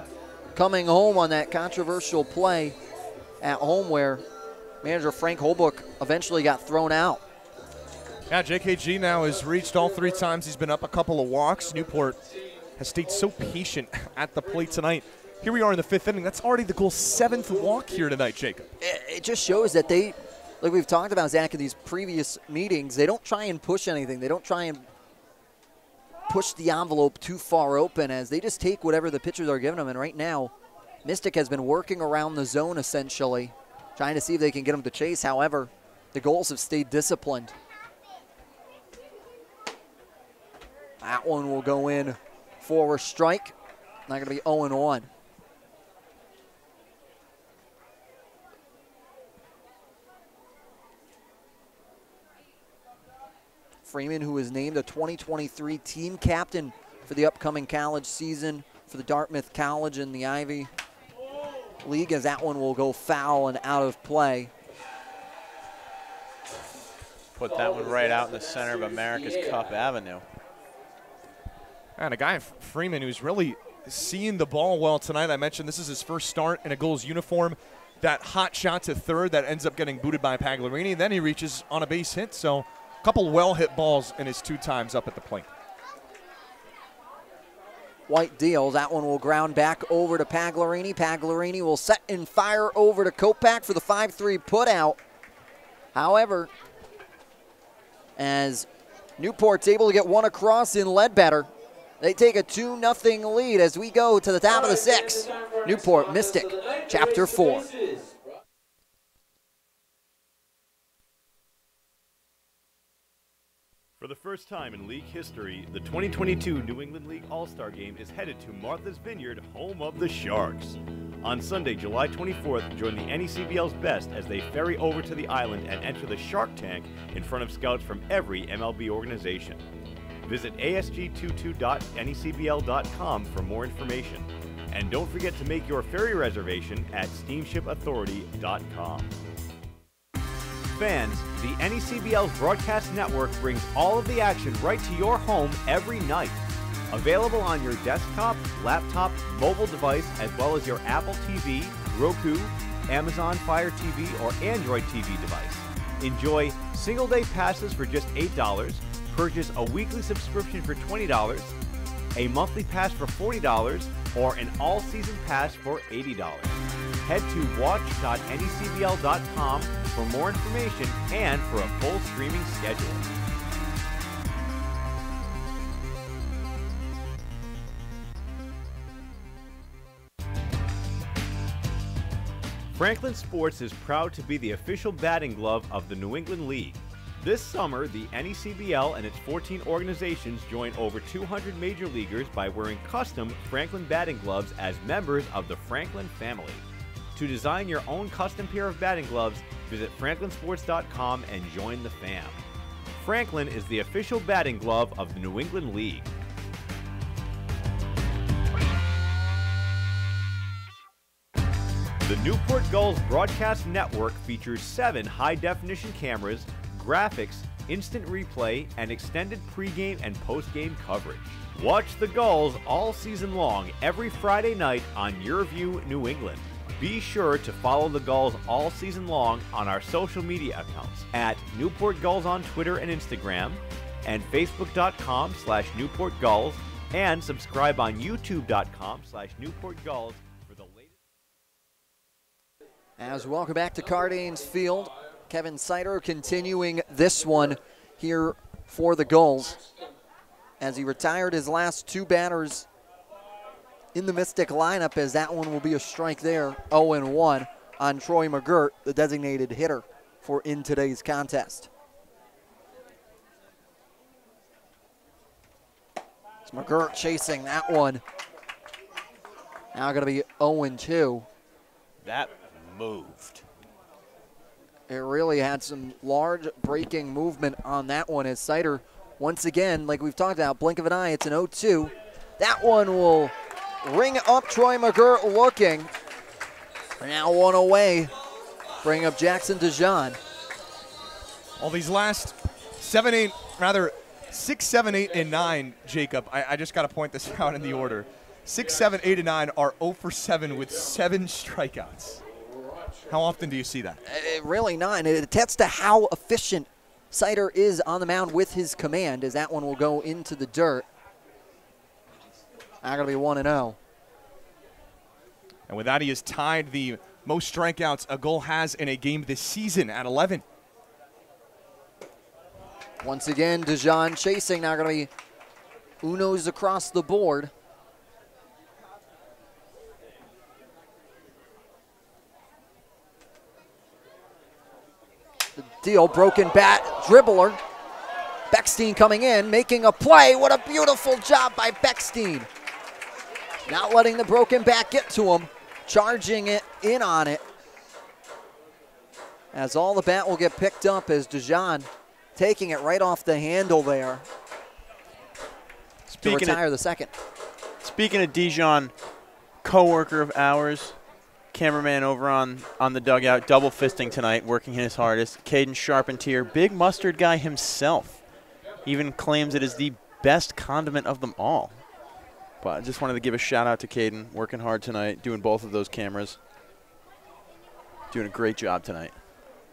coming home on that controversial play at home where manager Frank Holbrook eventually got thrown out. Yeah, JKG now has reached all 3 times. He's been up a couple of walks. Newport has stayed so patient at the plate tonight. Here we are in the 5th inning. That's already the Gulls' 7th walk here tonight, Jacob. It just shows that they, like we've talked about, Zach, in these previous meetings, they don't try and push anything. They don't try and push the envelope too far open, as they just take whatever the pitchers are giving them. And right now, Mystic has been working around the zone essentially, trying to see if they can get them to chase. However, the Gulls have stayed disciplined. That one will go in for a strike. Not going to be 0-1. Freeman, who was named the 2023 team captain for the upcoming college season for the Dartmouth College and the Ivy League, as that one will go foul and out of play. Put that one right out in the center of America's Cup Avenue. And a guy, Freeman, who's really seeing the ball well tonight. I mentioned this is his first start in a Gulls uniform. That hot shot to third that ends up getting booted by Pagliarini. Then he reaches on a base hit. So a couple well-hit balls in his 2 times up at the plate. White deals. That one will ground back over to Pagliarini. Pagliarini will set and fire over to Kopak for the 5-3 putout. However, as Newport's able to get one across in Ledbetter, they take a 2-0 lead as we go to the top of the 6th. Newport Mystic, Chapter 4. For the first time in league history, the 2022 New England League All-Star Game is headed to Martha's Vineyard, home of the Sharks. On Sunday, July 24th, join the NECBL's best as they ferry over to the island and enter the Shark Tank in front of scouts from every MLB organization. Visit asg22.necbl.com for more information. And don't forget to make your ferry reservation at steamshipauthority.com. Fans, the NECBL's broadcast network brings all of the action right to your home every night. Available on your desktop, laptop, mobile device, as well as your Apple TV, Roku, Amazon Fire TV, or Android TV device. Enjoy single-day passes for just $8, purchase a weekly subscription for $20, a monthly pass for $40, or an all-season pass for $80. Head to watch.necbl.com for more information and for a full streaming schedule. Franklin Sports is proud to be the official batting glove of the New England League. This summer, the NECBL and its 14 organizations join over 200 major leaguers by wearing custom Franklin batting gloves as members of the Franklin family. To design your own custom pair of batting gloves, visit franklinsports.com and join the fam. Franklin is the official batting glove of the New England League. The Newport Gulls broadcast network features 7 high-definition cameras, graphics, instant replay, and extended pregame and postgame coverage. Watch the Gulls all season long every Friday night on Your View New England. Be sure to follow the Gulls all season long on our social media accounts at Newport Gulls on Twitter and Instagram, and Facebook.com/Newport Gulls, and subscribe on YouTube.com/Newport Gulls for the latest. As we welcome back to Cardanes Field, Kevin Sider continuing this one here for the Gulls as he retired his last 2 batters in the Mystic lineup, as that one will be a strike there, 0-1 on Troy McGirt, the designated hitter for in today's contest. It's McGirt chasing that one. Now going to be 0-2. That moved. It really had some large breaking movement on that one as Sider, once again, like we've talked about, blink of an eye, it's an 0-2. That one will ring up Troy McGirt looking. Now 1 away. Bring up Jackson DeJean. All these last 6, 7, 8, and 9, Jacob, I just got to point this out in the order. 6, 7, 8, and 9 are 0 for 7 with 7 strikeouts. How often do you see that? Really not. And it attests to how efficient Sider is on the mound with his command, as that one will go into the dirt. Now going to be 1-0. And with that, he has tied the most strikeouts a Gull has in a game this season at 11. Once again, DeJean chasing. Now going to be Unos across the board. The deal, broken bat, dribbler. Beckstein coming in, making a play. What a beautiful job by Beckstein. Not letting the broken bat get to him, charging it in on it. As all the bat will get picked up as DeJean taking it right off the handle there to retire the second. Speaking of Dijon, co-worker of ours, cameraman over on the dugout, double fisting tonight, working his hardest. Caden Charpentier, big mustard guy himself, even claims it is the best condiment of them all. But I just wanted to give a shout out to Caden, working hard tonight, doing both of those cameras. Doing a great job tonight.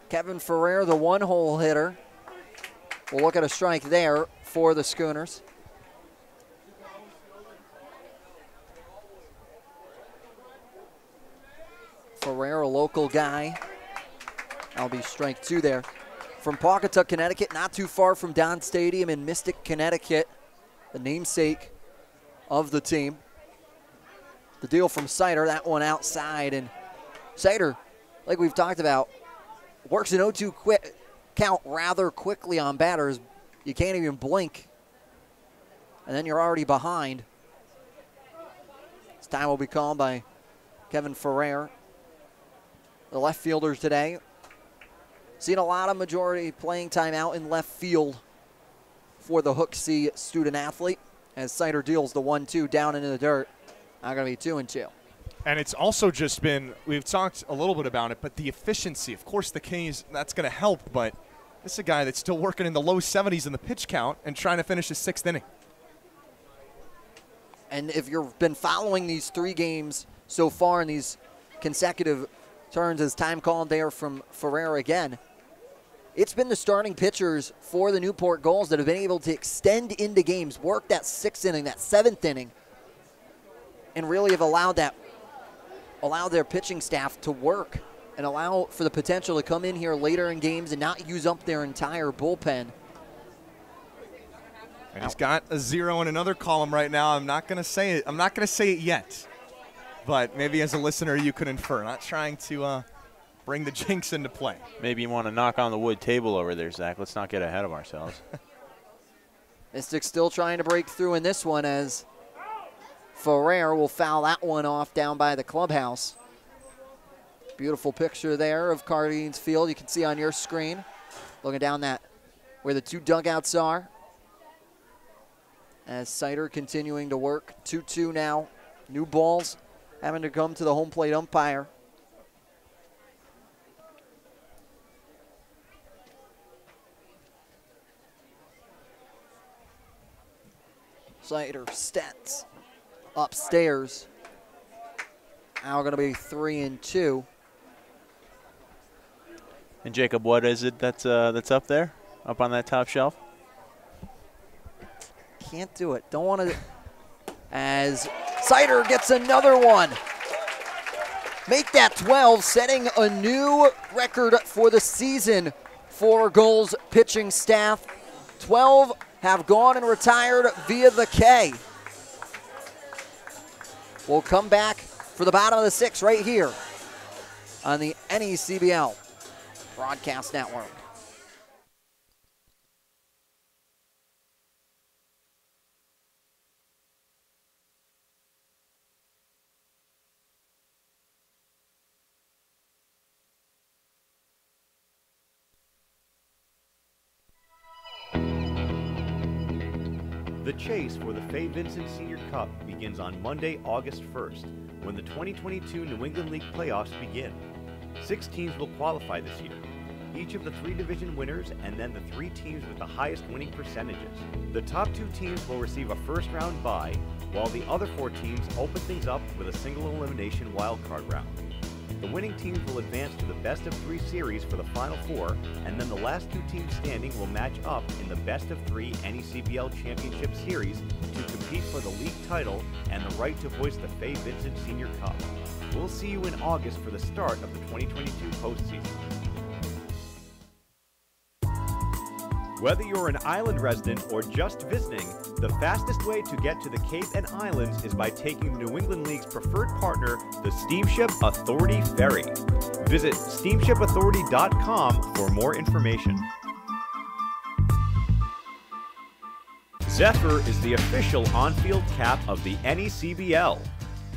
Kevin Ferrer, the one-hole hitter. We'll look at a strike there for the Schooners. Ferrer, a local guy. That'll be strike 2 there. From Pawcatuck, Connecticut, not too far from Don Stadium in Mystic, Connecticut, the namesake of the team. The deal from Sider, that one outside, and Sider, like we've talked about, works an 0-2 count rather quickly on batters. You can't even blink, and then you're already behind. This time will be called by Kevin Ferrer. The left fielders today, seen a lot of majority playing time out in left field for the Hook C student athlete, as Sider deals the 1-2 down into the dirt. Now going to be 2-2. And it's also just been, we've talked a little bit about it, but the efficiency. Of course, the K's, that's going to help, but this is a guy that's still working in the low 70s in the pitch count and trying to finish his 6th inning. And if you've been following these 3 games so far in these consecutive turns, as time called there from Ferrer again, it's been the starting pitchers for the Newport Gulls that have been able to extend into games, work that 6th inning, that 7th inning, and really have allowed their pitching staff to work and allow for the potential to come in here later in games and not use up their entire bullpen. And he's got a 0 in another column right now. I'm not going to say it. I'm not going to say it yet. But maybe as a listener you could infer. Not trying to bring the jinx into play. Maybe you want to knock on the wood table over there, Zach. Let's not get ahead of ourselves. Mystics still trying to break through in this one, as Ferrer will foul that one off down by the clubhouse. Beautiful picture there of Cardines Field. You can see on your screen, looking down that where the 2 dugouts are. As Sider continuing to work. 2-2 now. New balls having to come to the home plate umpire. Sider stats upstairs. Now going to be 3-2. And Jacob, what is it that's up there, up on that top shelf? Can't do it. Don't want to. As Sider gets another one. Make that 12, setting a new record for the season for Gulls pitching staff. 12 have gone and retired via the K. We'll come back for the bottom of the 6th right here on the NECBL Broadcast Network. The chase for the Fay Vincent Senior Cup begins on Monday, August 1st, when the 2022 New England League playoffs begin. 6 teams will qualify this year, each of the 3 division winners and then the 3 teams with the highest winning percentages. The top 2 teams will receive a first-round bye, while the other 4 teams open things up with a single elimination wildcard round. The winning teams will advance to the best-of-3 series for the Final 4, and then the last 2 teams standing will match up in the best-of-3 NECBL Championship Series to compete for the league title and the right to voice the Fay Vincent Senior Cup. We'll see you in August for the start of the 2022 postseason. Whether you're an island resident or just visiting, the fastest way to get to the Cape and Islands is by taking the New England League's preferred partner, the Steamship Authority Ferry. Visit steamshipauthority.com for more information. Zephyr is the official on-field cap of the NECBL.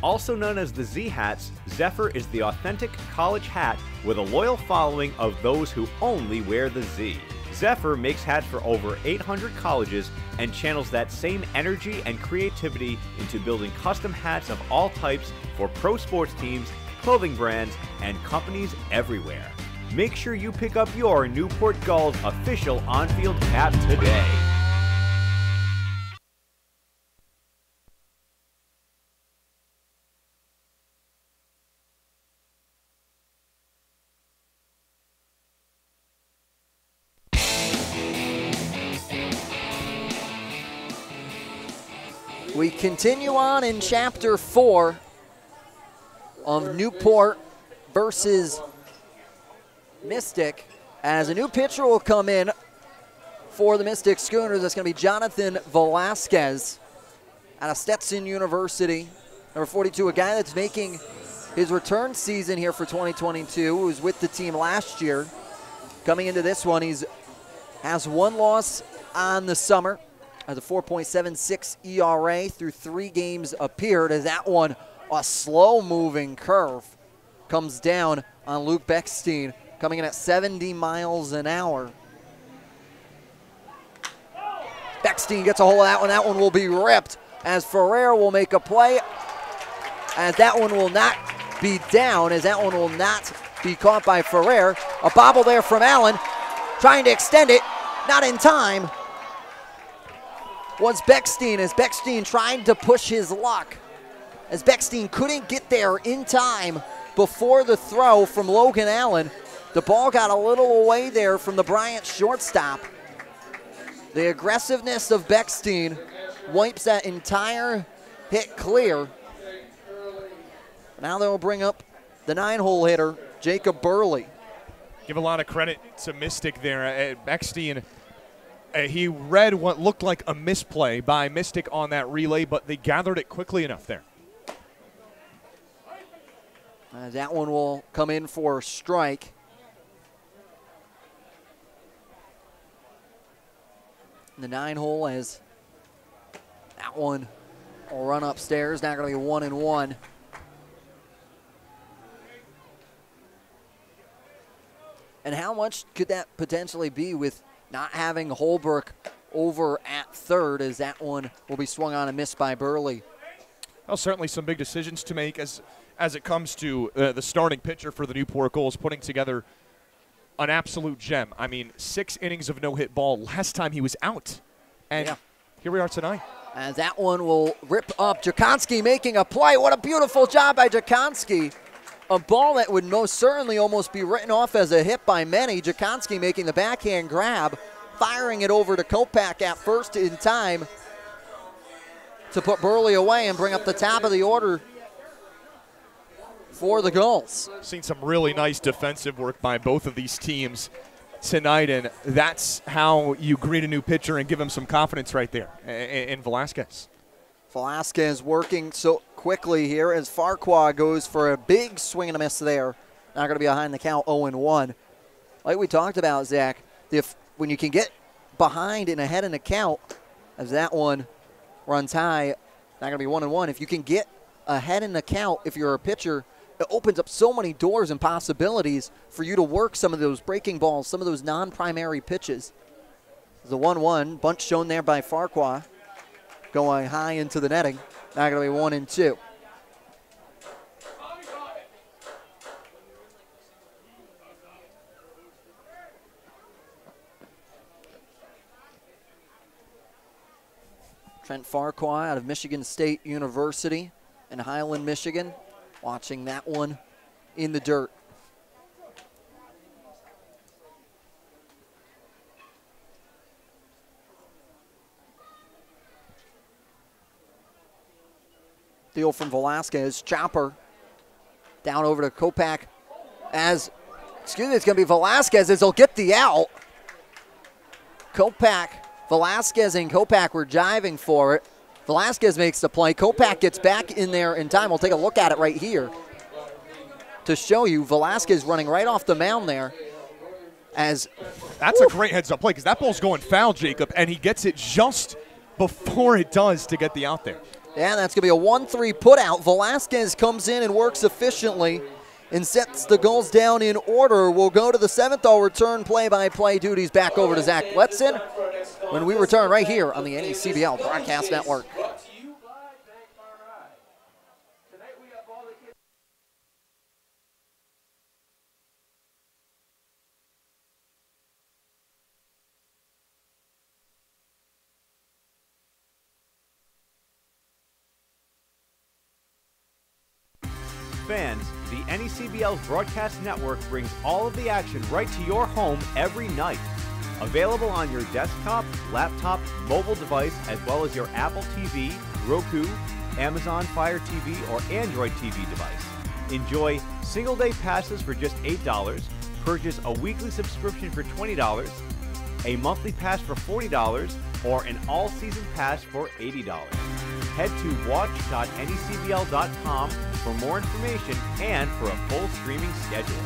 Also known as the Z-Hats, Zephyr is the authentic college hat with a loyal following of those who only wear the Z. Zephyr makes hats for over 800 colleges and channels that same energy and creativity into building custom hats of all types for pro sports teams, clothing brands, and companies everywhere. Make sure you pick up your Newport Gulls official on-field hat today. We continue on in Chapter 4 of Newport versus Mystic, as a new pitcher will come in for the Mystic Schooners. That's going to be Jonathan Velasquez out of Stetson University. Number 42, a guy that's making his return season here for 2022, who was with the team last year. Coming into this one, has one loss on the summer, has a 4.76 ERA through 3 games appeared, as that one, a slow-moving curve, comes down on Luke Beckstein, coming in at 70 miles an hour. Beckstein gets a hold of that one. That one will be ripped as Ferrer will make a play, as that one will not be down, as that one will not be caught by Ferrer. A bobble there from Allen, trying to extend it, not in time. Was Beckstein, as Beckstein tried to push his luck, as Beckstein couldn't get there in time before the throw from Logan Allen. The ball got a little away there from the Bryant shortstop. The aggressiveness of Beckstein wipes that entire hit clear. Now they'll bring up the 9-hole hitter, Jacob Burley. Give a lot of credit to Mystic there. Beckstein, he read what looked like a misplay by Mystic on that relay, but they gathered it quickly enough there. That one will come in for a strike. The 9-hole, as that one will run upstairs. Now going to be 1-1. And how much could that potentially be with not having Holbrook over at third, as that one will be swung on and missed by Burley? Well, certainly some big decisions to make as it comes to the starting pitcher for the Newport Gulls, putting together an absolute gem. I mean, 6 innings of no-hit ball last time he was out. And here we are tonight. As that one will rip up. Jakonski making a play. What a beautiful job by Jakonski. A ball that would most certainly almost be written off as a hit by many. Jakonski making the backhand grab, firing it over to Kopak at first in time to put Burley away and bring up the top of the order for the Gulls. Seen some really nice defensive work by both of these teams tonight, and that's how you greet a new pitcher and give him some confidence right there in Velasquez. Velasquez working so quickly here as Farquhar goes for a big swing and a miss there. Not going to be behind the count, 0-1. Like we talked about, Zach, when you can get behind and ahead in the count, as that one runs high, not going to be 1-1. If you can get ahead in the count, if you're a pitcher, it opens up so many doors and possibilities for you to work some of those breaking balls, some of those non-primary pitches. The 1-1, bunch shown there by Farquhar, going high into the netting. Now going to be 1-2. Trent Farquhar out of Michigan State University in Highland, Michigan, watching that one in the dirt. Deal from Velasquez. Chopper down over to Kopak it's going to be Velasquez as he'll get the out. Velasquez and Kopak were jiving for it. Velasquez makes the play. Kopak gets back in there in time. We'll take a look at it right here to show you Velasquez running right off the mound there. That's a great heads-up play because that ball's going foul, Jacob, and he gets it just before it does to get the out there. Yeah, that's going to be a 1-3 put out. Velasquez comes in and works efficiently. and sets the Gulls down in order. We'll go to the 7th. I'll return play-by-play duties back over to Zach Letson when we return right here on the NECBL Broadcast Network. Fans, the NECBL's broadcast network brings all of the action right to your home every night. Available on your desktop, laptop, mobile device, as well as your Apple TV, Roku, Amazon Fire TV, or Android TV device. Enjoy single-day passes for just $8, purchase a weekly subscription for $20, a monthly pass for $40, or an all-season pass for $80. Head to watch.necbl.com for more information and for a full streaming schedule.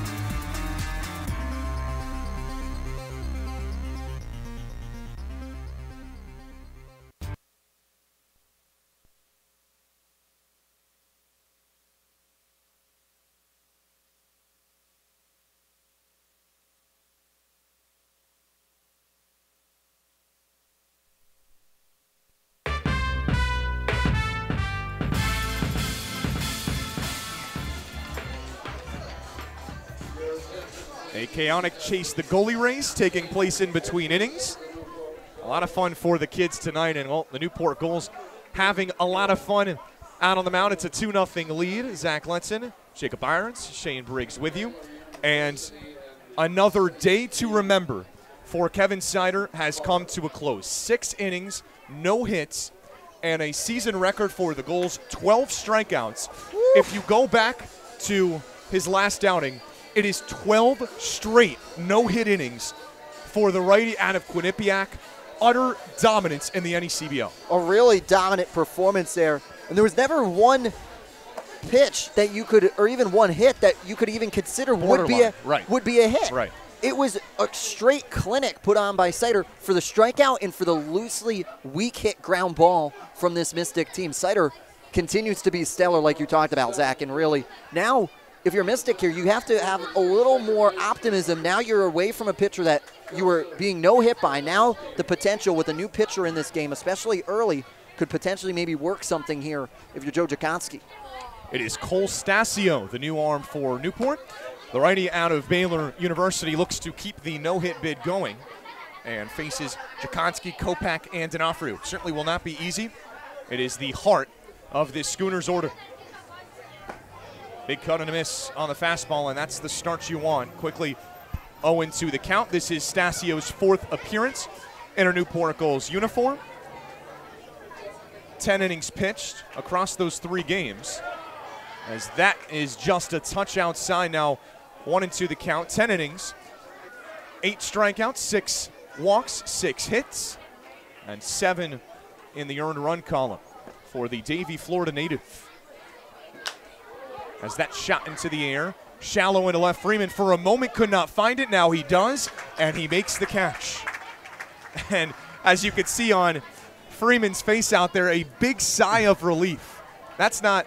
A chaotic chase the goalie race taking place in between innings. A lot of fun for the kids tonight, and well, the Newport Gulls having a lot of fun out on the mound. It's a 2-0 lead. Zach Letson, Jacob Irons, Shane Briggs with you. And another day to remember for Kevin Sider has come to a close. 6 innings, no hits, and a season record for the Gulls, 12 strikeouts. Woo. If you go back to his last outing, it is 12 straight no-hit innings for the righty out of Quinnipiac. Utter dominance in the NECBL. A really dominant performance there. And there was never one pitch that you could, or even one hit that you could even consider would be a hit. Right. It was a straight clinic put on by Sider for the strikeout and for the loosely weak hit ground ball from this Mystic team. Sider continues to be stellar like you talked about, Zach, and really now if you're Mystic here, you have to have a little more optimism. Now you're away from a pitcher that you were being no hit by. Now the potential with a new pitcher in this game, especially early, could potentially maybe work something here if you're Joe Jakonski. It is Cole Stasio, the new arm for Newport. The righty out of Baylor University looks to keep the no-hit bid going and faces Jakonski, Kopak, and D'Onofrio. Certainly will not be easy. It is the heart of this Schooners order. Big cut and a miss on the fastball, and that's the start you want. Quickly 0-2 the count. This is Stasio's 4th appearance in a Newport Gulls uniform. 10 innings pitched across those 3 games, as that is just a touch outside now. 1-2 the count, 10 innings, 8 strikeouts, 6 walks, 6 hits, and 7 in the earned run column for the Davie, Florida native. As that shot into the air, shallow into left. Freeman for a moment could not find it. Now he does, and he makes the catch. And as you could see on Freeman's face out there, a big sigh of relief. That's not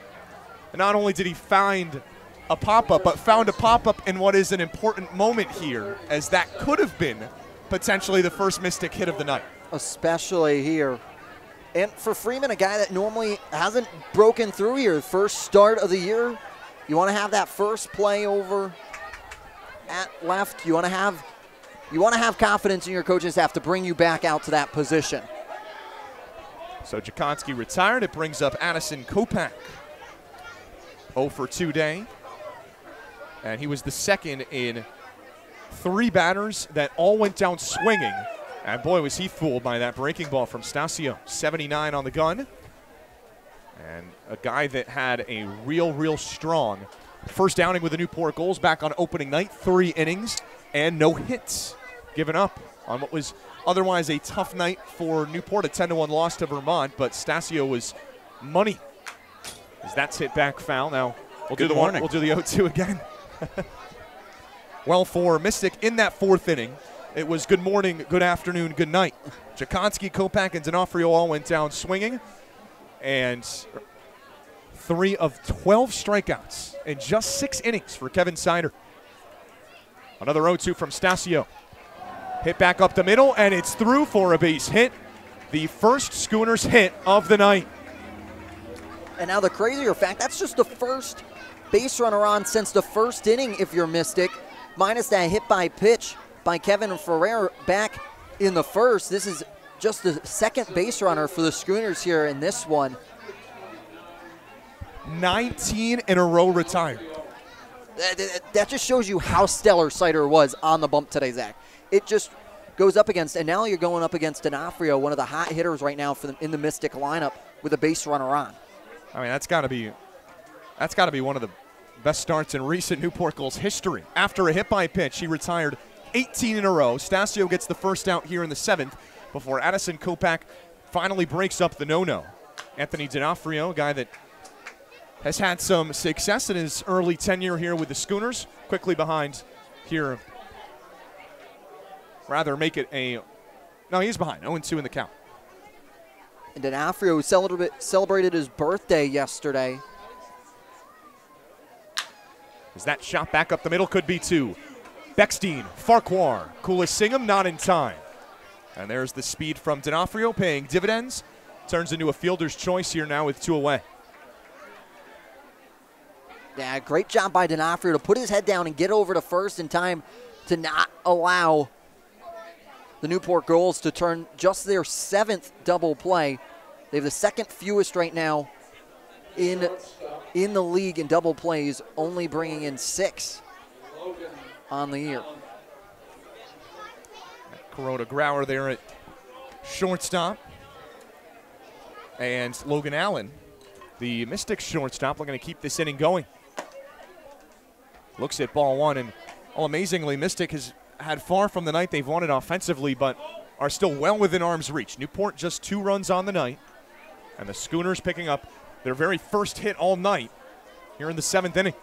only did he find a pop-up, but found a pop-up in what is an important moment here, as that could have been potentially the first Mystic hit of the night. Especially here. And for Freeman, a guy that normally hasn't broken through here, first start of the year, you want to have that first play over at left. You want to have confidence in your coaching staff to bring you back out to that position. So Jakonski retired. It brings up Addison Kopak. 0 for 2 day. And he was the second in 3 batters that all went down swinging. And boy, was he fooled by that breaking ball from Stasio. 79 on the gun. And a guy that had a real strong first outing with the Newport Gulls back on opening night. 3 innings and no hits given up on what was otherwise a tough night for Newport. A 10-1 loss to Vermont, but Stasio was money as that's hit back foul. Now we'll do the 0-2 again. Well, for Mystic in that 4th inning, it was good morning, good afternoon, good night. Jakonski, Kopak, and D'Onofrio all went down swinging. And 3 of 12 strikeouts in just 6 innings for Kevin Sider. Another 0-2 from Stasio. Hit back up the middle, and it's through for a base hit. The first Schooners hit of the night. And now the crazier fact, that's just the first base runner on since the first inning if you're Mystic, minus that hit by pitch by Kevin Ferrer back in the first. This is just the second base runner for the Schooners here in this one. 19 in a row retired. That just shows you how stellar Sider was on the bump today, Zach. It just goes up against, and now you're going up against D'Onofrio, one of the hot hitters right now in the Mystic lineup with a base runner on. I mean, that's got to be one of the best starts in recent Newport Gulls history. After a hit by pitch, he retired 18 in a row. Stasio gets the first out here in the 7th before Addison Kopak finally breaks up the no-no. Anthony D'Onofrio, a guy that has had some success in his early tenure here with the Schooners, quickly behind here. Rather make it a, no, he's behind, 0-2 in the count. And D'Onofrio celebrated his birthday yesterday. As that shot back up the middle could be 2. Beckstein, Farquhar, Singham not in time. And there's the speed from D'Onofrio paying dividends. Turns into a fielder's choice here now with 2 away. Yeah, great job by D'Onofrio to put his head down and get over to first in time to not allow the Newport Gulls to turn just their 7th double play. They have the second fewest right now in the league in double plays, only bringing in 6 on the year. Kuroda Grauer there at shortstop. And Logan Allen, the Mystics shortstop, looking to keep this inning going. Looks at ball 1, and amazingly, Mystic has had far from the night they've wanted offensively, but are still well within arm's reach. Newport just 2 runs on the night, and the Schooners picking up their very first hit all night here in the 7th inning.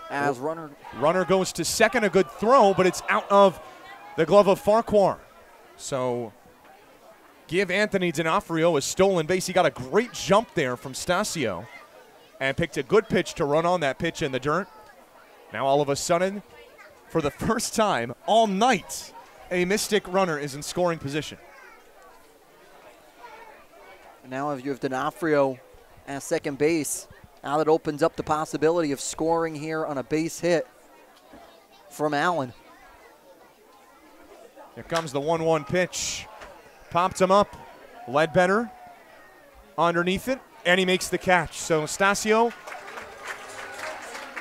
As runner goes to second, a good throw, but it's out of the glove of Farquhar. So give Anthony D'Onofrio a stolen base. He got a great jump there from Stasio and picked a good pitch to run on that pitch in the dirt. Now all of a sudden, for the first time all night, a Mystic runner is in scoring position. Now if you have D'Onofrio at second base, now that opens up the possibility of scoring here on a base hit from Allen. Here comes the 1-1 pitch. Popped him up. Ledbetter underneath it, and he makes the catch. So Stasio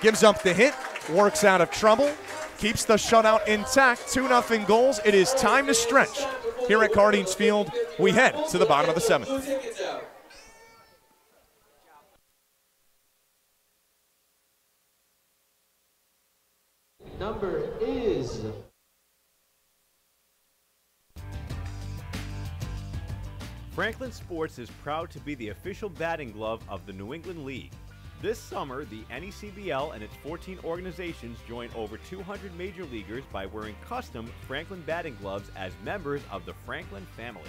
gives up the hit, works out of trouble, keeps the shutout intact. 2-0 Gulls. It is time to stretch. Here at Cardines Field, we head to the bottom of the 7th. Number is Franklin Sports is proud to be the official batting glove of the New England League. This summer, the NECBL and its 14 organizations join over 200 major leaguers by wearing custom Franklin batting gloves as members of the Franklin family.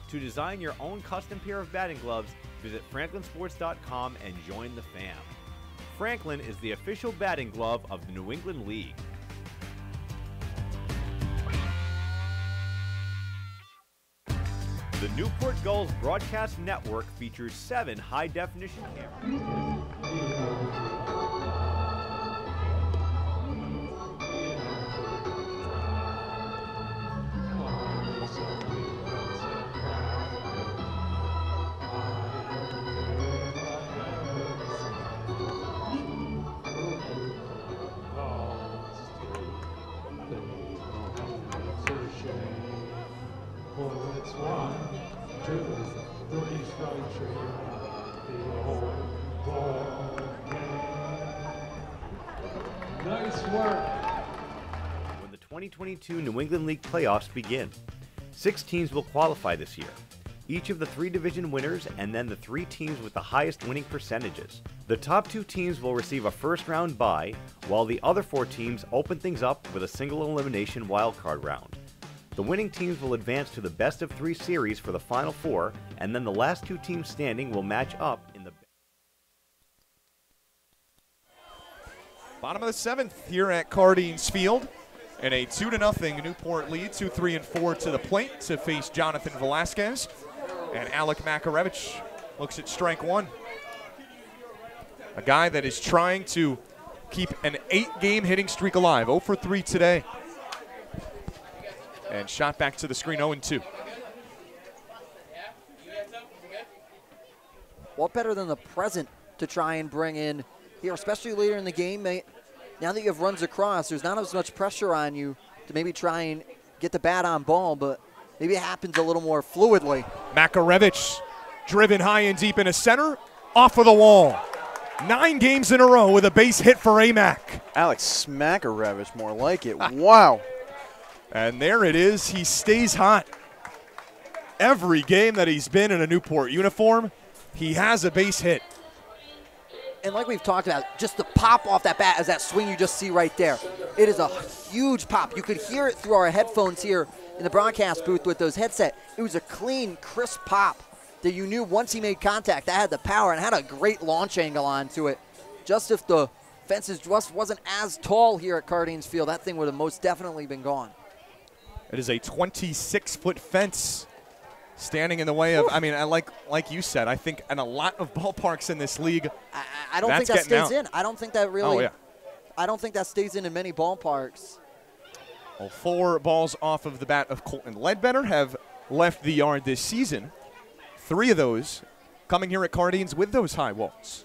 To design your own custom pair of batting gloves, visit franklinsports.com and join the fam. Franklin is the official batting glove of the New England League. The Newport Gulls broadcast network features 7 high-definition cameras. nice work. When the 2022 New England League playoffs begin, 6 teams will qualify this year. Each of the 3 division winners and then the 3 teams with the highest winning percentages. The top 2 teams will receive a first-round bye, while the other 4 teams open things up with a single elimination wildcard round. The winning teams will advance to the best of 3 series for the Final Four, and then the last 2 teams standing will match up in the Bottom of the 7th here at Cardines Field. And a 2-0 Newport lead, 2, 3, and 4 to the plate to face Jonathan Velasquez. And Alec Makarevich looks at strike 1. A guy that is trying to keep an 8-game hitting streak alive. 0 for 3 today. And shot back to the screen, 0-2. What better than the present to try and bring in here, especially later in the game, mate? Now that you have runs across, there's not as much pressure on you to maybe try and get the bat on ball, but maybe it happens a little more fluidly. Makarevich driven high and deep into center, off of the wall. 9 games in a row with a base hit for AMAC. Alex Makarevich, more like it. Wow. And there it is. He stays hot. Every game that he's been in a Newport uniform, he has a base hit. And like we've talked about, just the pop off that bat as that swing you just see right there. It is a huge pop. You could hear it through our headphones here in the broadcast booth with those headset. It was a clean, crisp pop that you knew once he made contact, that had the power and had a great launch angle onto it. Just if the fences just wasn't as tall here at Cardines Field, that thing would have most definitely been gone. It is a 26-foot fence standing in the way of, I mean, like you said, I think in a lot of ballparks in this league, I don't think that stays in. I don't think that really, oh, yeah. I don't think that stays in many ballparks. Well, 4 balls off of the bat of Colton Ledbetter have left the yard this season. 3 of those coming here at Cardines with those high walls.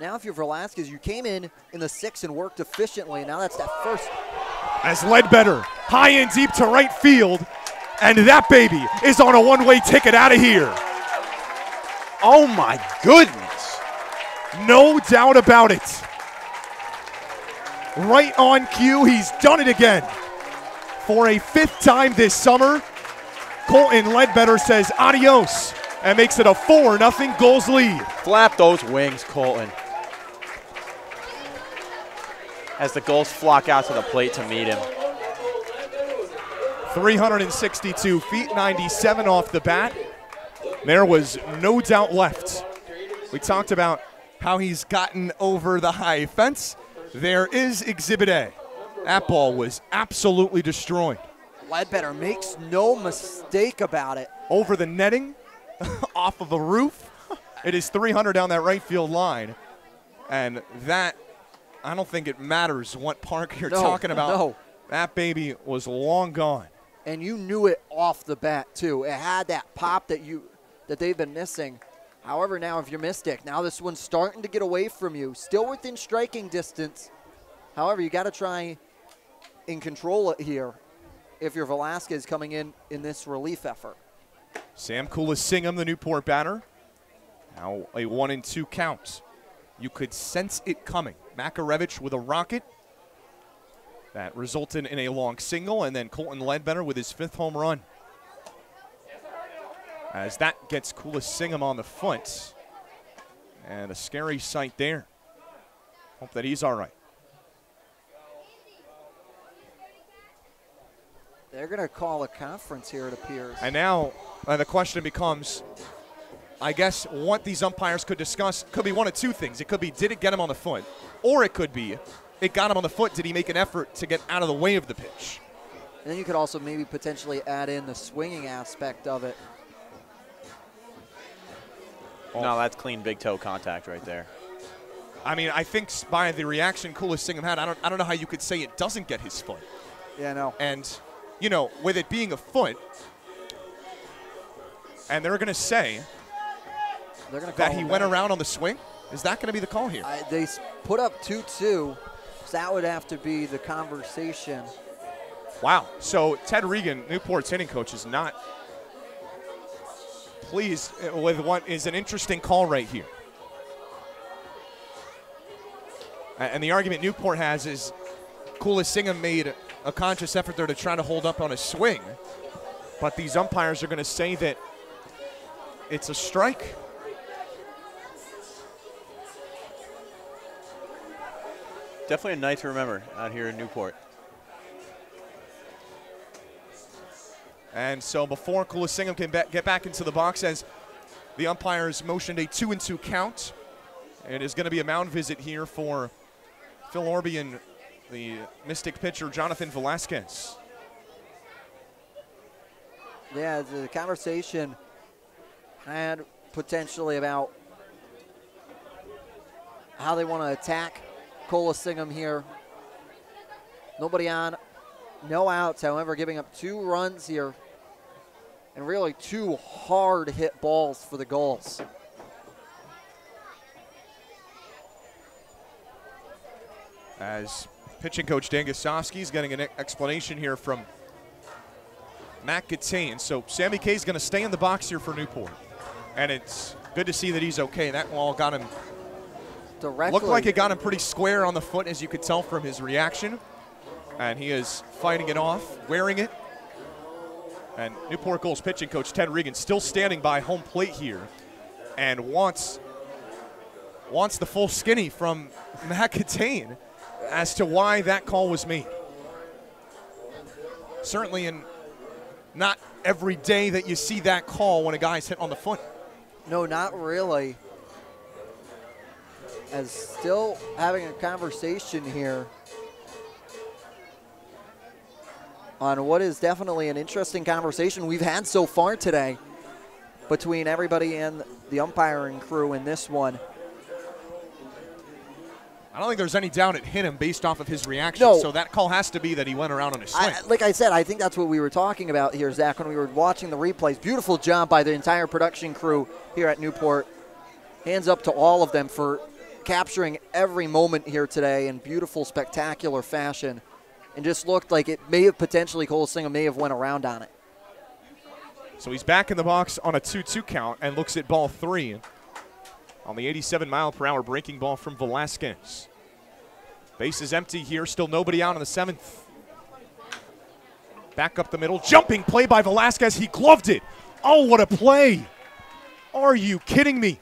Now if you're Velasquez, you came in the 6th and worked efficiently. Now that's that first. As Ledbetter high and deep to right field, and that baby is on a one-way ticket out of here. Oh my goodness. No doubt about it. Right on cue, he's done it again. For a 5th time this summer, Colton Ledbetter says adios and makes it a 4-0 Gulls lead. Flap those wings, Colton. As the Gulls flock out to the plate to meet him. 362 feet, 97 off the bat. There was no doubt left. We talked about how he's gotten over the high fence. There is Exhibit A. That ball was absolutely destroyed. Ledbetter makes no mistake about it. Over the netting, off of a roof. It is 300 down that right field line. And that, I don't think it matters what park you're talking about. No. That baby was long gone. And you knew it off the bat, too. It had that pop that they've been missing. However, now if you're Mystic, now this one's starting to get away from you. Still within striking distance. However, you got to try and control it here if you're Velasquez coming in this relief effort. Sam Kulisingham, the Newport batter. Now a 1-2 count. You could sense it coming. Makarevich with a rocket. That resulted in a long single, and then Colton Ledbetter with his 5th home run. As that gets Kulisingham on the foot. And a scary sight there. Hope that he's all right. They're going to call a conference here, it appears. And now the question becomes, I guess what these umpires could discuss could be one of 2 things. It could be, did it get him on the foot? Or it could be, it got him on the foot. Did he make an effort to get out of the way of the pitch? And then you could also maybe potentially add in the swinging aspect of it. No, that's clean big toe contact right there. I mean, I think by the reaction Kulisingham had, I don't know how you could say it doesn't get his foot. Yeah, no. And, you know, with it being a foot, and they're going to say that he went around on the swing. Is that going to be the call here? They put up 2-2, so that would have to be the conversation. Wow. So Ted Regan, Newport's hitting coach, is not pleased with what is an interesting call right here. And the argument Newport has is Kulisingham made a conscious effort there to try to hold up on a swing, but these umpires are going to say that it's a strike. Definitely a night to remember out here in Newport. And so before Colasingham can get back into the box, as the umpires motioned a 2-2 count, it is going to be a mound visit here for Phil Orby and the Mystic pitcher Jonathan Velasquez. Yeah, the conversation had potentially about how they want to attack Colasingham here. Nobody on, no outs, however, giving up 2 runs here. And really 2 hard hit balls for the Gulls. As pitching coach Dan Gosowski is getting an explanation here from Matt Gattain. So Sammy Kay is going to stay in the box here for Newport. And it's good to see that he's okay. That ball got him, directly. Looked like it got him pretty square on the foot, as you could tell from his reaction. And he is fighting it off, wearing it. And Newport Gulls pitching coach Ted Regan still standing by home plate here and wants the full skinny from Matt Gattain as to why that call was made. Certainly not every day that you see that call when a guy's hit on the foot. No, not really. As still having a conversation here on what is definitely an interesting conversation we've had so far today between everybody and the umpiring crew in this one. I don't think there's any doubt it hit him based off of his reaction. No. So that call has to be that he went around on his swing. Like I said, I think that's what we were talking about here, Zach, when we were watching the replays. Beautiful job by the entire production crew here at Newport. Hands up to all of them for capturing every moment here today in beautiful, spectacular fashion. And just looked like it may have potentially, Colasingham may have went around on it. So he's back in the box on a 2-2 count and looks at ball 3 on the 87-mile-per-hour breaking ball from Velasquez. Base is empty here, still nobody out in the 7th. Back up the middle, jumping play by Velasquez. He gloved it. Oh, what a play. Are you kidding me?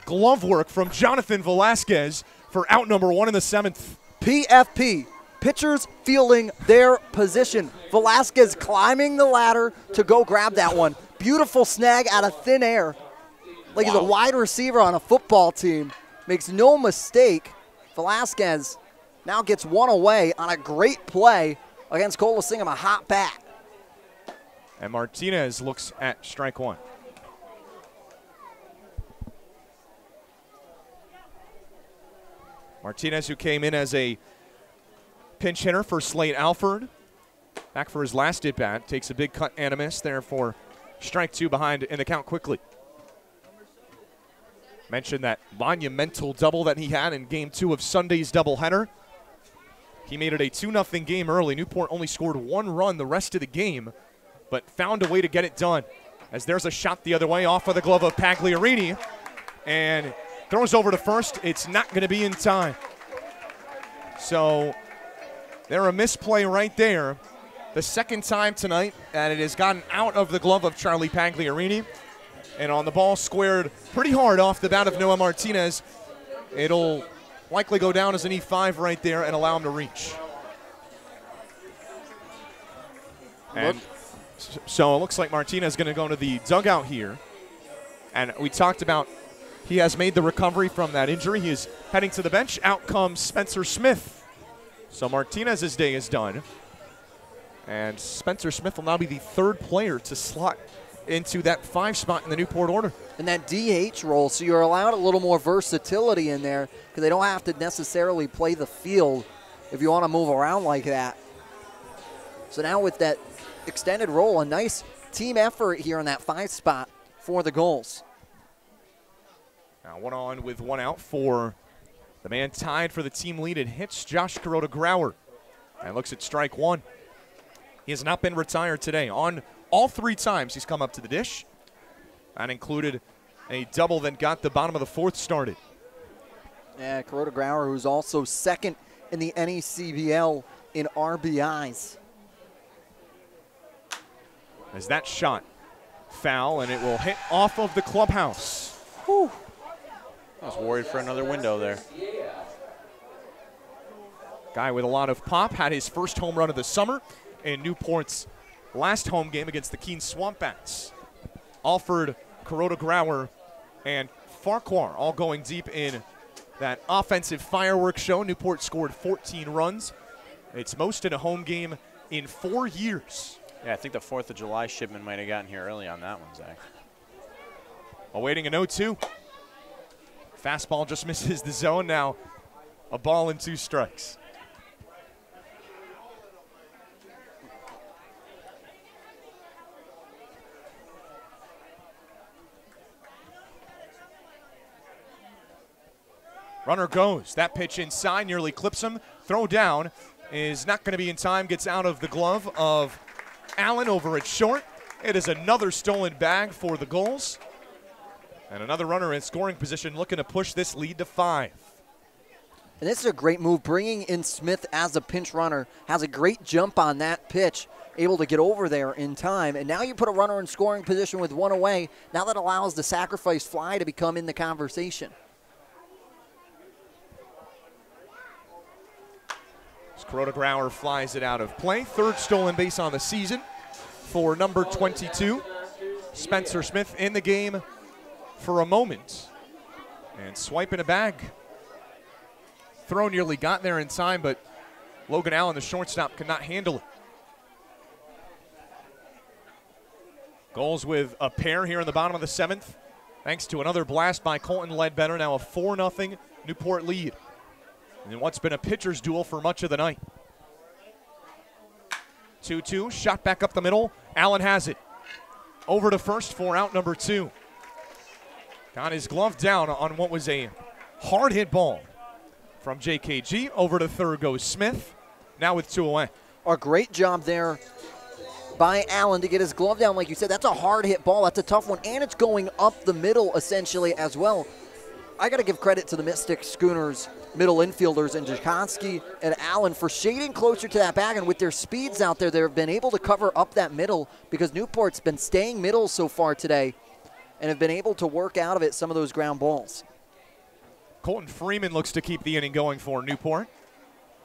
Glove work from Jonathan Velasquez for out number 1 in the 7th. PFP. Pitchers fielding their position. Velasquez climbing the ladder to go grab that one. Beautiful snag out of thin air. Like he's a wide receiver on a football team. Makes no mistake. Velasquez now gets one away on a great play against Colasingham, a hot bat. And Martinez looks at strike 1. Martinez, who came in as a pinch hitter for Slate Alford, back for his last at-bat, takes a big cut and a miss there for strike 2 behind in the count quickly. Mentioned that monumental double that he had in Game 2 of Sunday's doubleheader. He made it a 2-0 game early. Newport only scored 1 run the rest of the game, but found a way to get it done. As there's a shot the other way off of the glove of Pagliarini, and throws over to first. It's not going to be in time. So there a misplay right there. The second time tonight, and it has gotten out of the glove of Charlie Pagliarini. And on the ball squared pretty hard off the bat of Noah Martinez. It'll likely go down as an E5 right there and allow him to reach. And so it looks like Martinez is going to go into the dugout here. And we talked about he has made the recovery from that injury. He is heading to the bench. Out comes Spencer Smith. So Martinez's day is done. And Spencer Smith will now be the 3rd player to slot into that 5 spot in the Newport order. And that DH role, so you're allowed a little more versatility in there because they don't have to necessarily play the field if you want to move around like that. So now with that extended role, a nice team effort here in that 5 spot for the Gulls. Now 1 on with 1 out for the man tied for the team lead in hits, Josh Kuroda-Grauer. And looks at strike 1. He has not been retired today. On all 3 times he's come up to the dish. That included a double that got the bottom of the 4th started. Yeah, Kuroda-Grauer, who's also 2nd in the NECBL in RBIs. As that shot foul, and it will hit off of the clubhouse. Whew. I was worried for another window there. Guy with a lot of pop, had his first home run of the summer in Newport's last home game against the Keene Swamp Bats. Alford, Kuroda Grauer, and Farquhar all going deep in that offensive fireworks show. Newport scored 14 runs. It's most in a home game in 4 years. Yeah, I think the 4th of July shipment might have gotten here early on that one, Zach. Awaiting an 0-2. Fastball just misses the zone. Now a ball and 2 strikes. Runner goes. That pitch inside nearly clips him. Throw down is not going to be in time. Gets out of the glove of Allen over at short. It is another stolen bag for the Gulls. And another runner in scoring position looking to push this lead to 5. And this is a great move. Bringing in Smith as a pinch runner, has a great jump on that pitch, able to get over there in time. And now you put a runner in scoring position with 1 away. Now that allows the sacrifice fly to become in the conversation. Kuroda Grauer flies it out of play. 3rd stolen base on the season for number 22. Spencer Smith in the game for a moment. And swiping a bag. Throw nearly got there in time, but Logan Allen, the shortstop, could not handle it. Gulls with a pair here in the bottom of the 7th. Thanks to another blast by Colton Ledbetter. Now a 4-0 Newport lead. In what's been a pitcher's duel for much of the night. 2-2, shot back up the middle. Allen has it. Over to first for out number 2. Got his glove down on what was a hard hit ball from JKG. Over to third goes Smith. Now with 2 away. A great job there by Allen to get his glove down. Like you said, that's a hard hit ball. That's a tough one. And it's going up the middle essentially as well. I got to give credit to the Mystic Schooners middle infielders and Jakonski and Allen for shading closer to that bag, and with their speeds out there, they've been able to cover up that middle because Newport's been staying middle so far today and have been able to work out of it some of those ground balls. Colton Freeman looks to keep the inning going for Newport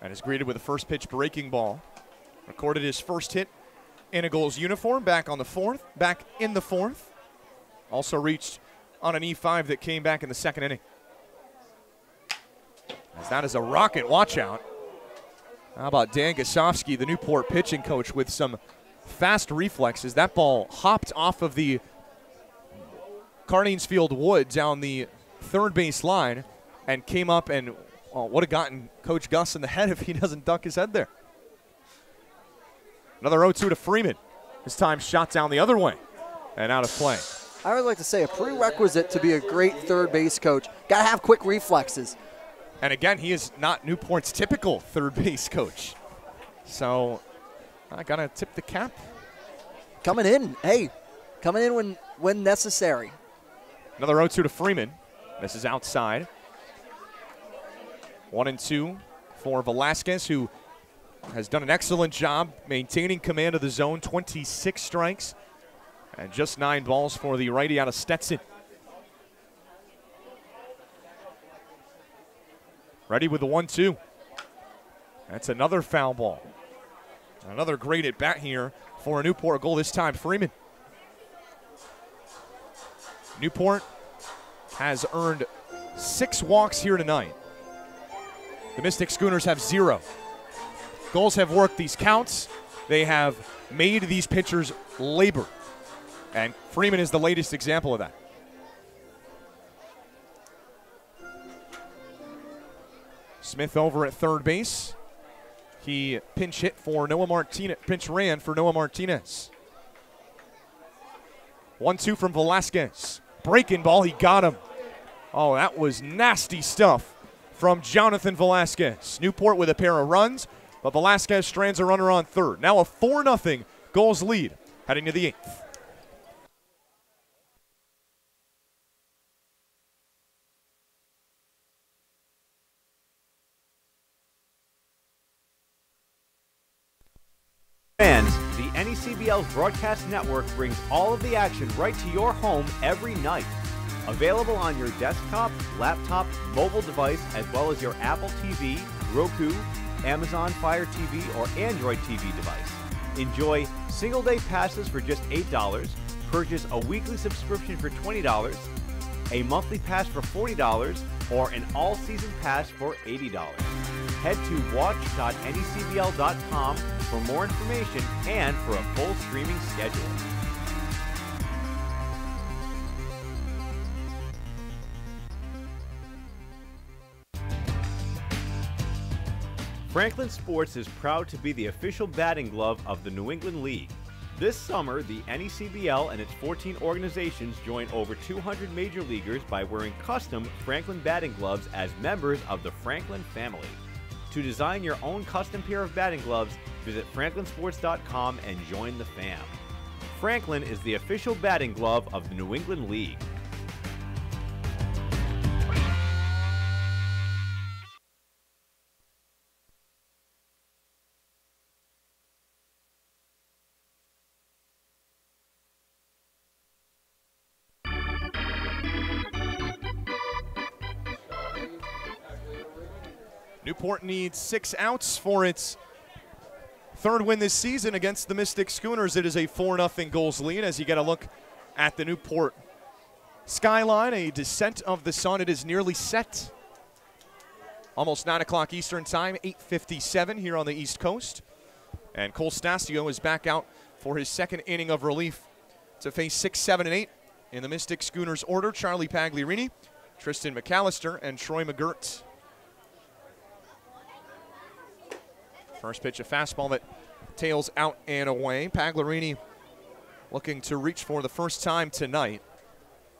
and is greeted with a first pitch breaking ball. Recorded his first hit in a Gulls uniform back in the 4th. Also reached on an E5 that came back in the 2nd inning. As that is a rocket, watch out. How about Dan Gosofsky, the Newport pitching coach, with some fast reflexes. That ball hopped off of the Cardinesfield wood down the 3rd base line and came up and would have gotten Coach Gus in the head if he doesn't duck his head there. Another 0-2 to Freeman. This time shot down the other way and out of play. I would like to say a prerequisite to be a great third base coach, got to have quick reflexes. And again, he is not Newport's typical third base coach. So I got to tip the cap. Coming in, hey, coming in when necessary. Another 0-2 to Freeman. This is outside. 1-2 for Velasquez, who has done an excellent job maintaining command of the zone. 26 strikes and just 9 balls for the righty out of Stetson. Ready with the 1-2. That's another foul ball. Another great at bat here for a Newport goal, this time Freeman. Newport has earned 6 walks here tonight. The Mystic Schooners have 0. Gulls have worked these counts. They have made these pitchers labor. And Freeman is the latest example of that. Smith over at third base. He pinch ran for Noah Martinez. 1-2 from Velasquez. Breaking ball, he got him. Oh, that was nasty stuff from Jonathan Velasquez. Newport with a pair of runs, but Velasquez strands a runner on third. Now a 4-0 Gulls lead heading to the 8th. Fans, the NECBL's broadcast network brings all of the action right to your home every night. Available on your desktop, laptop, mobile device, as well as your Apple TV, Roku, Amazon Fire TV, or Android TV device. Enjoy single-day passes for just $8, purchase a weekly subscription for $20, a monthly pass for $40, or an all-season pass for $80. Head to watch.necbl.com for more information and for a full streaming schedule. Franklin Sports is proud to be the official batting glove of the New England League. This summer, the NECBL and its 14 organizations join over 200 major leaguers by wearing custom Franklin batting gloves as members of the Franklin family. To design your own custom pair of batting gloves, visit franklinsports.com and join the fam. Franklin is the official batting glove of the New England League. Newport needs 6 outs for its third win this season against the Mystic Schooners. It is a 4-0 goals lead as you get a look at the Newport skyline, a descent of the sun. It is nearly set. Almost 9 o'clock Eastern time, 8:57 here on the East Coast. And Cole Stasio is back out for his second inning of relief to face 6, 7, and 8 in the Mystic Schooners order. Charlie Pagliarini, Tristan McAllister, and Troy McGirt. First pitch, a fastball that tails out and away. Pagliarini looking to reach for the first time tonight.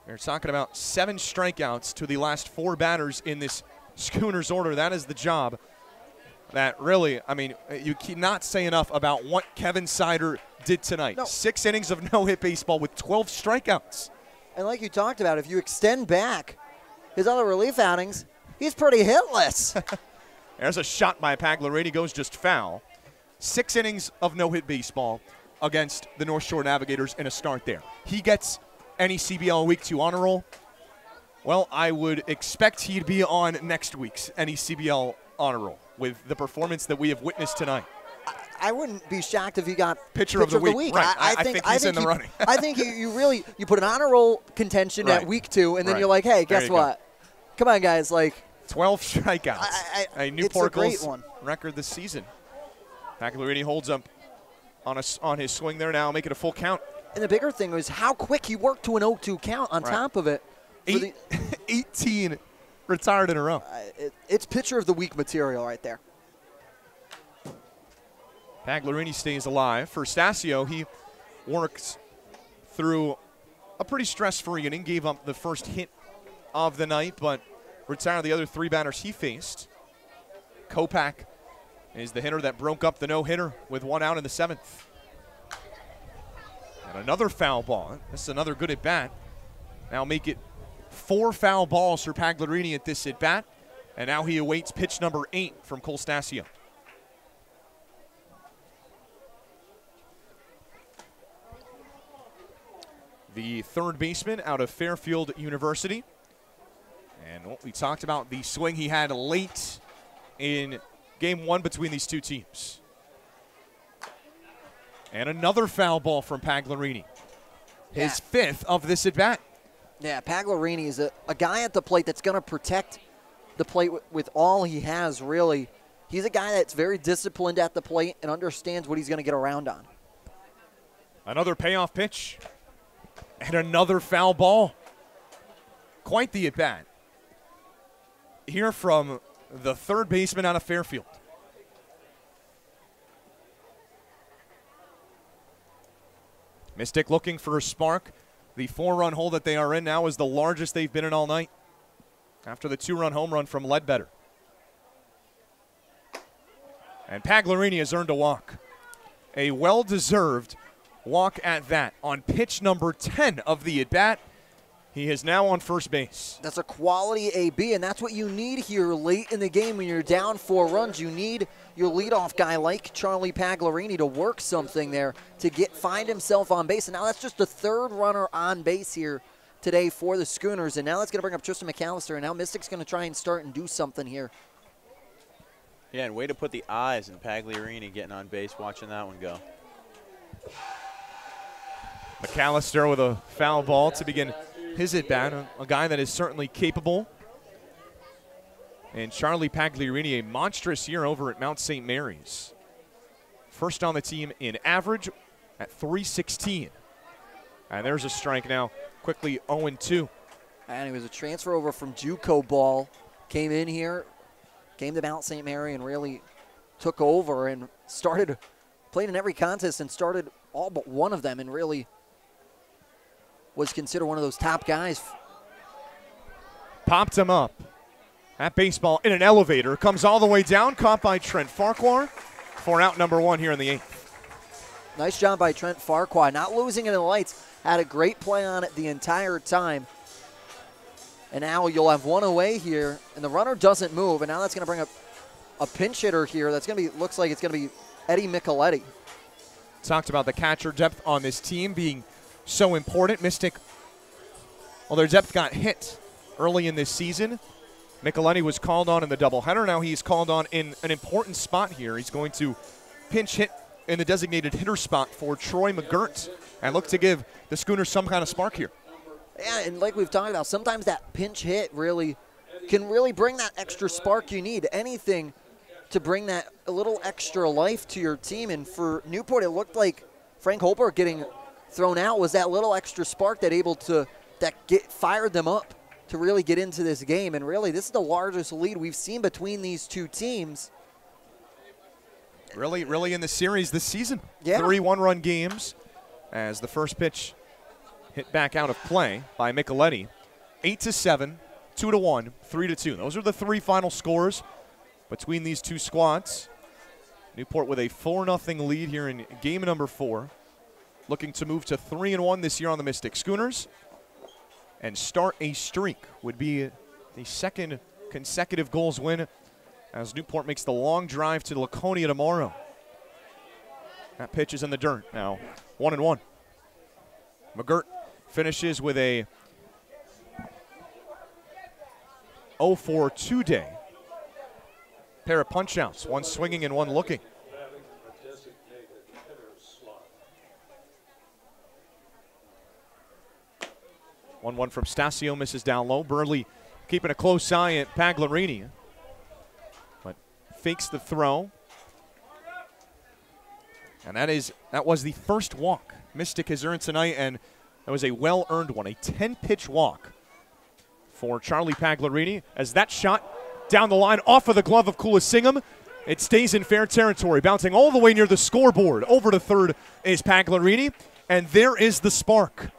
We're talking about 7 strikeouts to the last 4 batters in this Schooners order. That is the job that really, I mean, you cannot say enough about what Kevin Sider did tonight. No. 6 innings of no-hit baseball with 12 strikeouts. And like you talked about, if you extend back his other relief outings, he's pretty hitless. There's a shot by Pagliarini, goes just foul. 6 innings of no-hit baseball against the North Shore Navigators in a start there. He gets NECBL Week 2 honor roll. Well, I would expect he'd be on next week's NECBL honor roll with the performance that we have witnessed tonight. I wouldn't be shocked if he got Pitcher of the week. Right. I think he's in the running. I think you put an honor roll contention at Week 2, and then you're like, hey, guess what? Come on, guys, like. 12 strikeouts. A Newport Gulls one. record this season. Pagliarini holds up on his swing there now, make it a full count. And the bigger thing was how quick he worked to an 0-2 count on top of it. 18 retired in a row. It's pitcher of the week material right there. Pagliarini stays alive. For Stasio, he worked through a pretty stress-free inning, gave up the first hit of the night, but retired the other 3 batters he faced. Kopak is the hitter that broke up the no-hitter with 1 out in the 7th. And another foul ball. This is another good at-bat. Now make it 4 foul balls for Pagliarini at this at-bat. And now he awaits pitch number 8 from Cole Stasio. The third baseman out of Fairfield University. And what we talked about, the swing he had late in game 1 between these two teams. And another foul ball from Pagliarini. His 5th of this at-bat. Yeah, Pagliarini is a guy at the plate that's going to protect the plate with all he has, really. He's a guy that's very disciplined at the plate and understands what he's going to get around on. Another payoff pitch. And another foul ball. Quite the at-bat. Here from the third baseman out of Fairfield. Mystic looking for a spark. The 4-run hole that they are in now is the largest they've been in all night after the 2-run home run from Ledbetter. And Pagliarini has earned a walk. A well-deserved walk at that on pitch number 10 of the at-bat. He is now on first base. That's a quality AB, and that's what you need here late in the game when you're down 4 runs. You need your leadoff guy like Charlie Pagliarini to work something there to find himself on base. And now that's just the 3rd runner on base here today for the Schooners. And now that's going to bring up Tristan McAllister, and now Mystic's going to try and start and do something here. Yeah, and way to put the eyes in Pagliarini getting on base, watching that one go. McAllister with a foul ball to begin his at-bat, a guy that is certainly capable. And Charlie Pagliarini, a monstrous year over at Mount St. Mary's. First on the team in average at .316. And there's a strike now, quickly 0-2. And he was a transfer over from JUCO ball. Came in here, came to Mount St. Mary and really took over and played in every contest and started all but one of them and really was considered one of those top guys. Popped him up. That baseball in an elevator comes all the way down, caught by Trent Farquhar for out number 1 here in the 8th. Nice job by Trent Farquhar, not losing it in the lights. Had a great play on it the entire time. And now you'll have one away here, and the runner doesn't move, and now that's going to bring up a pinch hitter here. That's going to be, looks like it's going to be Eddie Micheletti. Talked about the catcher depth on this team being so important. Mystic, well, their depth got hit early in this season. Micheletti was called on in the doubleheader. Now he's called on in an important spot here. He's going to pinch hit in the designated hitter spot for Troy McGirt and look to give the Schooners some kind of spark here. Yeah, and like we've talked about, sometimes that pinch hit really can really bring that extra spark you need. Anything to bring that a little extra life to your team. And for Newport, it looked like Frank Holbrook getting thrown out was that little extra spark that fired them up to really get into this game. And really, this is the largest lead we've seen between these two teams. Really in the series this season. Yeah. 3 one-run games as the first pitch hit back out of play by Micheletti. 8-7, 2-1, 3-2. Those are the 3 final scores between these two squads. Newport with a 4-0 lead here in game number 4. Looking to move to 3-1 this year on the Mystic Schooners and start a streak. Would be the second consecutive goals win as Newport makes the long drive to Laconia tomorrow. That pitch is in the dirt now. 1-1. McGirt finishes with a 0-for-2 day. Pair of punch-outs, one swinging and one looking. One from Stasio, misses down low. Burley keeping a close eye at Pagliarini, but fakes the throw. And that was the first walk Mystic has earned tonight, and that was a well-earned one, a 10-pitch walk for Charlie Pagliarini. As that shot down the line off of the glove of Kulasingam, it stays in fair territory, bouncing all the way near the scoreboard. Over to third is Pagliarini, and there is the spark.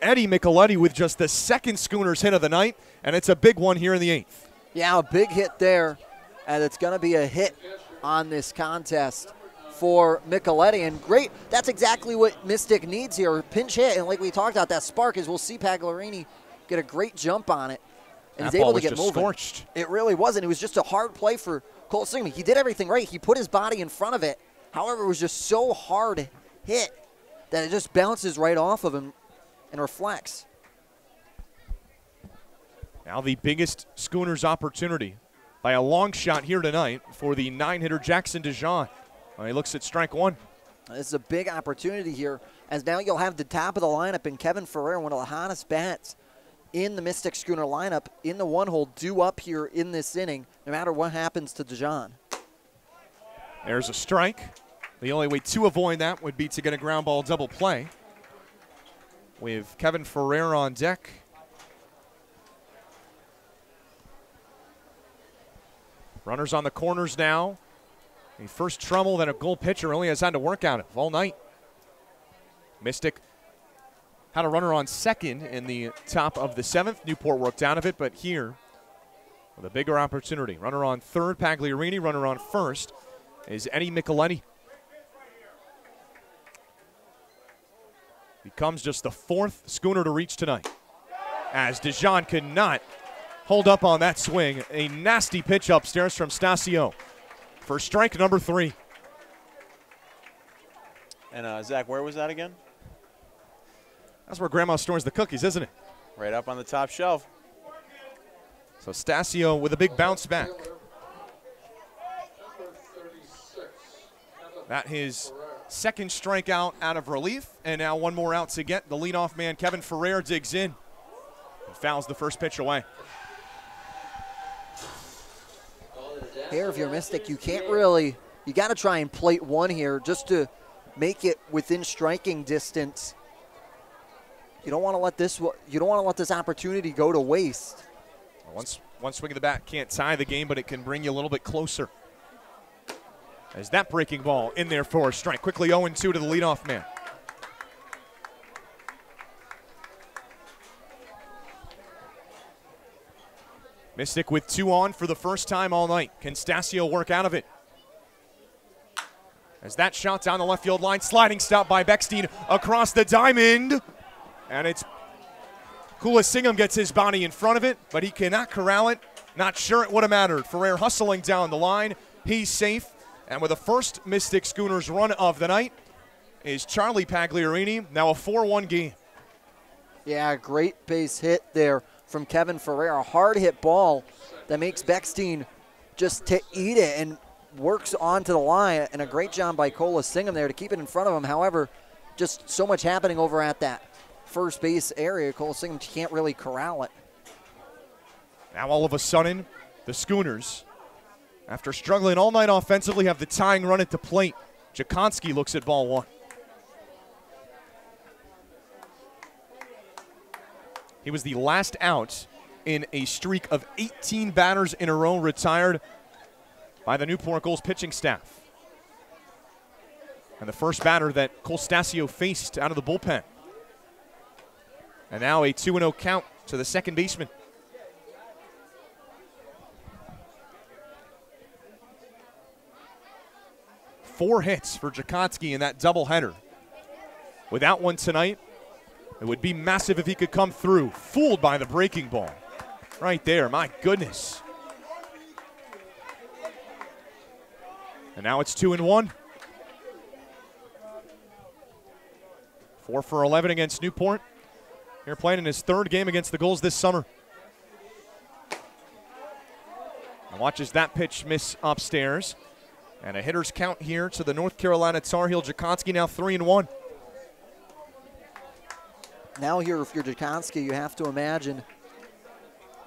Eddie Micheletti with just the second Schooners hit of the night, and it's a big one here in the 8th. Yeah, a big hit there, and it's going to be a hit on this contest for Micheletti. And great, that's exactly what Mystic needs here, pinch hit. And like we talked about, that spark is we'll see Pagliarini get a great jump on it. And that he's able ball to get was just moving. Scorched. It really wasn't. It was just a hard play for Cole Singman. He did everything right. He put his body in front of it. However, it was just so hard hit that it just bounces right off of him and reflects. Now the biggest Schooners opportunity by a long shot here tonight for the 9-hitter Jackson DeJean. He looks at strike 1. This is a big opportunity here, as now you'll have the top of the lineup and Kevin Ferrer, one of the hottest bats in the Mystic Schooner lineup, in the 1-hole, due up here in this inning, no matter what happens to DeJean. There's a strike. The only way to avoid that would be to get a ground ball double play with Kevin Ferrer on deck. Runners on the corners now. A first trouble that a goal pitcher really has had to work out of all night. Mystic had a runner on second in the top of the 7th. Newport worked out of it, but here with a bigger opportunity. Runner on third, Pagliarini. Runner on first is Eddie Micheletti. Becomes just the 4th Schooner to reach tonight, as DeJean could not hold up on that swing. A nasty pitch upstairs from Stasio for strike number 3. And Zach, where was that again? That's where Grandma stores the cookies, isn't it? Right up on the top shelf. So Stasio with a big bounce back. That his Second strikeout out of relief, and now one more out to get. The leadoff man, Kevin Ferrer, digs in and fouls the first pitch away. Here, if you're Mystic, you can't really, you got to try and plate one here just to make it within striking distance. You don't want to let this opportunity go to waste. One swing of the bat can't tie the game, but it can bring you a little bit closer. As that breaking ball in there for a strike. Quickly 0-2 to the leadoff man. Mystic with 2 on for the first time all night. Can Stasio work out of it? As that shot down the left field line, sliding stop by Bechstein across the diamond. And it's Kulasingham gets his body in front of it, but he cannot corral it. Not sure it would have mattered. Ferrer hustling down the line. He's safe. And with the first Mystic Schooners run of the night is Charlie Pagliarini. Now a 4-1 game. Yeah, great base hit there from Kevin Ferrer. A hard hit ball that makes Bechstein just to eat it and works onto the line. And a great job by Kulasingham there to keep it in front of him. However, just so much happening over at that first base area. Kulasingham can't really corral it. Now all of a sudden, the Schooners, after struggling all night offensively, have the tying run at the plate. Jakonski looks at ball 1. He was the last out in a streak of 18 batters in a row retired by the Newport Gulls pitching staff. And the first batter that Cole Stasio faced out of the bullpen. And now a 2-0 count to the second baseman. Four hits for Jakonski in that doubleheader. Without one tonight, it would be massive if he could come through. Fooled by the breaking ball. Right there, my goodness. And now it's 2-1. 4 for 11 against Newport. Here playing in his third game against the Gulls this summer. And watches that pitch miss upstairs. And a hitter's count here to the North Carolina Tar Heel. Jakonski now 3-1. Now here, if you're Jakonski, you have to imagine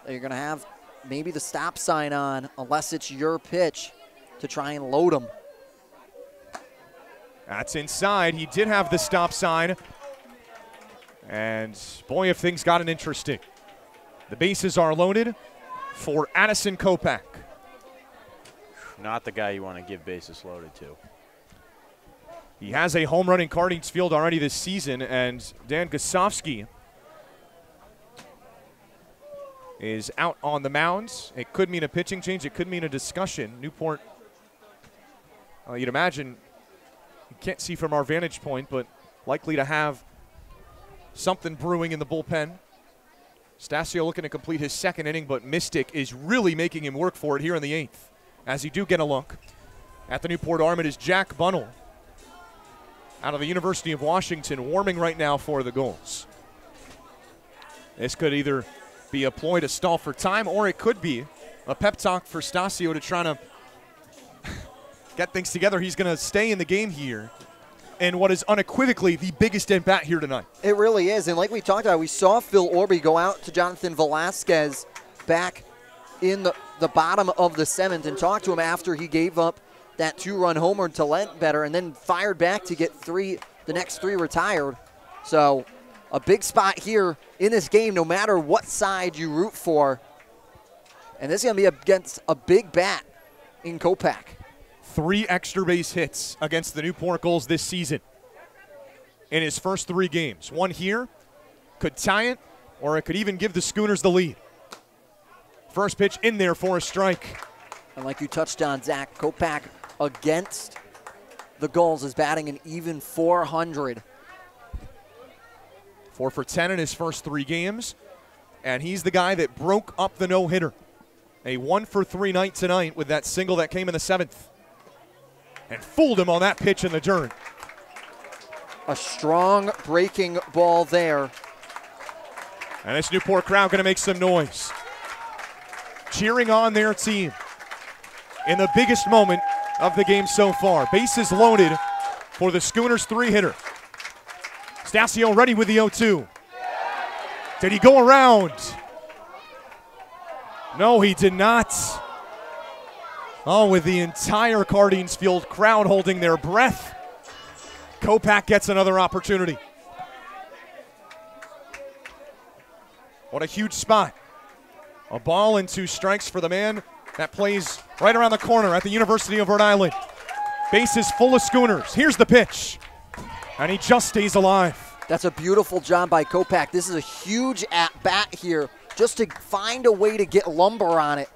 that you're going to have maybe the stop sign on, unless it's your pitch, to try and load him. That's inside. He did have the stop sign. And boy, if things gotten interesting. The bases are loaded for Addison Kopak. Not the guy you want to give bases loaded to. He has a home run in Cardinals Field already this season, and Dan Gosofsky is out on the mound. It could mean a pitching change. It could mean a discussion. Newport, you'd imagine, you can't see from our vantage point, but likely to have something brewing in the bullpen. Stasio looking to complete his second inning, but Mystic is really making him work for it here in the 8th. As you do get a look at the Newport arm, it is Jack Bunnell out of the University of Washington, warming right now for the Gulls. This could either be a ploy to stall for time, or it could be a pep talk for Stasio to try to get things together. He's going to stay in the game here, and what is unequivocally the biggest at-bat here tonight. It really is, and like we talked about, we saw Phil Orby go out to Jonathan Velasquez back in the bottom of the 7th and talk to him after he gave up that 2-run homer to Lentbetter and then fired back to get the next 3 retired. So a big spot here in this game, no matter what side you root for. And this is going to be against a big bat in Kopak. 3 extra base hits against the Newport Gulls this season in his first 3 games. One here could tie it, or it could even give the Schooners the lead. First pitch in there for a strike. And like you touched on, Zach, Kopak against the Gulls is batting an even .400. 4 for 10 in his first 3 games. And he's the guy that broke up the no-hitter. A 1 for 3 night tonight with that single that came in the 7th. And fooled him on that pitch in the dirt. A strong breaking ball there. And this Newport crowd going to make some noise, cheering on their team in the biggest moment of the game so far. Bases loaded for the Schooners three-hitter. Stasio ready with the 0-2. Did he go around? No, he did not. Oh, with the entire Cardines Field crowd holding their breath, Kopak gets another opportunity. What a huge spot. A ball and 2 strikes for the man that plays right around the corner at the University of Rhode Island. Base is full of Schooners. Here's the pitch. And he just stays alive. That's a beautiful job by Kopak. This is a huge at-bat here. Just to find a way to get lumber on it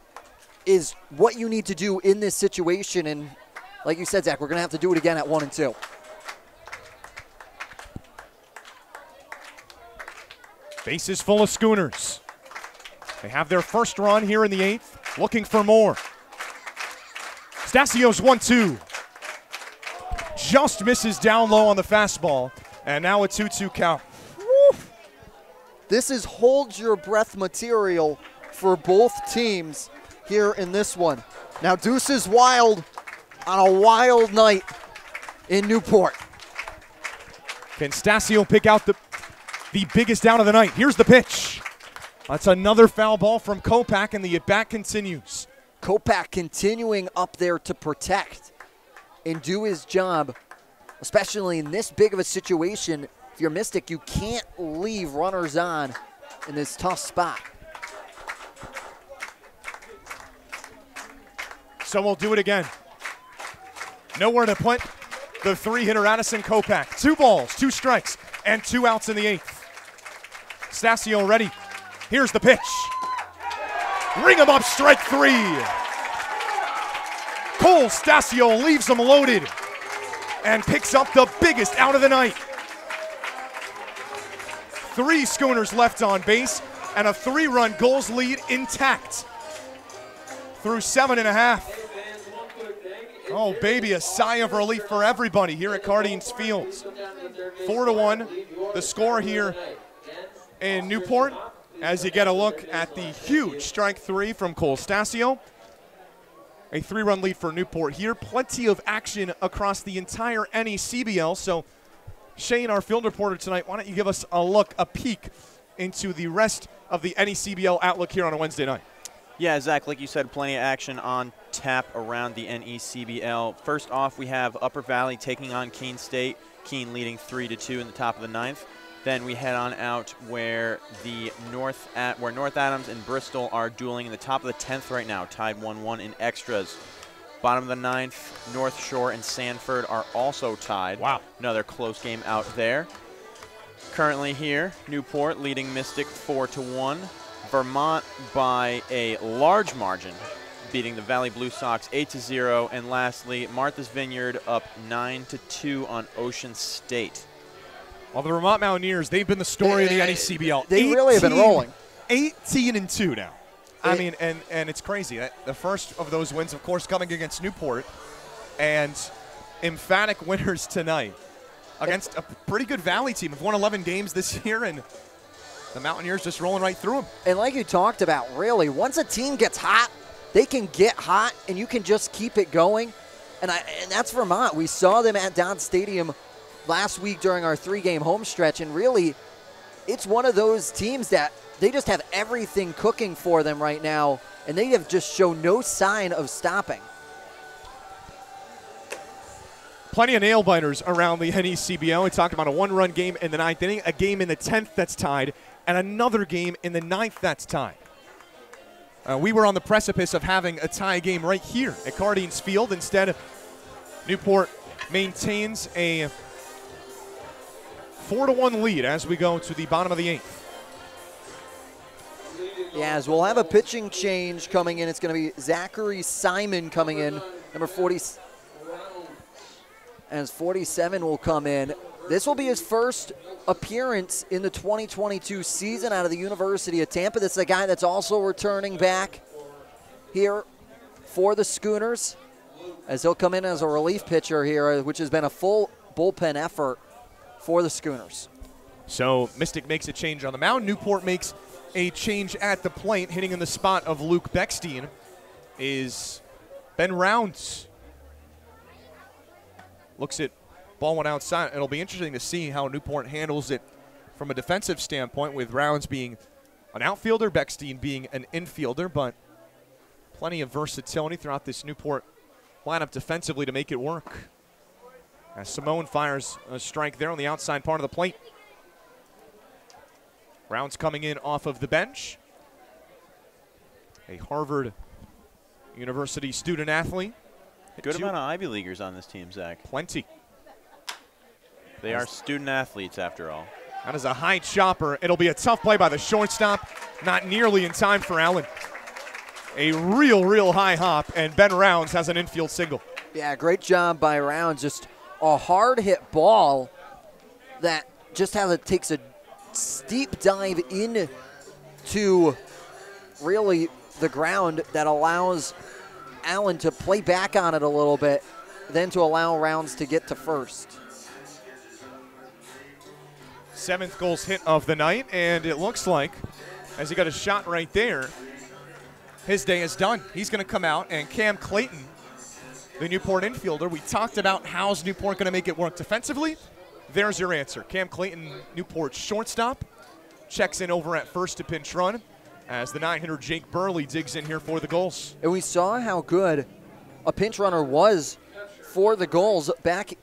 is what you need to do in this situation. And like you said, Zach, we're going to have to do it again at 1-2. Base is full of Schooners. They have their first run here in the 8th, looking for more. Stasio's 1-2. Just misses down low on the fastball, and now a 2-2 count. Woo. This is hold your breath material for both teams here in this one. Now Deuce is wild on a wild night in Newport. Can Stasio pick out the biggest down of the night? Here's the pitch. That's another foul ball from Kopak, and the at-bat continues. Kopak continuing up there to protect and do his job, especially in this big of a situation. If you're Mystic, you can't leave runners on in this tough spot. So we'll do it again. Nowhere to put the 3-hitter Addison Kopak. 2 balls, 2 strikes, and 2 outs in the 8th. Stasio ready. Here's the pitch. Ring him up, strike 3. Cole Stasio leaves him loaded and picks up the biggest out of the night. 3 Schooners left on base and a 3-run Gulls lead intact through 7.5. Oh, baby, a sigh of relief for everybody here at Cardines Field. 4-1, the score here in Newport as you get a look at the huge strike 3 from Cole Stasio. A 3-run lead for Newport here. Plenty of action across the entire NECBL. So, Shane, our field reporter tonight, why don't you give us a peek into the rest of the NECBL outlook here on a Wednesday night? Yeah, Zach, like you said, plenty of action on tap around the NECBL. First off, we have Upper Valley taking on Keene State. Keene leading 3-2 in the top of the 9th. Then we head on out where North Adams and Bristol are dueling in the top of the 10th right now, tied 1-1 in extras. Bottom of the 9th, North Shore and Sanford are also tied. Wow. Another close game out there. Currently here, Newport leading Mystic 4-1. Vermont by a large margin, beating the Valley Blue Sox 8-0. And lastly, Martha's Vineyard up 9-2 on Ocean State. Well, the Vermont Mountaineers, they've been the story of the NECBL. They really have been rolling. 18-2 now. I mean, and it's crazy. The first of those wins, of course, coming against Newport, and emphatic winners tonight against a pretty good Valley team. Have won 11 games this year, and the Mountaineers just rolling right through them. And like you talked about, really, once a team gets hot, they can get hot, and you can just keep it going. And that's Vermont. We saw them at Dodd Stadium last week during our 3-game home stretch, and really, it's one of those teams that they just have everything cooking for them right now, and they have just shown no sign of stopping. Plenty of nail-biters around the NECBL. We talked about a 1-run game in the 9th inning, a game in the 10th that's tied, and another game in the 9th that's tied. We were on the precipice of having a tie game right here at Cardines Field. Instead, Newport maintains a 4-1 lead as we go to the bottom of the 8th. Yeah, as we'll have a pitching change coming in. It's going to be Zachary Simon coming in, number 40. As 47 will come in. This will be his first appearance in the 2022 season out of the University of Tampa. This is a guy that's also returning back here for the Schooners, as he'll come in as a relief pitcher here, which has been a full bullpen effort for the Schooners. So Mystic makes a change on the mound. Newport makes a change at the plate. Hitting in the spot of Luke Beckstein is Ben Rounds. Looks at Ball went outside. It'll be interesting to see how Newport handles it from a defensive standpoint, with Rounds being an outfielder, Beckstein being an infielder, but plenty of versatility throughout this Newport lineup defensively to make it work. As Simone fires a strike there on the outside part of the plate. Rounds coming in off of the bench. A Harvard University student athlete. Good amount of Ivy Leaguers on this team, Zach. Plenty. They are student athletes, after all. That is a high chopper. It'll be a tough play by the shortstop. Not nearly in time for Allen. A real high hop, and Ben Rounds has an infield single. Yeah, great job by Rounds. Just a hard hit ball that just takes a steep dive into really the ground that allows Allen to play back on it a little bit, then to allow Rounds to get to first. 7th goals hit of the night, and it looks like, as he got a shot right there, his day is done. He's going to come out, and Cam Clayton, the Newport infielder, we talked about how's Newport going to make it work defensively. There's your answer. Cam Clayton, Newport shortstop, checks in over at first to pinch run as the 9-hitter Jake Burley digs in here for the Gulls. And we saw how good a pinch runner was for the Gulls back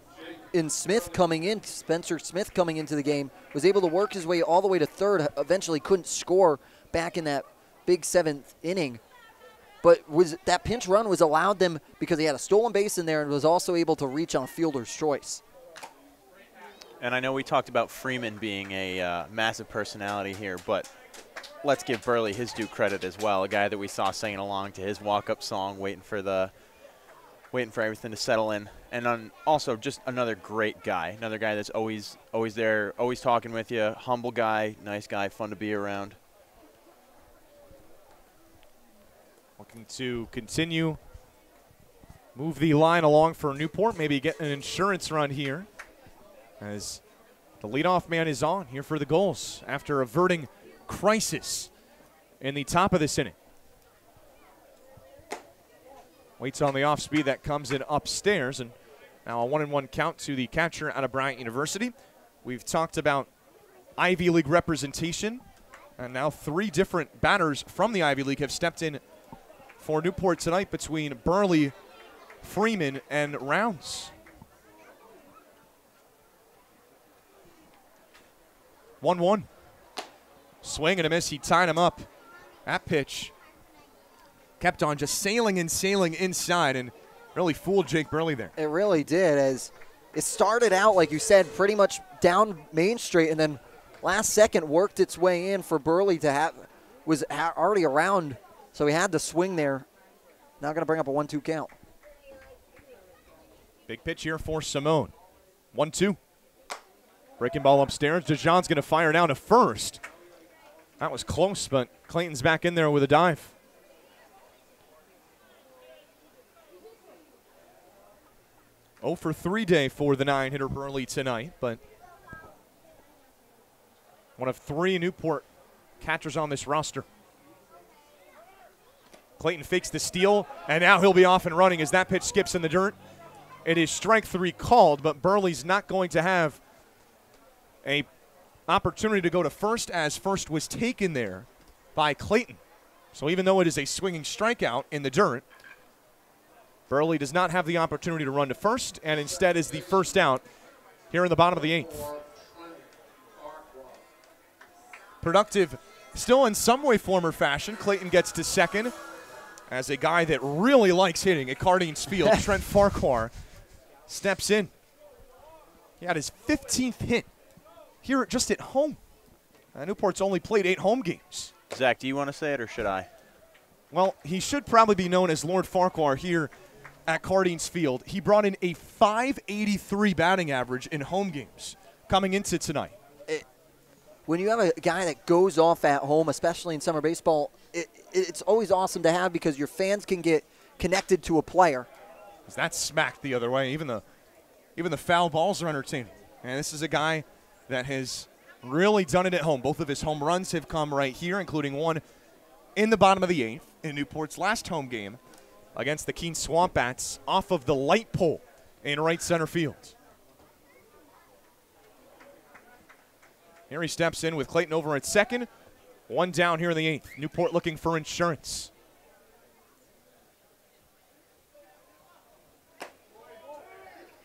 in Smith coming in. Spencer Smith coming into the game was able to work his way all the way to third, eventually couldn't score back in that big 7th inning. But that pinch run was allowed them because he had a stolen base in there and was also able to reach on fielder's choice. And I know we talked about Freeman being a massive personality here, but let's give Burley his due credit as well. A guy that we saw singing along to his walk-up song, waiting for everything to settle in. And also just another great guy, another guy that's always there, always talking with you, humble guy, nice guy, fun to be around. Looking to continue, move the line along for Newport, maybe get an insurance run here, as the leadoff man is on here for the Gulls after averting crisis in the top of this inning. Waits on the off speed that comes in upstairs, and now a 1-1 count to the catcher out of Bryant University. We've talked about Ivy League representation, and now 3 different batters from the Ivy League have stepped in for Newport tonight between Burley, Freeman, and Rounds. 1-1. Swing and a miss. He tied him up. That pitch kept on just sailing and sailing inside and really fooled Jake Burley there. It really did, as it started out, like you said, pretty much down Main Street, and then last second worked its way in for Burley to have, was already around, so he had to swing there. Now going to bring up a 1-2 count. Big pitch here for Simone. 1-2. Breaking ball upstairs. DeJean's going to fire down to first. That was close, but Clayton's back in there with a dive. Oh for 3 day for the 9-hitter Burley tonight, but one of 3 Newport catchers on this roster. Clayton fakes the steal, and now he'll be off and running as that pitch skips in the dirt. It is strike 3 called, but Burley's not going to have a opportunity to go to first, as first was taken there by Clayton. So even though it is a swinging strikeout in the dirt, Burley does not have the opportunity to run to first, and instead is the first out here in the bottom of the 8th. Productive still in some way, form, or fashion. Clayton gets to second as a guy that really likes hitting at Cardines Field, Trent Farquhar, steps in. He had his 15th hit here just at home. Newport's only played 8 home games. Zach, do you want to say it or should I? Well, he should probably be known as Lord Farquhar here at Cardines Field. He brought in a .583 batting average in home games coming into tonight. When you have a guy that goes off at home, especially in summer baseball, it's always awesome to have because your fans can get connected to a player. That's smacked the other way. Even the foul balls are entertaining. And this is a guy that has really done it at home. Both of his home runs have come right here, including one in the bottom of the 8th in Newport's last home game against the Keene Swamp Bats off of the light pole in right center field. Here he steps in with Clayton over at second. One down here in the 8th. Newport looking for insurance.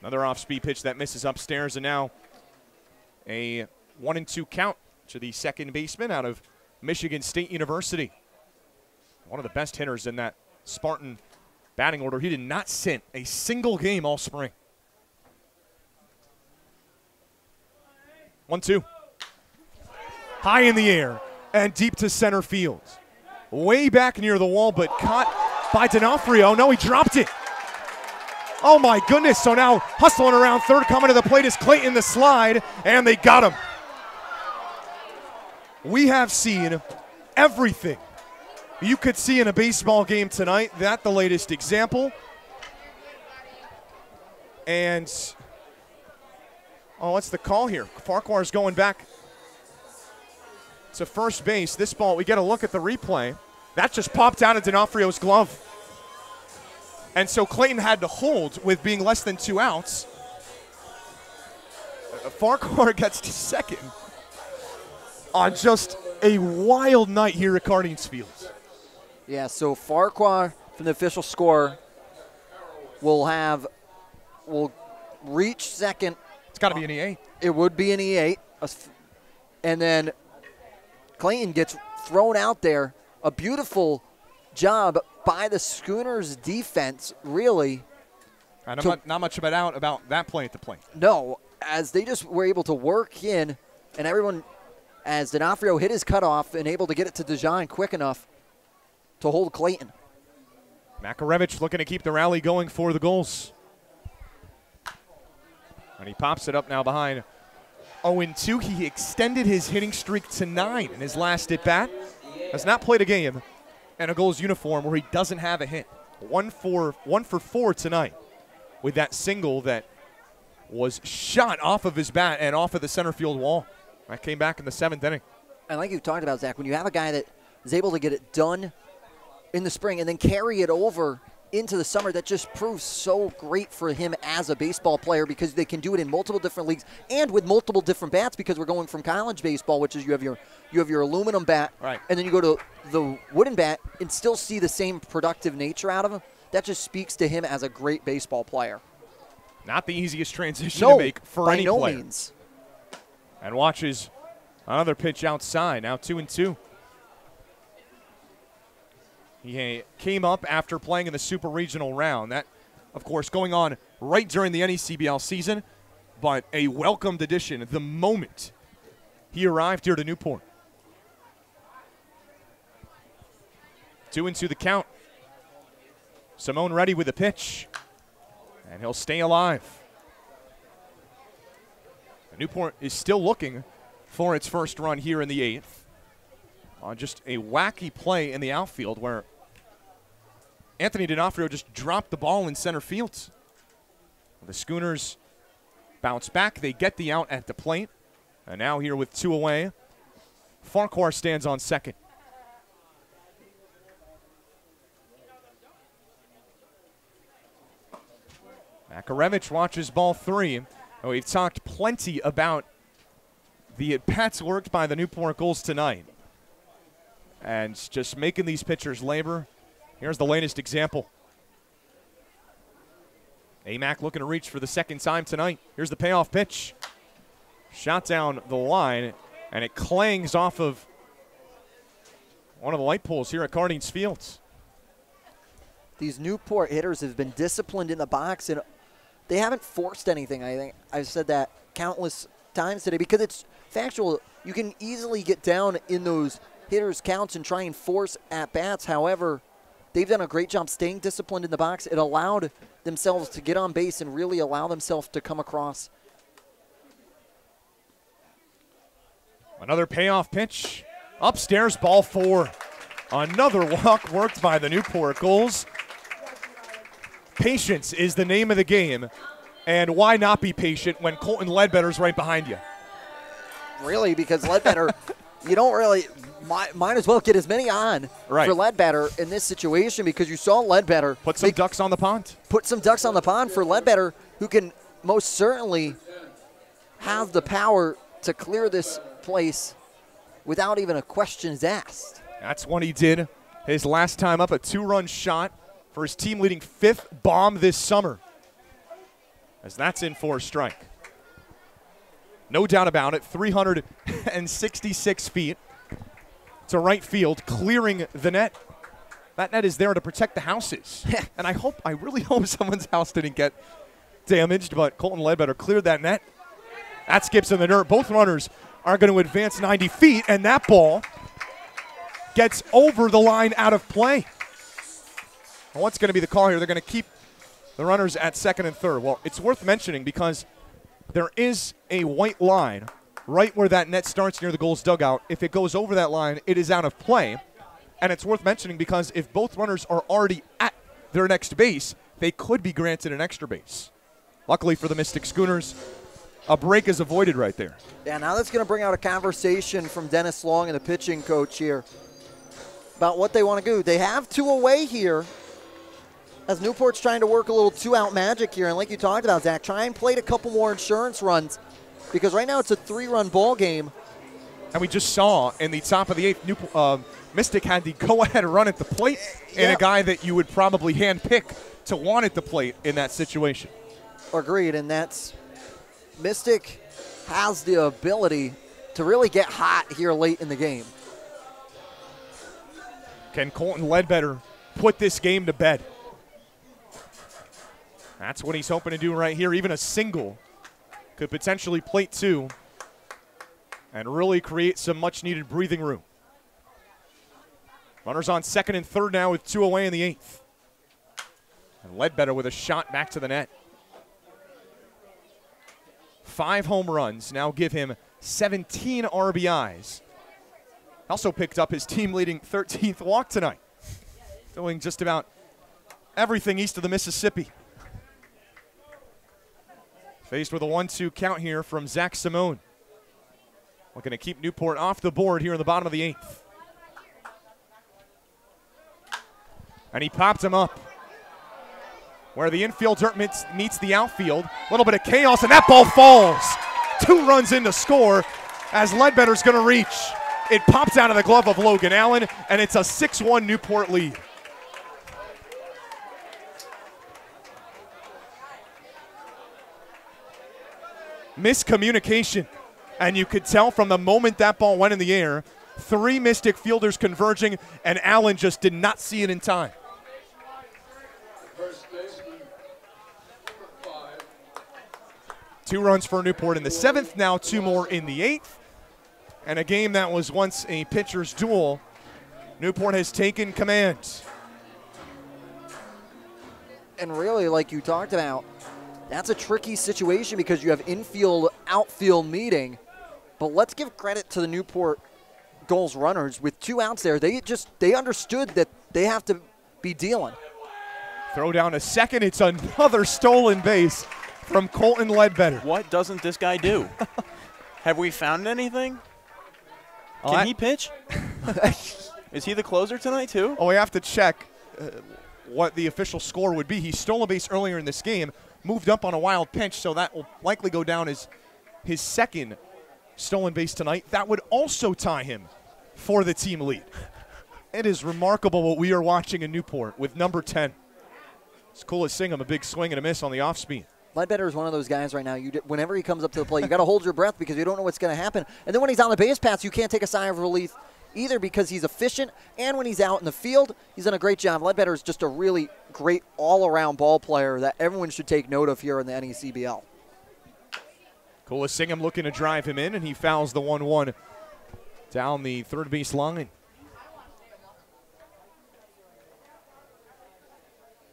Another off-speed pitch that misses upstairs, and now a 1-2 count to the second baseman out of Michigan State University. One of the best hitters in that Spartan batting order. He did not sit a single game all spring. 1-2. High in the air and deep to center field. Way back near the wall, but caught by D'Onofrio. No, he dropped it. Oh, my goodness. So now hustling around third, coming to the plate is Clayton the slide, and they got him. We have seen everything you could see in a baseball game tonight. That the latest example. And, oh, what's the call here? Farquhar's going back to first base. This ball, we get a look at the replay. That just popped out of D'Onofrio's glove. And so Clayton had to hold with being less than 2 outs. Farquhar gets to second on just a wild night here at Cardinals Field. Yeah, so Farquhar from the official score will reach second. It's got to be an E8. It would be an E8. And then Clayton gets thrown out there. A beautiful job by the Schooners defense, really. And not much about that play at the plate. No, as they just were able to work in, and everyone, as D'Onofrio hit his cutoff and able to get it to Dejan quick enough to hold Clayton. Makarevich looking to keep the rally going for the Gulls. And he pops it up now behind 0-2. He extended his hitting streak to 9 in his last at-bat. Has not played a game in a Gulls uniform where he doesn't have a hit. 1 for 4 tonight with that single that was shot off of his bat and off of the center field wall. That came back in the 7th inning. And like you talked about, Zach, when you have a guy that is able to get it done in the spring and then carry it over into the summer, that just proves so great for him as a baseball player, because they can do it in multiple different leagues and with multiple different bats, because we're going from college baseball, which is you have your aluminum bat, right, and then you go to the wooden bat and still see the same productive nature out of him. That just speaks to him as a great baseball player. Not the easiest transition to make for any player. By no means. And watches another pitch outside, now 2-2. He came up after playing in the Super Regional round. That, of course, going on right during the NECBL season, but a welcomed addition the moment he arrived here to Newport. 2-2 the count. Simone ready with the pitch, and he'll stay alive. Newport is still looking for its first run here in the 8th. On just a wacky play in the outfield where Anthony D'Onofrio just dropped the ball in center field. The Schooners bounce back. They get the out at the plate. And now here with 2 away, Farquhar stands on second. Makarevich watches ball 3. We've talked plenty about the at-bats worked by the Newport Gulls tonight. And just making these pitchers labor. Here's the latest example. Amac looking to reach for the second time tonight. Here's the payoff pitch. Shot down the line, and it clangs off of one of the light poles here at Cardinals Field. These Newport hitters have been disciplined in the box, and they haven't forced anything. I think I've said that countless times today, because it's factual. You can easily get down in those hitters' counts and try and force at-bats. However, they've done a great job staying disciplined in the box. It allowed themselves to get on base and really allow themselves to come across. Another payoff pitch. Upstairs, ball 4. Another walk worked by the Newport Gulls. Patience is the name of the game. And why not be patient when Colton Ledbetter's right behind you? Really, because Ledbetter, you don't really might as well get as many on for Ledbetter in this situation, because you saw Ledbetter put some ducks on the pond. Put some ducks on the pond for Ledbetter, who can most certainly have the power to clear this place without even a questions asked. That's what he did his last time up, a 2-run shot for his team-leading 5th bomb this summer, as that's in for a strike. No doubt about it, 366 feet to right field, clearing the net. That net is there to protect the houses. And I really hope someone's house didn't get damaged, but Colton Ledbetter cleared that net. That skips in the dirt. Both runners are going to advance 90 feet, and that ball gets over the line out of play. Well, what's going to be the call here? They're going to keep the runners at second and third. Well, it's worth mentioning because there is a white line right where that net starts near the Gulls dugout. If it goes over that line, it is out of play. And it's worth mentioning because if both runners are already at their next base, they could be granted an extra base. Luckily for the Mystic Schooners, a break is avoided right there. Yeah, now that's going to bring out a conversation from Dennis Long and the pitching coach here about what they want to do. They have 2 away here as Newport's trying to work a little 2-out magic here. And like you talked about, Zach, try and play a couple more insurance runs because right now it's a 3-run ball game. And we just saw in the top of the 8th, Mystic had the go-ahead run at the plate and a guy that you would probably hand-pick to want at the plate in that situation. Agreed, and that's Mystic has the ability to really get hot here late in the game. Can Colton Ledbetter put this game to bed? That's what he's hoping to do right here. Even a single could potentially plate 2 and really create some much-needed breathing room. Runners on second and third now with 2 away in the 8th. And Ledbetter with a shot back to the net. 5 home runs now give him 17 RBIs. Also picked up his team-leading 13th walk tonight. Doing just about everything east of the Mississippi. Faced with a 1-2 count here from Zach Simone. Looking to keep Newport off the board here in the bottom of the 8th. And he popped him up where the infield dirt meets the outfield. A little bit of chaos, and that ball falls. 2 runs in to score as Ledbetter's going to reach. It pops out of the glove of Logan Allen, and it's a 6-1 Newport lead. Miscommunication, and you could tell from the moment that ball went in the air, 3 Mystic fielders converging, and Allen just did not see it in time. First baseman, number 5. 2 runs for Newport in the 7th, now 2 more in the 8th. And a game that was once a pitcher's duel, Newport has taken command. And really, like you talked about, that's a tricky situation because you have infield, outfield meeting. But let's give credit to the Newport Gulls runners. With 2 outs there, they understood that they have to be dealing. Throw down to second. It's another stolen base from Colton Ledbetter. What doesn't this guy do? Have we found anything? Can he pitch? Is he the closer tonight too? Oh, we have to check what the official score would be. He stole a base earlier in this game, moved up on a wild pitch, so that will likely go down as his 2nd stolen base tonight. That would also tie him for the team lead. It is remarkable what we are watching in Newport with number 10. It's cool to sing him a big swing and a miss on the off speed. Ledbetter is one of those guys right now, whenever he comes up to the plate, you got to hold your breath because you don't know what's going to happen. And then when he's on the base paths, you can't take a sigh of relief either because he's efficient, and when he's out in the field, he's done a great job. Ledbetter is just a really great all-around ball player that everyone should take note of here in the NECBL. Colasingham looking to drive him in, and he fouls the 1-1 down the third base line.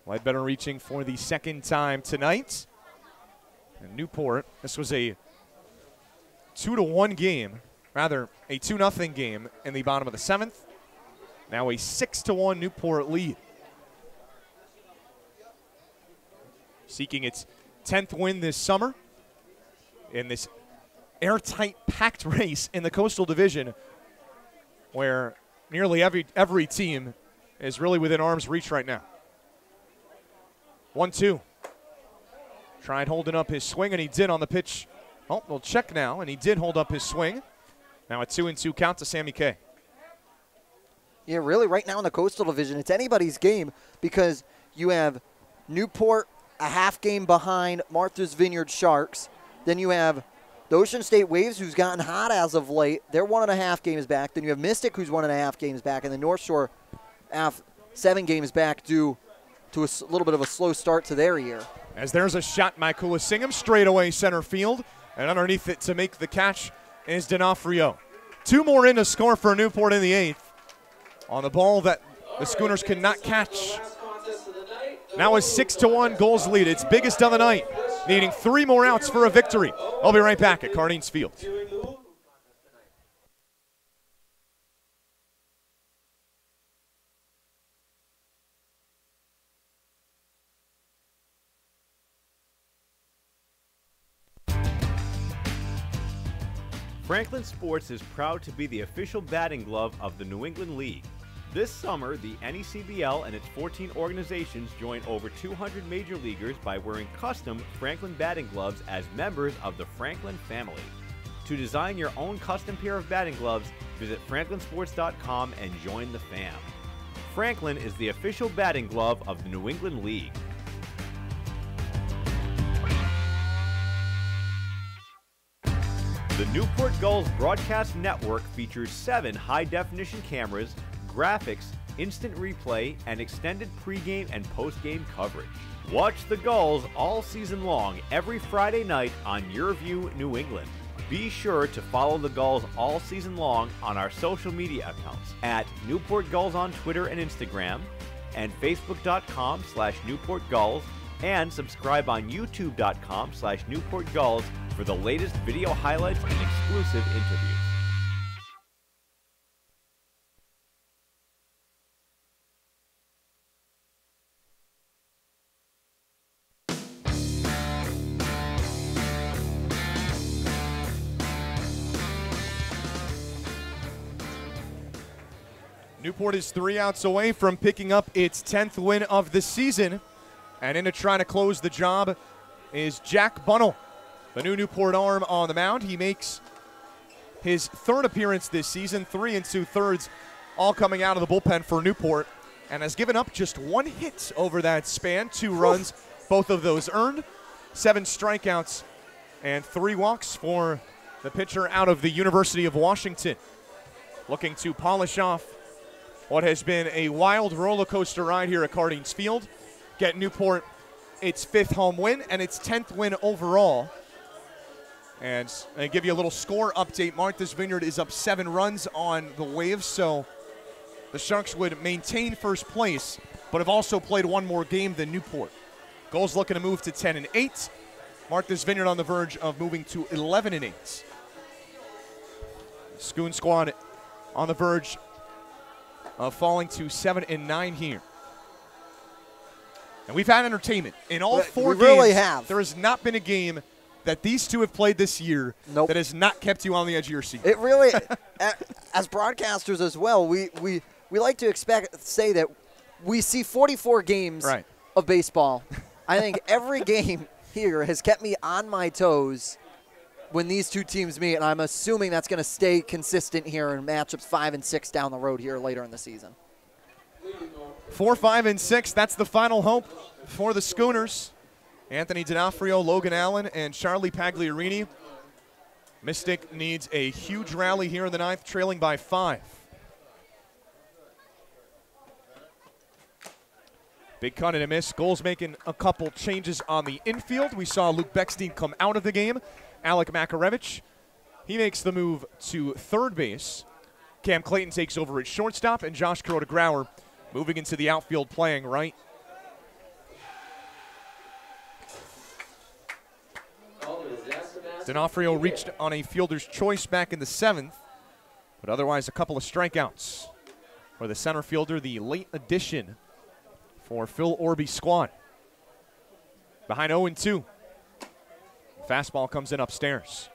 Ledbetter reaching for the 2nd time tonight. And Newport, this was a 2-1 game, rather a 2-0 game in the bottom of the 7th. Now a 6-1 Newport lead. Seeking its 10th win this summer in this airtight, packed race in the Coastal Division where nearly every team is really within arm's reach right now. 1-2. Tried holding up his swing, and he did on the pitch Oh, we'll check now, and he did hold up his swing. Now a 2-2 count to Sammy K. Yeah, really, right now in the Coastal Division, it's anybody's game because you have Newport a half game behind Martha's Vineyard Sharks. Then you have the Ocean State Waves, who's gotten hot as of late. They're 1.5 games back. Then you have Mystic, who's 1.5 games back. And the North Shore, 7 games back due to a little bit of a slow start to their year. As there's a shot, Mikula Singham straight away center field. And underneath it to make the catch is D'Onofrio. 2 more in to score for Newport in the 8th. On the ball that the Schooners could not catch. Now a 6-1 Gulls lead. It's biggest of the night. Needing 3 more outs for a victory. I'll be right back at Cardines Field. Franklin Sports is proud to be the official batting glove of the New England League. This summer, the NECBL and its 14 organizations join over 200 major leaguers by wearing custom Franklin batting gloves as members of the Franklin family. To design your own custom pair of batting gloves, visit franklinsports.com and join the fam. Franklin is the official batting glove of the New England League. The Newport Gulls broadcast network features 7 high-definition cameras, graphics, instant replay, and extended pregame and postgame coverage. Watch the Gulls all season long every Friday night on Your View New England. Be sure to follow the Gulls all season long on our social media accounts at Newport Gulls on Twitter and Instagram, and Facebook.com/Newport Gulls, and subscribe on YouTube.com/Newport Gulls for the latest video highlights and exclusive interviews. Newport is 3 outs away from picking up its 10th win of the season. And in to try to close the job is Jack Bunnell, the new Newport arm on the mound. He makes his 3rd appearance this season, 3 2/3, all coming out of the bullpen for Newport, and has given up just 1 hit over that span, 2 runs, both of those earned, 7 strikeouts, and 3 walks for the pitcher out of the University of Washington. Looking to polish off what has been a wild roller coaster ride here at Cardines Field. Get Newport its 5th home win and its 10th win overall. And I give you a little score update. Martha's Vineyard is up 7 runs on the Waves, so the Sharks would maintain first place, but have also played 1 more game than Newport. Gulls looking to move to 10-8. Martha's Vineyard on the verge of moving to 11-8. Schoon squad on the verge of falling to 7-9 here. And we've had entertainment in all 4 games. We really have. There has not been a game that these two have played this year that has not kept you on the edge of your seat. It really, as broadcasters as well, we like to say that we see 44 games of baseball. I think every game here has kept me on my toes when these two teams meet, and I'm assuming that's going to stay consistent here in matchups 5 and 6 down the road here later in the season. 4, 5, and 6, that's the final hope for the Schooners. Anthony D'Onofrio, Logan Allen, and Charlie Pagliarini. Mystic needs a huge rally here in the 9th, trailing by 5. Big cut and a miss. Gulls making a couple changes on the infield. We saw Luke Beckstein come out of the game. Alec Makarevich, he makes the move to 3rd base. Cam Clayton takes over at shortstop, and Josh Kuroda-Grauer moving into the outfield playing right. D'Onofrio reached on a fielder's choice back in the 7th, but otherwise a couple of strikeouts for the center fielder, the late addition for Phil Orby's squad. Behind 0-2. Fastball comes in upstairs.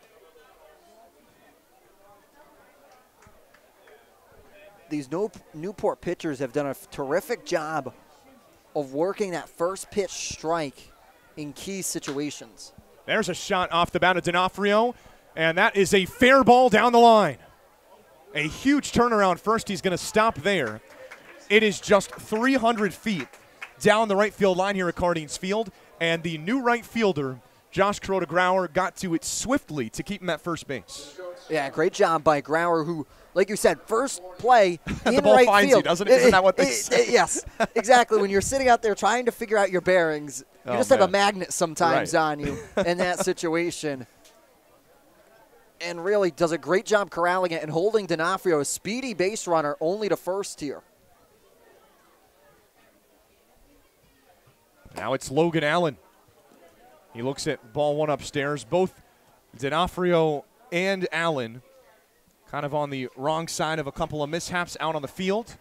These Newport pitchers have done a terrific job of working that first pitch strike in key situations. There's a shot off the bat of D'Onofrio, and that is a fair ball down the line. A huge turnaround first. He's going to stop there. It is just 300 feet down the right field line here at Cardines Field, and the new right fielder, Josh Grauer, got to it swiftly to keep him at first base. Yeah, great job by Grauer, who, like you said, first play in the ball right finds field. you, doesn't it? Isn't that what they say? Yes, exactly. When you're sitting out there trying to figure out your bearings, you just have a magnet sometimes on you in that situation. And really does a great job corralling it and holding D'Onofrio, a speedy base runner, only to first here. Now it's Logan Allen. He looks at ball one upstairs. Both D'Onofrio and Allen kind of on the wrong side of a couple of mishaps out on the field.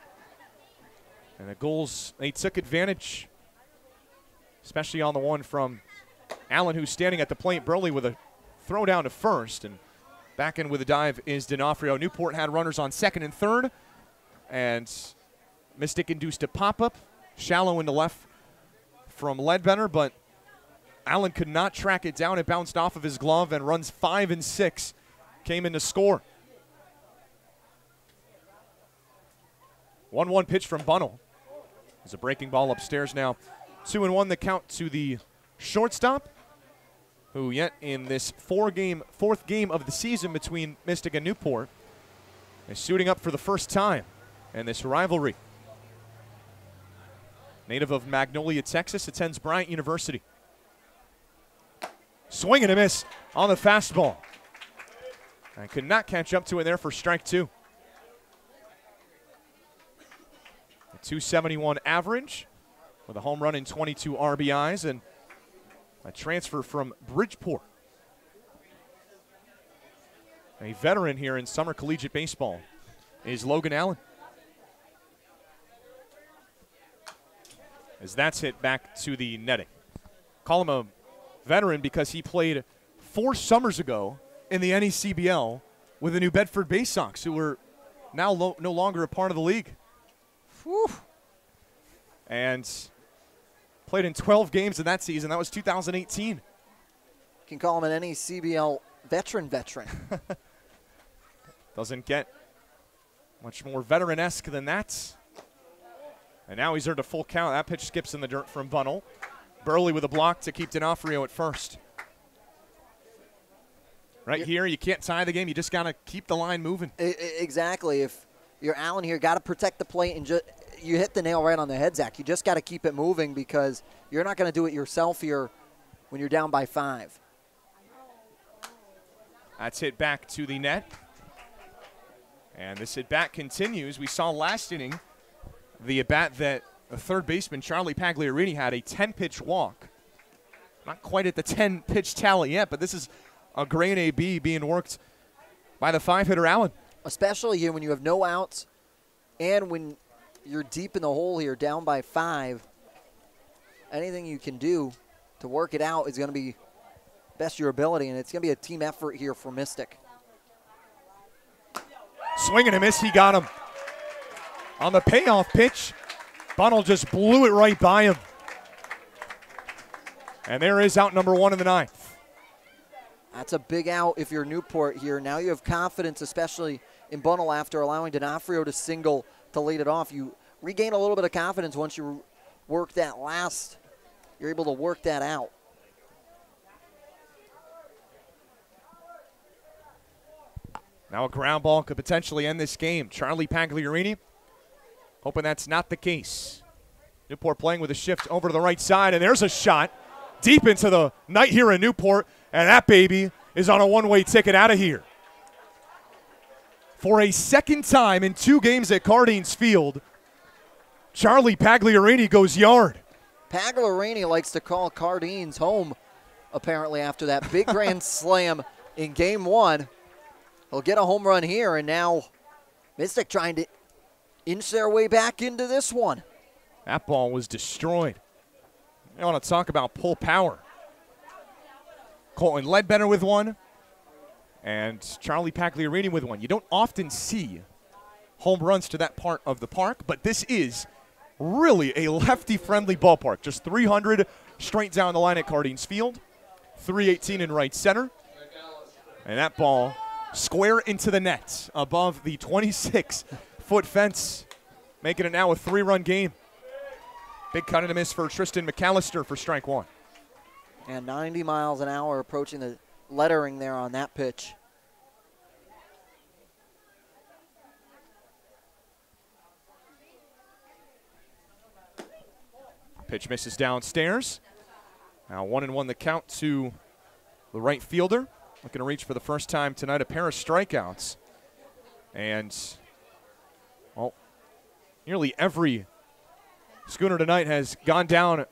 And the Gulls, they took advantage, especially on the one from Allen, who's standing at the plate. Burley with a throw down to first. And back in with a dive is D'Onofrio. Newport had runners on second and third. And Mystic induced a pop-up, shallow into left from Ledbetter, but Allen could not track it down. It bounced off of his glove, and runs 5 and 6 came in to score. 1-1 pitch from Bunnell. There's a breaking ball upstairs now. 2-1 the count to the shortstop, who yet in this fourth game of the season between Mystic and Newport is suiting up for the first time in this rivalry. Native of Magnolia, Texas, attends Bryant University. Swing and a miss on the fastball. And could not catch up to it there for strike two. A .271 average with a home run and 22 RBIs, and a transfer from Bridgeport. A veteran here in summer collegiate baseball is Logan Allen. As that's hit back to the netting. Call him a veteran because he played 4 summers ago in the NECBL with the New Bedford Bay Sox, who were now no longer a part of the league. Whew. And played in 12 games in that season. That was 2018. You can call him an NECBL veteran. Doesn't get much more veteran-esque than that. And now he's earned a full count. That pitch skips in the dirt from Bunnell. Burley with a block to keep D'Onofrio at first. Right here, you can't tie the game. You just got to keep the line moving. Exactly. If you're Allen here, got to protect the plate, and you hit the nail right on the head, Zach. You just got to keep it moving because you're not going to do it yourself here when you're down by 5. That's hit back to the net. And this at-bat continues. We saw last inning the at-bat that a third baseman, Charlie Pagliarini, had a 10-pitch walk. Not quite at the 10-pitch tally yet, but this is a grade AB being worked by the 5-hitter Allen. Especially here when you have no outs and when you're deep in the hole here, down by 5. Anything you can do to work it out is going to be best your ability, and it's going to be a team effort here for Mystic. Swing and a miss, he got him. On the payoff pitch, Bunnell just blew it right by him. And there is out number 1 in the 9th. That's a big out if you're Newport here. Now you have confidence, especially in Bunnell after allowing D'Onofrio to single to lead it off. You regain a little bit of confidence once you work that last. You're able to work that out. Now a ground ball could potentially end this game. Charlie Pagliarini hoping that's not the case. Newport playing with a shift over to the right side, and there's a shot deep into the night here in Newport, and that baby is on a one-way ticket out of here. For a second time in 2 games at Cardines Field, Charlie Pagliarini goes yard. Pagliarini likes to call Cardines home, apparently, after that big grand slam in Game 1. He'll get a home run here, and now Mystic trying to inch their way back into this one. That ball was destroyed. I want to talk about pull power. Colton Ledbetter with one, and Charlie Pagliarini with one. You don't often see home runs to that part of the park, but this is really a lefty-friendly ballpark. Just 300 straight down the line at Cardines Field. 318 in right center. And that ball square into the net above the 26-foot fence, making it now a 3-run game. Big cut and a miss for Tristan McAllister for strike one. And 90 miles an hour approaching the lettering there on that pitch. Pitch misses downstairs. Now 1-1 the count to the right fielder. Looking to reach for the first time tonight a pair of strikeouts. And, well, nearly every Schooner tonight has gone down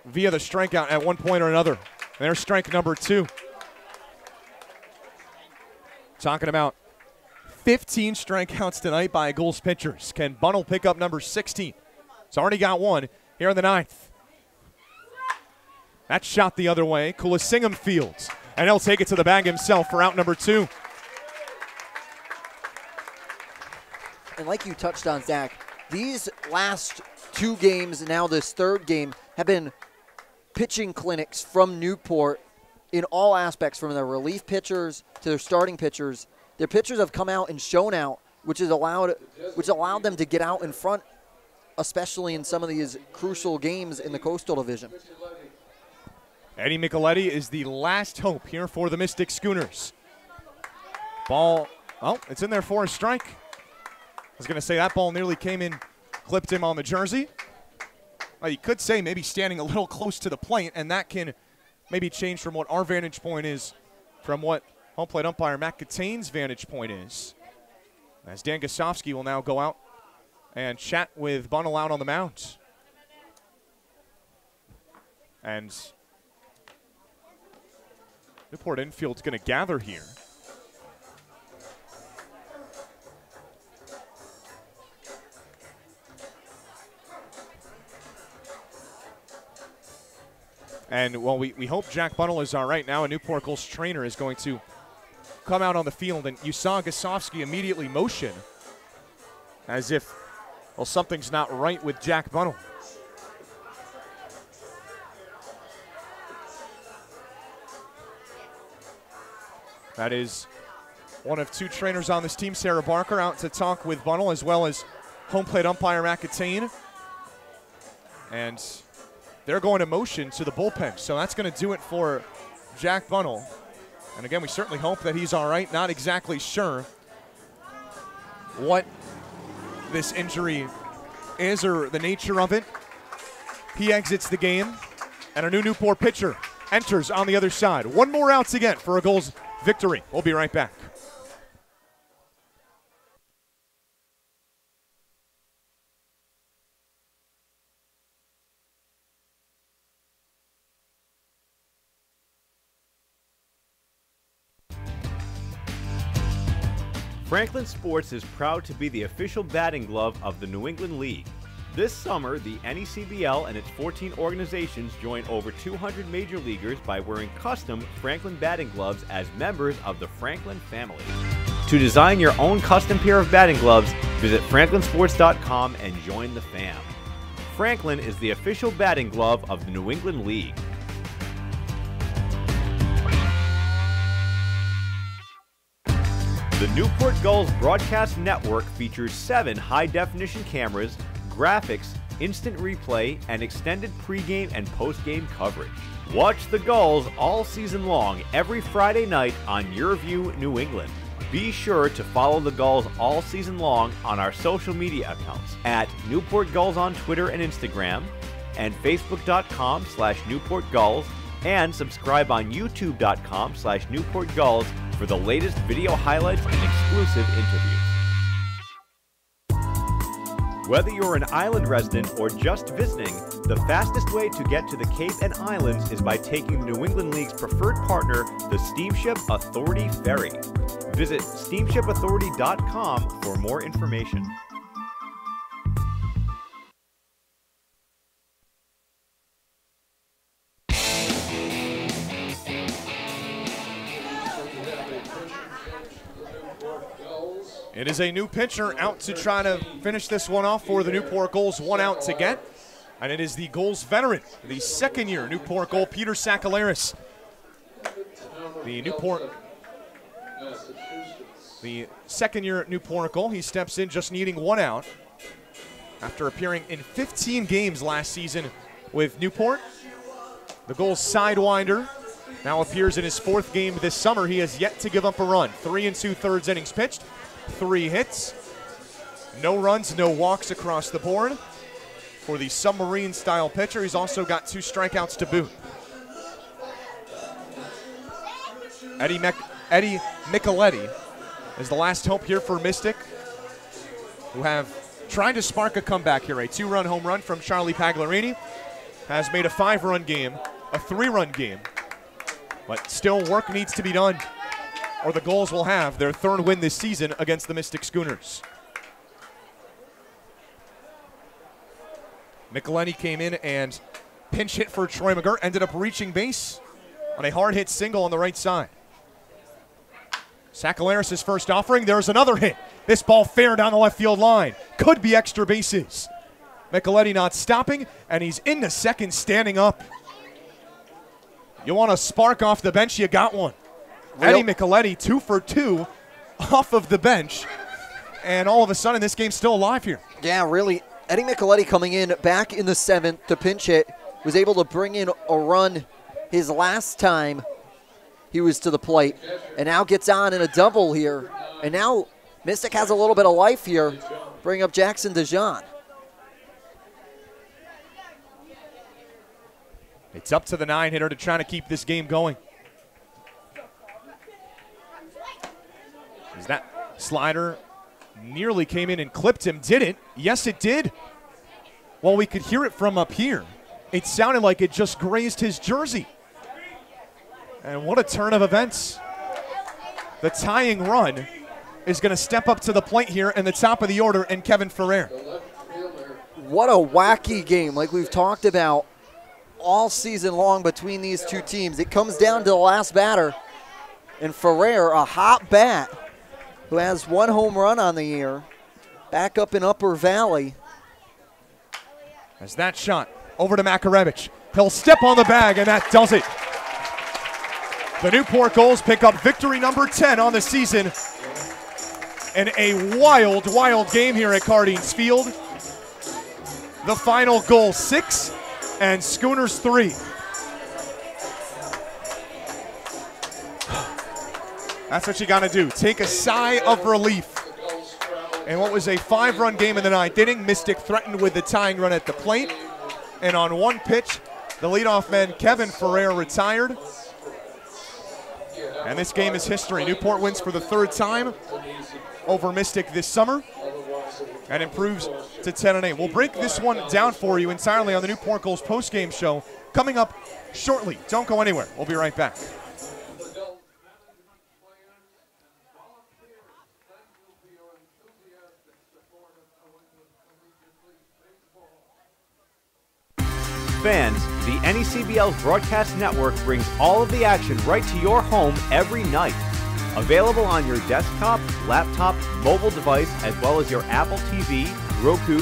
via the strikeout at one point or another. And there's strike number 2. Talking about 15 strikeouts tonight by Gulls pitchers. Can Bunnell pick up number 16? He's already got one here in the 9th. That shot the other way. Kulasingam fields. And he'll take it to the bag himself for out number 2. And like you touched on, Zach, these last 2 games, now this 3rd game, have been pitching clinics from Newport in all aspects, from their relief pitchers to their starting pitchers. Their pitchers have come out and shown out, which allowed them to get out in front, especially in some of these crucial games in the Coastal Division. Eddie Micheletti is the last hope here for the Mystic Schooners. Ball, oh, it's in there for a strike. I was going to say that ball nearly came in, clipped him on the jersey. Well, you could say maybe standing a little close to the plate, and that can maybe change from what our vantage point is, from what home plate umpire Matt Catane's vantage point is. As Dan Gosofsky will now go out and chat with Bunnell out on the mound. And Newport infield's going to gather here. And, well, we hope Jack Bunnell is all right. Now a Newport Gulls trainer is going to come out on the field, and you saw Gosofsky immediately motion as if, well, something's not right with Jack Bunnell. That is one of 2 trainers on this team, Sarah Barker, out to talk with Bunnell, as well as home plate umpire Matt Catane. And they're going to motion to the bullpen. So that's going to do it for Jack Bunnell. And again, we certainly hope that he's all right. Not exactly sure what this injury is or the nature of it. He exits the game, and a new Newport pitcher enters on the other side. 1 more out to get for a Gulls victory. We'll be right back. Franklin Sports is proud to be the official batting glove of the New England League. This summer, the NECBL and its 14 organizations join over 200 major leaguers by wearing custom Franklin batting gloves as members of the Franklin family. To design your own custom pair of batting gloves, visit franklinsports.com and join the fam. Franklin is the official batting glove of the New England League. The Newport Gulls Broadcast Network features 7 high-definition cameras, graphics, instant replay, and extended pregame and postgame coverage. Watch the Gulls all season long every Friday night on YourView New England. Be sure to follow the Gulls all season long on our social media accounts at Newport Gulls on Twitter and Instagram, and Facebook.com/Newport Gulls, and subscribe on YouTube.com/Newport Gulls for the latest video highlights and exclusive interviews. Whether you're an island resident or just visiting, the fastest way to get to the Cape and Islands is by taking the New England League's preferred partner, the Steamship Authority Ferry. Visit steamshipauthority.com for more information. It is a new pitcher out to try to finish this one off for the Newport Gulls. 1 out to get. And it is the Gulls veteran, the second-year Newport Gull, Peter Sakalaris. the Newport, the second-year Newport Gull. He steps in just needing 1 out after appearing in 15 games last season with Newport. The Gulls sidewinder now appears in his 4th game this summer. He has yet to give up a run. 3 2/3 innings pitched, 3 hits, no runs, no walks across the board. For the submarine-style pitcher, he's also got 2 strikeouts to boot. Eddie Micheletti is the last hope here for Mystic, who have tried to spark a comeback here. A 2-run home run from Charlie Pagliarini has made a 5-run game, a 3-run game. But still, work needs to be done, or the Gulls will have their 3rd win this season against the Mystic Schooners. Micheletti came in and pinch hit for Troy McGirt, ended up reaching base on a hard hit single on the right side. Sakalaris' first offering, there's another hit. This ball fair down the left field line. Could be extra bases. Micheletti not stopping, and he's into second standing up. You want a spark off the bench, you got one. Eddie Micheletti 2 for 2 off of the bench, and all of a sudden this game's still alive here. Yeah, really. Eddie Micheletti coming in back in the 7th to pinch hit, was able to bring in a run his last time he was to the plate, and now gets on in a double here. And now Mystic has a little bit of life here. Bring up Jackson DeJean. It's up to the 9-hitter to try to keep this game going. Is that slider nearly came in and clipped him? Did it? Yes, it did. Well, we could hear it from up here. It sounded like it just grazed his jersey. And what a turn of events. The tying run is going to step up to the plate here in the top of the order, and Kevin Ferrer. What a wacky game, like we've talked about all season long between these two teams. It comes down to the last batter, and Ferrer, a hot bat, who has 1 home run on the year, back up in Upper Valley. As that shot over to Makarevich. He'll step on the bag, and that does it. The Newport Gulls pick up victory number 10 on the season. And a wild, wild game here at Cardines Field. The final goal 6 and Schooners 3. That's what you got to do. Take a sigh of relief. And what was a 5-run game in the 9th inning, Mystic threatened with the tying run at the plate. And on 1 pitch, the leadoff man, Kevin Ferrer, retired. And this game is history. Newport wins for the 3rd time over Mystic this summer and improves to 10-8. We'll break this one down for you entirely on the Newport Gulls postgame show coming up shortly. Don't go anywhere. We'll be right back. Fans, the NECBL's broadcast network brings all of the action right to your home every night. Available on your desktop, laptop, mobile device, as well as your Apple TV, Roku,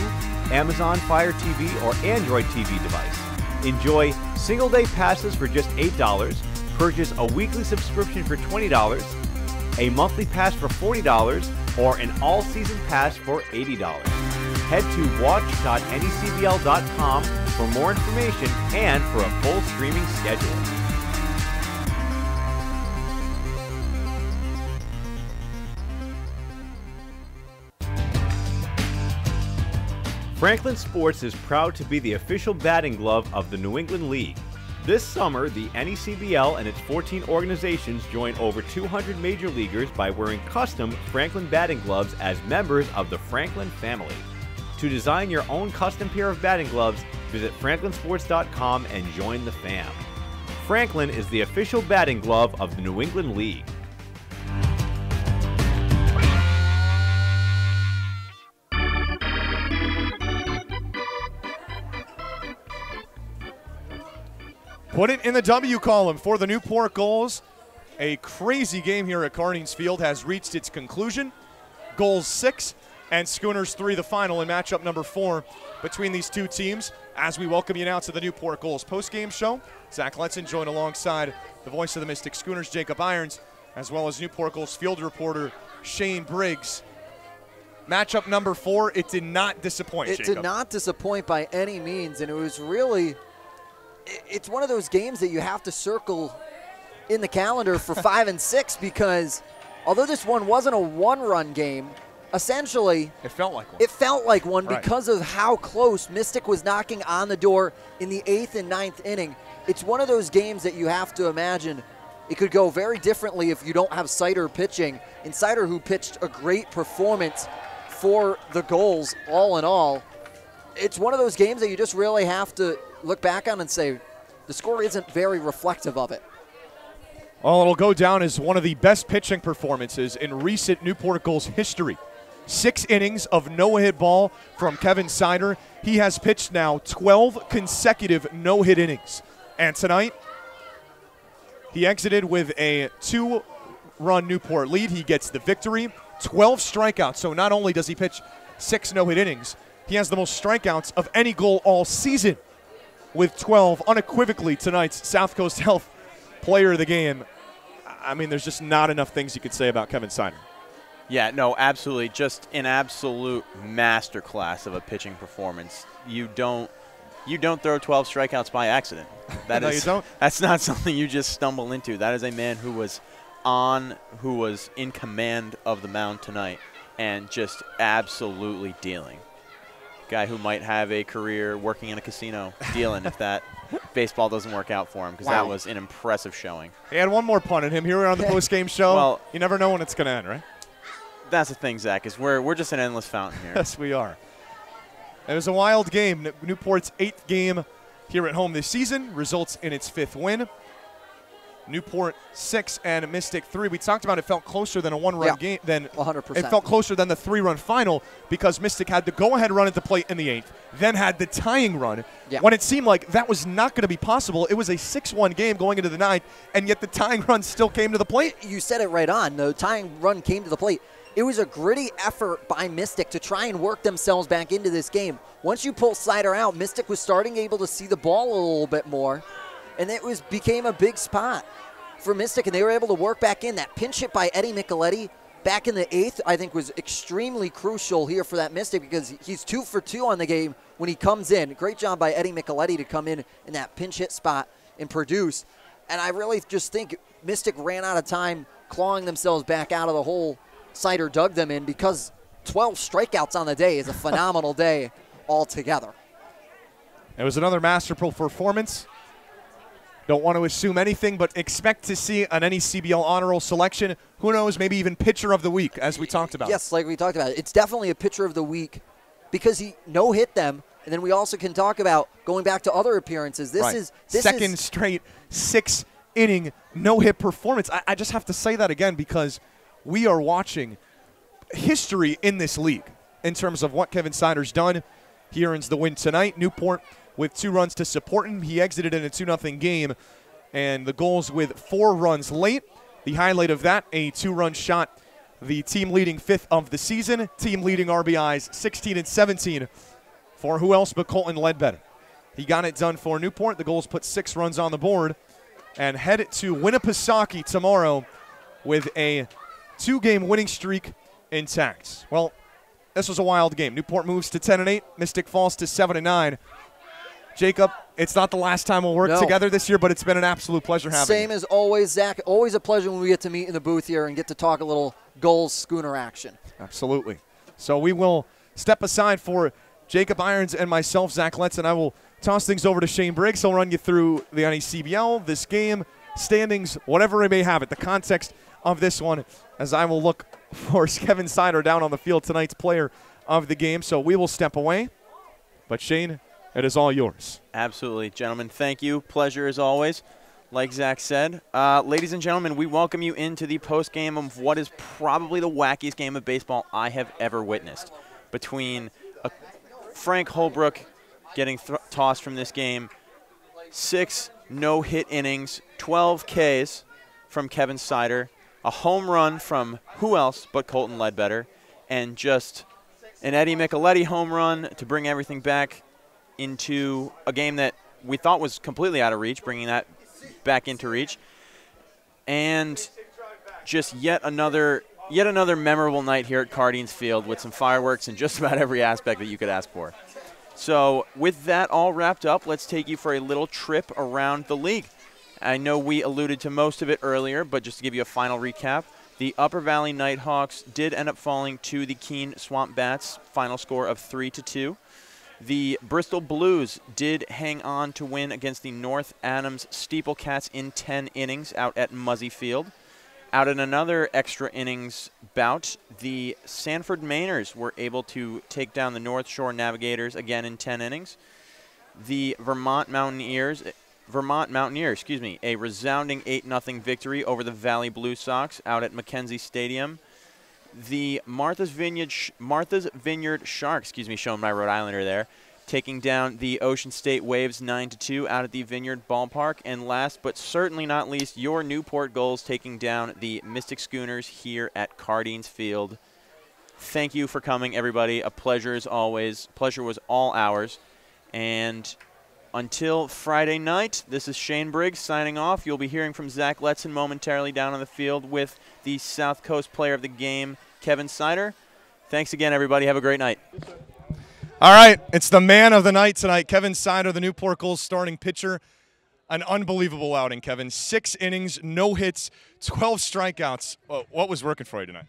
Amazon Fire TV, or Android TV device. Enjoy single-day passes for just $8, purchase a weekly subscription for $20, a monthly pass for $40, or an all-season pass for $80. Head to watch.necbl.com for more information and for a full streaming schedule. Franklin Sports is proud to be the official batting glove of the New England League. This summer, the NECBL and its 14 organizations join over 200 major leaguers by wearing custom Franklin batting gloves as members of the Franklin family. To design your own custom pair of batting gloves, visit franklinsports.com and join the fam. Franklin is the official batting glove of the New England League. Put it in the W column for the Newport Gulls. A crazy game here at Cardines Field has reached its conclusion. Gulls 6 and Schooners 3, the final in matchup number 4 between these two teams. As we welcome you now to the Newport Gulls postgame show, Zach Letson joined alongside the voice of the Mystic Schooners, Jacob Irons, as well as Newport Gulls field reporter Shane Briggs. Matchup number 4, it did not disappoint, It Jacob. did not disappoint by any means, and it was really, it's one of those games that you have to circle in the calendar for 5 and 6, because although this one wasn't a one-run game, essentially it felt like one. It felt like one Right. because of how close Mystic was knocking on the door in the 8th and 9th inning. It's one of those games that you have to imagine it could go very differently if you don't have Sider pitching. And Sider, who pitched a great performance for the Gulls, all in all, it's one of those games that you just really have to look back on and say the score isn't very reflective of it. Well, it'll go down as one of the best pitching performances in recent Newport Gulls history. 6 innings of no-hit ball from Kevin Sider. He has pitched now 12 consecutive no-hit innings. And tonight, he exited with a 2-run Newport lead. He gets the victory, 12 strikeouts. So not only does he pitch 6 no-hit innings, he has the most strikeouts of any goal all season with 12. Unequivocally, tonight's South Coast Health player of the game. I mean, there's just not enough things you could say about Kevin Sider. Yeah, no, absolutely. Just an absolute masterclass of a pitching performance. You don't throw 12 strikeouts by accident. That No, is, you don't. That's not something you just stumble into. That is a man who was in command of the mound tonight and just absolutely dealing. Guy who might have a career working in a casino dealing if that baseball doesn't work out for him, because that was an impressive showing. He had one more punt in him here on the post-game show. Well, you never know when it's going to end, right? That's the thing, Zach, is we're just an endless fountain here. Yes, we are. It was a wild game. Newport's 8th game here at home this season results in its 5th win. Newport 6 and Mystic 3. We talked about it felt closer than a one-run game. 100%. It felt closer than the 3-run final because Mystic had the go-ahead run at the plate in the 8th, then had the tying run. Yeah. When it seemed like that was not going to be possible, it was a 6-1 game going into the 9th, and yet the tying run still came to the plate. You said it right on. The tying run came to the plate. It was a gritty effort by Mystic to try and work themselves back into this game. Once you pull Sider out, Mystic was starting able to see the ball a little bit more, and it became a big spot for Mystic, and they were able to work back in. That pinch hit by Eddie Micheletti back in the 8th, I think, was extremely crucial here for that Mystic, because he's 2 for 2 on the game when he comes in. Great job by Eddie Micheletti to come in that pinch hit spot and produce. And I really just think Mystic ran out of time clawing themselves back out of the hole Sider dug them in, because 12 strikeouts on the day is a phenomenal day altogether. It was another masterful performance. Don't want to assume anything, but expect to see an NECBL honor roll selection. Who knows, maybe even pitcher of the week, as we talked about. Yes, like we talked about. It's definitely a pitcher of the week because he no-hit them. And then we also can talk about going back to other appearances. This is second straight 6-inning no-hit performance. I just have to say that again because we are watching history in this league in terms of what Kevin Sider's done. He earns the win tonight. Newport with 2 runs to support him. He exited in a 2-0 game, and the Gulls with 4 runs late. The highlight of that, a 2-run shot, the team leading 5th of the season, team leading RBIs 16 and 17 for who else but Colton Ledbetter. He got it done for Newport. The Gulls put 6 runs on the board and head to Winnipesaukee tomorrow with a 2-game winning streak intact. Well, this was a wild game. Newport moves to 10-8. Mystic falls to 7-9. Jacob, it's not the last time we'll work together this year, but it's been an absolute pleasure having you. Same as always, Zach. Always a pleasure when we get to meet in the booth here and get to talk a little Gulls Schooner action. Absolutely. So we will step aside for Jacob Irons and myself, Zach Letts, and I will toss things over to Shane Briggs. He'll run you through the NECBL, this game, standings, whatever it may have it, the context of this one, as I will look for Kevin Sider down on the field, tonight's player of the game. So we will step away. But Shane, it is all yours. Absolutely, gentlemen. Thank you. Pleasure as always. Like Zach said, ladies and gentlemen, we welcome you into the postgame of what is probably the wackiest game of baseball I have ever witnessed. Between Frank Holbrook getting tossed from this game, 6 no-hit innings, 12 Ks from Kevin Sider, a home run from who else but Colton Ledbetter, and just an Eddie Micheletti home run to bring everything back into a game that we thought was completely out of reach, bringing that back into reach. and just yet another memorable night here at Cardines Field with some fireworks and just about every aspect that you could ask for. So with that all wrapped up, let's take you for a little trip around the league. I know we alluded to most of it earlier, but just to give you a final recap, the Upper Valley Nighthawks did end up falling to the Keene Swamp Bats, final score of 3-2. The Bristol Blues did hang on to win against the North Adams Steeple Cats in 10 innings out at Muzzy Field. Out in another extra innings bout, the Sanford Mainers were able to take down the North Shore Navigators again in 10 innings. The Vermont Mountaineers, a resounding 8-0 victory over the Valley Blue Sox out at Mackenzie Stadium. The Martha's Vineyard Sharks, showing my Rhode Islander there, taking down the Ocean State Waves 9-2 out at the Vineyard Ballpark. And last but certainly not least, your Newport Gulls taking down the Mystic Schooners here at Cardines Field. Thank you for coming, everybody. A pleasure as always. Pleasure was all ours. And until Friday night, this is Shane Briggs signing off. You'll be hearing from Zach Letson momentarily down on the field with the South Coast player of the game, Kevin Sider. Thanks again, everybody. Have a great night. All right, it's the man of the night tonight, Kevin Sider, the Newport Gulls starting pitcher. An unbelievable outing, Kevin. 6 innings, no hits, 12 strikeouts. What was working for you tonight?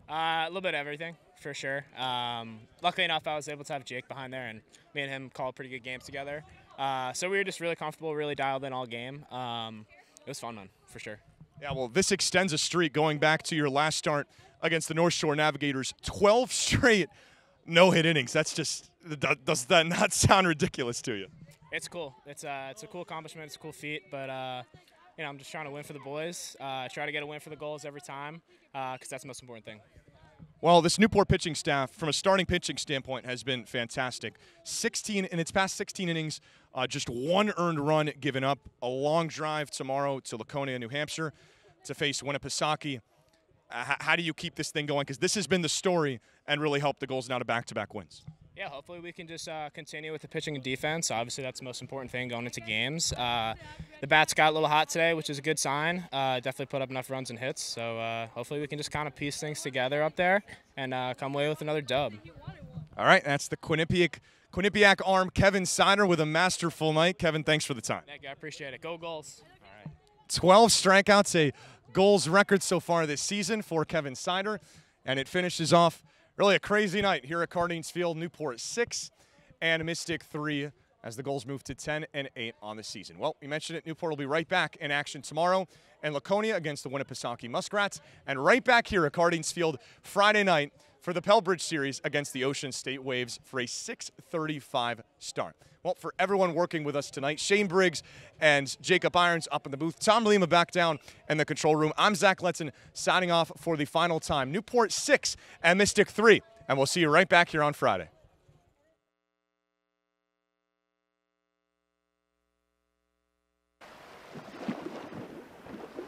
A little bit of everything, for sure. Luckily enough, I was able to have Jake behind there, and me and him called pretty good games together. So we were just really comfortable, really dialed in all game. It was fun, for sure. Yeah, well, this extends a streak going back to your last start against the North Shore Navigators. 12 straight no-hit innings. That's just – does that not sound ridiculous to you? It's cool. It's a cool accomplishment. It's a cool feat. But, you know, I'm just trying to win for the boys. Try to get a win for the Gulls every time because that's the most important thing. Well, this Newport pitching staff, from a starting pitching standpoint, has been fantastic. In its past 16 innings, just 1 earned run given up. A long drive tomorrow to Laconia, New Hampshire, to face Winnipesaukee. How do you keep this thing going? Because this has been the story and really helped the Gulls now to back-to-back wins. Yeah, hopefully we can just continue with the pitching and defense. Obviously, that's the most important thing going into games. The bats got a little hot today, which is a good sign. Definitely put up enough runs and hits. So hopefully we can just kind of piece things together up there and come away with another dub. All right, that's the Quinnipiac arm, Kevin Sider, with a masterful night. Kevin, thanks for the time. Thank you. I appreciate it. Go Gulls. All right. 12 strikeouts, a Gulls record so far this season for Kevin Sider, and it finishes off really a crazy night here at Cardines Field. Newport 6 and Mystic 3 as the Gulls move to 10-8 on the season. Well, we mentioned it, Newport will be right back in action tomorrow in Laconia against the Winnipesaukee Muskrats, and right back here at Cardines Field Friday night for the Pell Bridge Series against the Ocean State Waves for a 6:35 start. Well, for everyone working with us tonight, Shane Briggs and Jacob Irons up in the booth, Tom Lima back down in the control room. I'm Zach Letson signing off for the final time. Newport 6 and Mystic 3, and we'll see you right back here on Friday.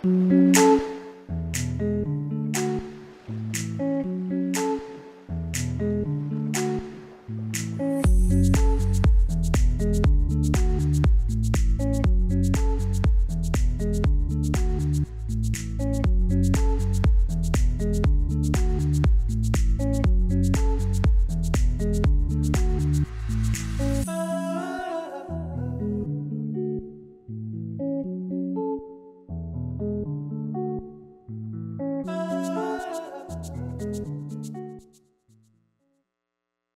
Thank you.